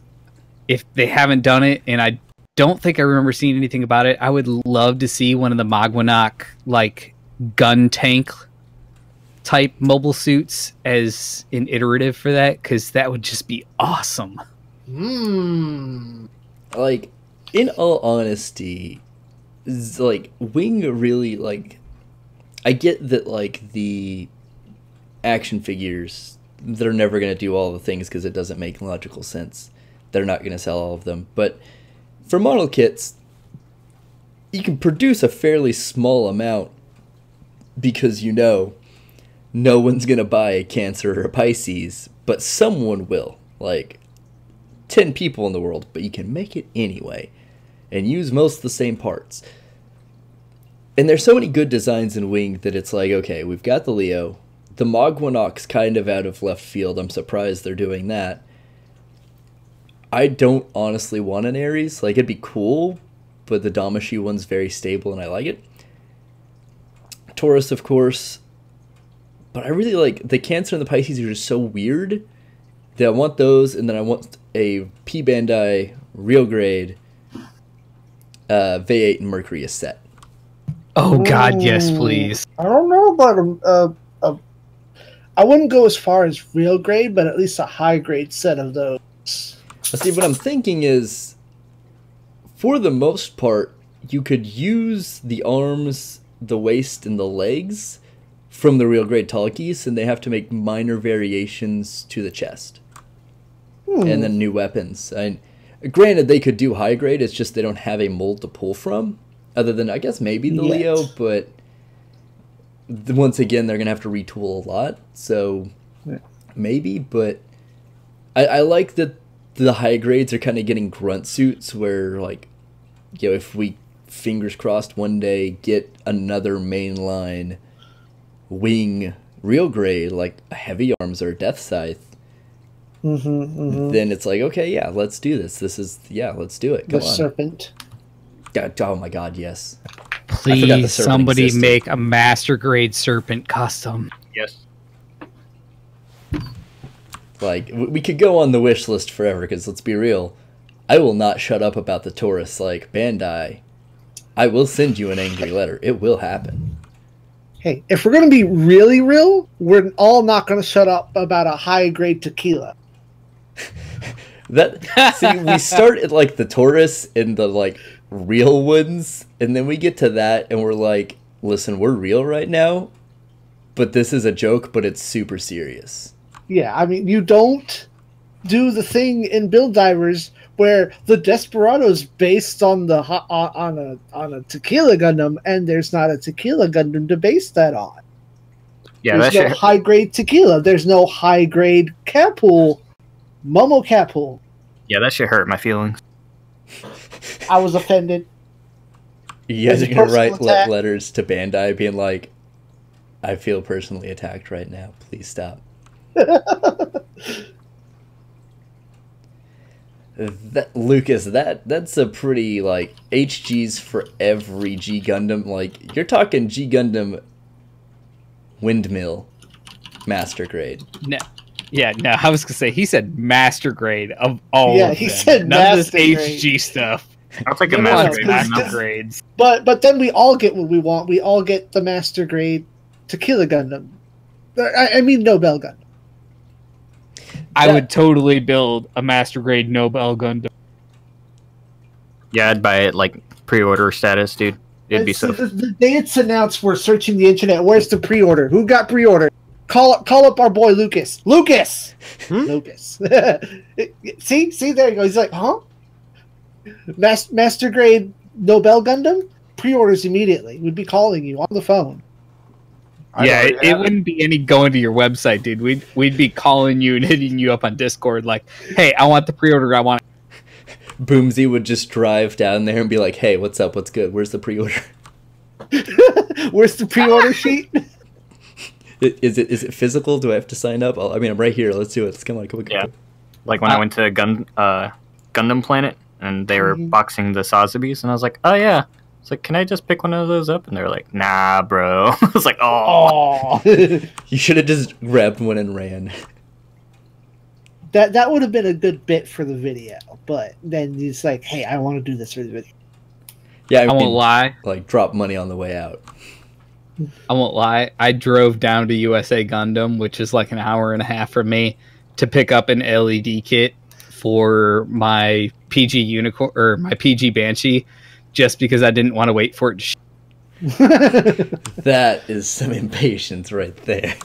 if they haven't done it, and I don't think I remember seeing anything about it, I would love to see one of the Mogwinox like gun tank type mobile suits as an iterative for that, because that would just be awesome. Like, in all honesty, like Wing really like. I get that like the action figures, they're never going to do all the things because it doesn't make logical sense. They're not going to sell all of them. But for model kits, you can produce a fairly small amount because you know no one's going to buy a Cancer or a Pisces, but someone will. Like 10 people in the world, but you can make it anyway and use most of the same parts. And there's so many good designs in Wing that it's like, okay, we've got the Leo. The Mogwinox kind of out of left field. I'm surprised they're doing that. I don't honestly want an Ares. Like, it'd be cool, but the Damashi one's very stable and I like it. Taurus, of course. But I really like the Cancer and the Pisces are just so weird that I want those, and then I want a P Bandai real grade V8 and Mercury set. Oh God, yes, please. I don't know about I wouldn't go as far as real grade, but at least a high grade set of those. See, what I'm thinking is, for the most part, you could use the arms, the waist, and the legs from the real grade talkies, and they have to make minor variations to the chest. And then new weapons. And granted, they could do high grade, it's just they don't have a mold to pull from, other than, I guess, maybe the Leo, but once again, they're going to have to retool a lot, so maybe, but I like that the high grades are kind of getting grunt suits where, like, you know, if we, fingers crossed, one day get another mainline wing real grade, like a heavy arms or a death scythe, then it's like, okay, yeah, let's do this. Let's do it. Come on. Serpent. Oh my god, yes. Please, somebody existed. Make a master grade serpent custom. Yes. Like, we could go on the wish list forever, because let's be real, I will not shut up about the Taurus. Like, Bandai, I will send you an angry letter. It will happen. Hey, if we're going to be really real, we're all not going to shut up about a high-grade tequila. See, we start at, like, the Taurus and the, like, real ones, and then we get to that, and we're like, listen, we're real right now, but this is a joke, but it's super serious. Yeah, I mean, you don't do the thing in Build Divers where the Desperado's based on the on a tequila Gundam, and there's not a tequila Gundam to base that on. Yeah, there's no high grade tequila. There's no high grade Capul, Momo Capul. Yeah, that shit hurt my feelings. I was offended. You guys are gonna write letters to Bandai being like, "I feel personally attacked right now. Please stop." Lucas, that's a pretty, like, HGs for every G Gundam. Like, you're talking G Gundam windmill master grade. No, yeah, no. I was gonna say he said master grade of all. Yeah, of he them. said none of this master HG grade. stuff. I'll take a master grade upgrades. But then we all get what we want. We all get the master grade tequila Gundam. I mean Nobel Gundam. I would totally build a master grade Nobel Gundam. Yeah, I'd buy it like pre-order status, dude. It'd be so. The day it's announced, we're searching the internet. Where's the pre-order? Who got pre-order? Call up our boy Lucas. Lucas. Lucas. see, there you go. He's like, huh? Master grade Nobel Gundam pre-orders immediately. We'd be calling you on the phone. Yeah, it wouldn't be any going to your website, dude. We'd be calling you and hitting you up on Discord like, hey, I want the pre-order. I want it. Boomsy would just drive down there and be like, hey, what's up? What's good? Where's the pre-order? Where's the pre-order sheet? Is it physical? Do I have to sign up? I'm right here. Let's do it. Come on. Yeah. Like when I went to Gundam Planet and they were boxing the Sazabis, and I was like, oh yeah. It's like, can I just pick one of those up? And they're like, nah, bro. I was like, oh. You should have just grabbed one and ran. That would have been a good bit for the video, but then he's like, hey, I want to do this for the video. Yeah, I won't lie. Like, drop money on the way out. I won't lie. I drove down to USA Gundam, which is like an hour and a half from me, to pick up an LED kit for my PG Unicorn or my PG Banshee, just because I didn't want to wait for it to That is some impatience right there.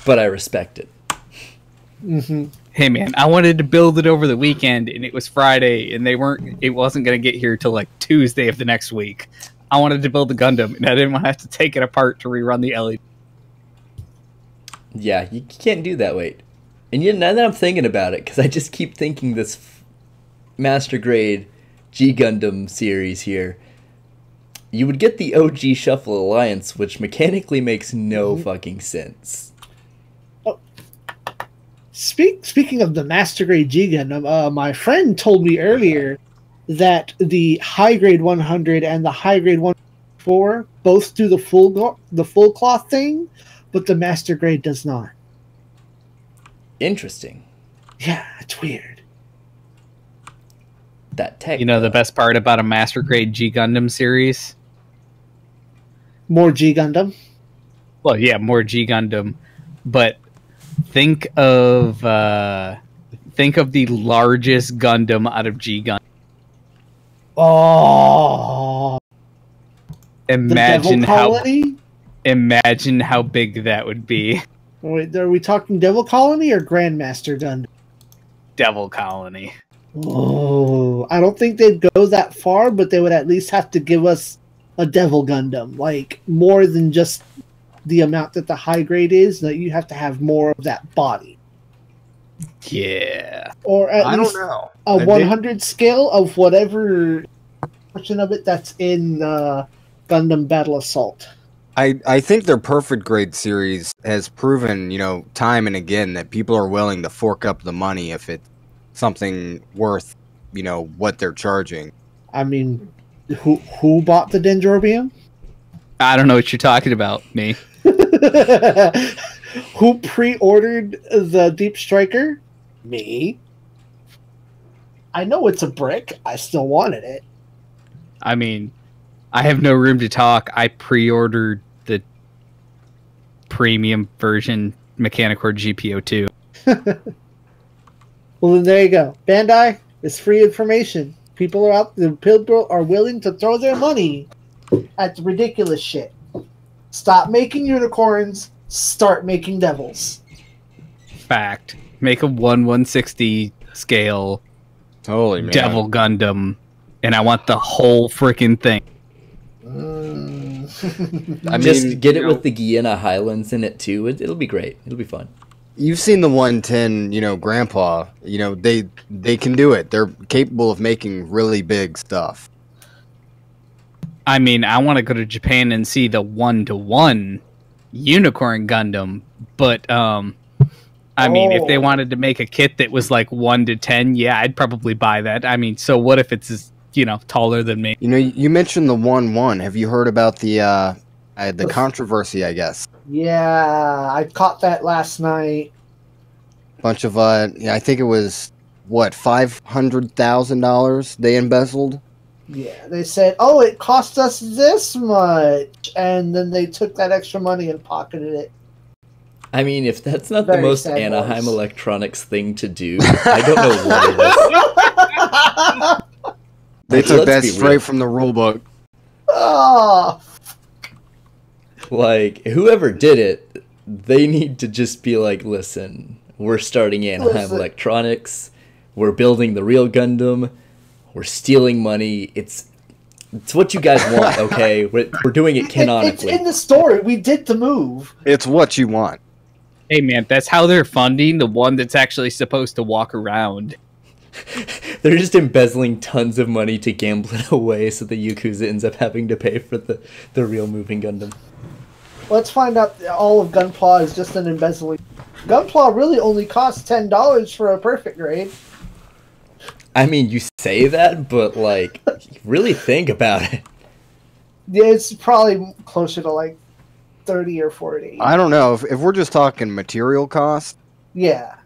But I respect it. Hey man, I wanted to build it over the weekend, and it was Friday, and it wasn't going to get here till like Tuesday of the next week. I wanted to build the Gundam, and I didn't want to have to take it apart to rerun the LED. Yeah, you can't do that, wait. And now that I'm thinking about it, because I just keep thinking this Master Grade G Gundam series here, you would get the OG Shuffle Alliance, which mechanically makes no fucking sense. Speaking of the Master Grade G Gundam, my friend told me earlier that the High Grade 100 and the High Grade 104 both do the full cloth thing, but the Master Grade does not. Interesting. Yeah, it's weird. That tech. You know the best part about a Master Grade G Gundam series? More G Gundam? Well, yeah, more G Gundam, but think of the largest Gundam out of G Gundam. Oh, Imagine the Devil how Colony? imagine how big that would be. Wait, are we talking Devil Colony or Grandmaster Gundam? Devil Colony. Oh, I don't think they'd go that far, but they would at least have to give us a Devil Gundam, like more than just the amount that the high grade is. That you have to have more of that body, Yeah. or at I least don't know. a 100 scale of whatever portion of it that's in Gundam Battle Assault. I think their Perfect Grade series has proven, time and again that people are willing to fork up the money if it's something worth, what they're charging. I mean, who bought the Dendrobium? I don't know what you're talking about, me. Who pre-ordered the Deep Striker? Me. I know it's a brick. I still wanted it. I mean, I have no room to talk. I pre-ordered the premium version Mechanicore GPO2. Well, then there you go. Bandai is free information. People are willing to throw their money at the ridiculous shit. Stop making unicorns. Start making devils. Fact. Make a 1/160 scale Holy man. Devil Gundam, and I want the whole freaking thing. I mean, Just get it with the Guyana Highlands in it too. It'll be great. It'll be fun. You've seen the 110, Grandpa. They can do it. They're capable of making really big stuff. I mean, I want to go to Japan and see the 1-to-1 Unicorn Gundam, but I mean, if they wanted to make a kit that was like 1-to-10, yeah, I'd probably buy that. I mean, so what if it's taller than me? You mentioned the 1-1. Have you heard about the controversy? I guess. Yeah, I caught that last night. Bunch of I think it was what, $500,000 they embezzled. Yeah, they said, "Oh, it cost us this much," and then they took that extra money and pocketed it. I mean, if that's not Very the most sad Anaheim voice. Electronics thing to do, I don't know what it is. They took that Let's be straight real. from the rule book. Oh, Like, whoever did it, they need to just be like, listen, we're starting Anaheim Listen. Electronics, we're building the real Gundam, we're stealing money, it's what you guys want, okay? We're doing it it's canonically. in the story. We did the move. It's what you want. Hey man, that's how they're funding the one that's actually supposed to walk around. They're just embezzling tons of money to gamble it away so the Yakuza ends up having to pay for the real moving Gundam. Let's find out that all of Gunpla is just an embezzling. Gunpla really only costs $10 for a perfect grade. I mean, you say that, but, like, really think about it. Yeah, it's probably closer to like 30 or 40. I don't know if we're just talking material cost. Yeah.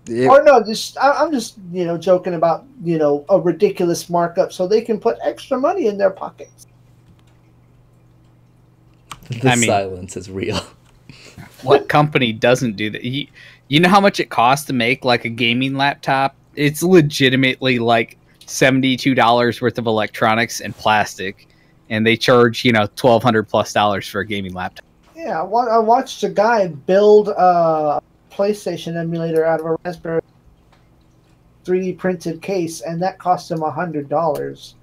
It, Or no, I'm just joking about a ridiculous markup so they can put extra money in their pockets. The I mean- silence is real. What company doesn't do that? You know how much it costs to make like a gaming laptop? It's legitimately like $72 worth of electronics and plastic, and they charge $1,200+ for a gaming laptop. Yeah, I watched a guy build a PlayStation emulator out of a Raspberry 3D printed case, and that cost him $100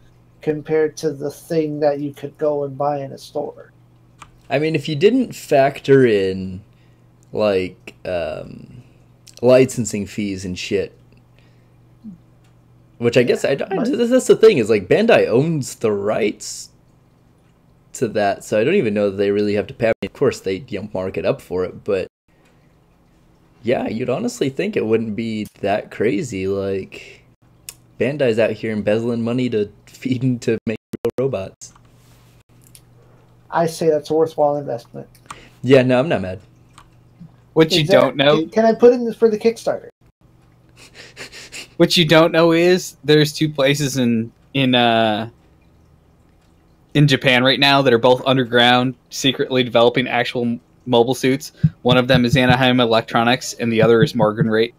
compared to the thing that you could go and buy in a store. I mean, if you didn't factor in, like, licensing fees and shit, which I guess that's the thing, is, like, Bandai owns the rights to that, so I don't even know that they really have to pay. Of course, they mark it up for it, but yeah, you'd honestly think it wouldn't be that crazy. Like, Bandai's out here embezzling money to feed into make real robots. I say that's a worthwhile investment. Yeah, no, I'm not mad. What you don't know, Can I put in this for the Kickstarter? what you don't know is there's two places in Japan right now that are both underground, secretly developing actual mobile suits. One of them is Anaheim Electronics, and the other is Morgan Rate.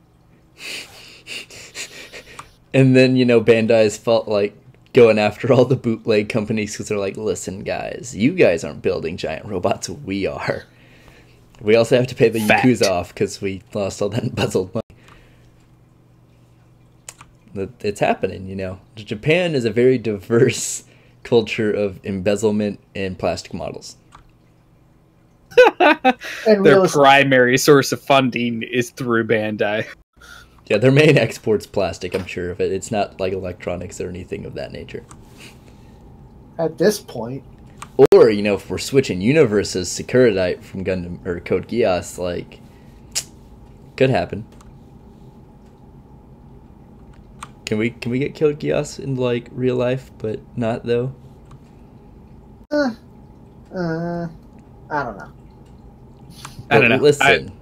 And then, Bandai's going after all the bootleg companies because they're like, listen, guys, you guys aren't building giant robots. We are. We also have to pay the Yakuza off because we lost all that embezzled money. It's happening, you know. Japan is a very diverse culture of embezzlement and plastic models. Their primary source of funding is through Bandai. Yeah, their main export's plastic, I'm sure of it. It's not like electronics or anything of that nature. At this point. Or, you know, if we're switching universes, Securidite from Gundam or Code Geass, like, could happen. Can we get Code Geass in like real life, but not though? I don't know. I don't know. Listen,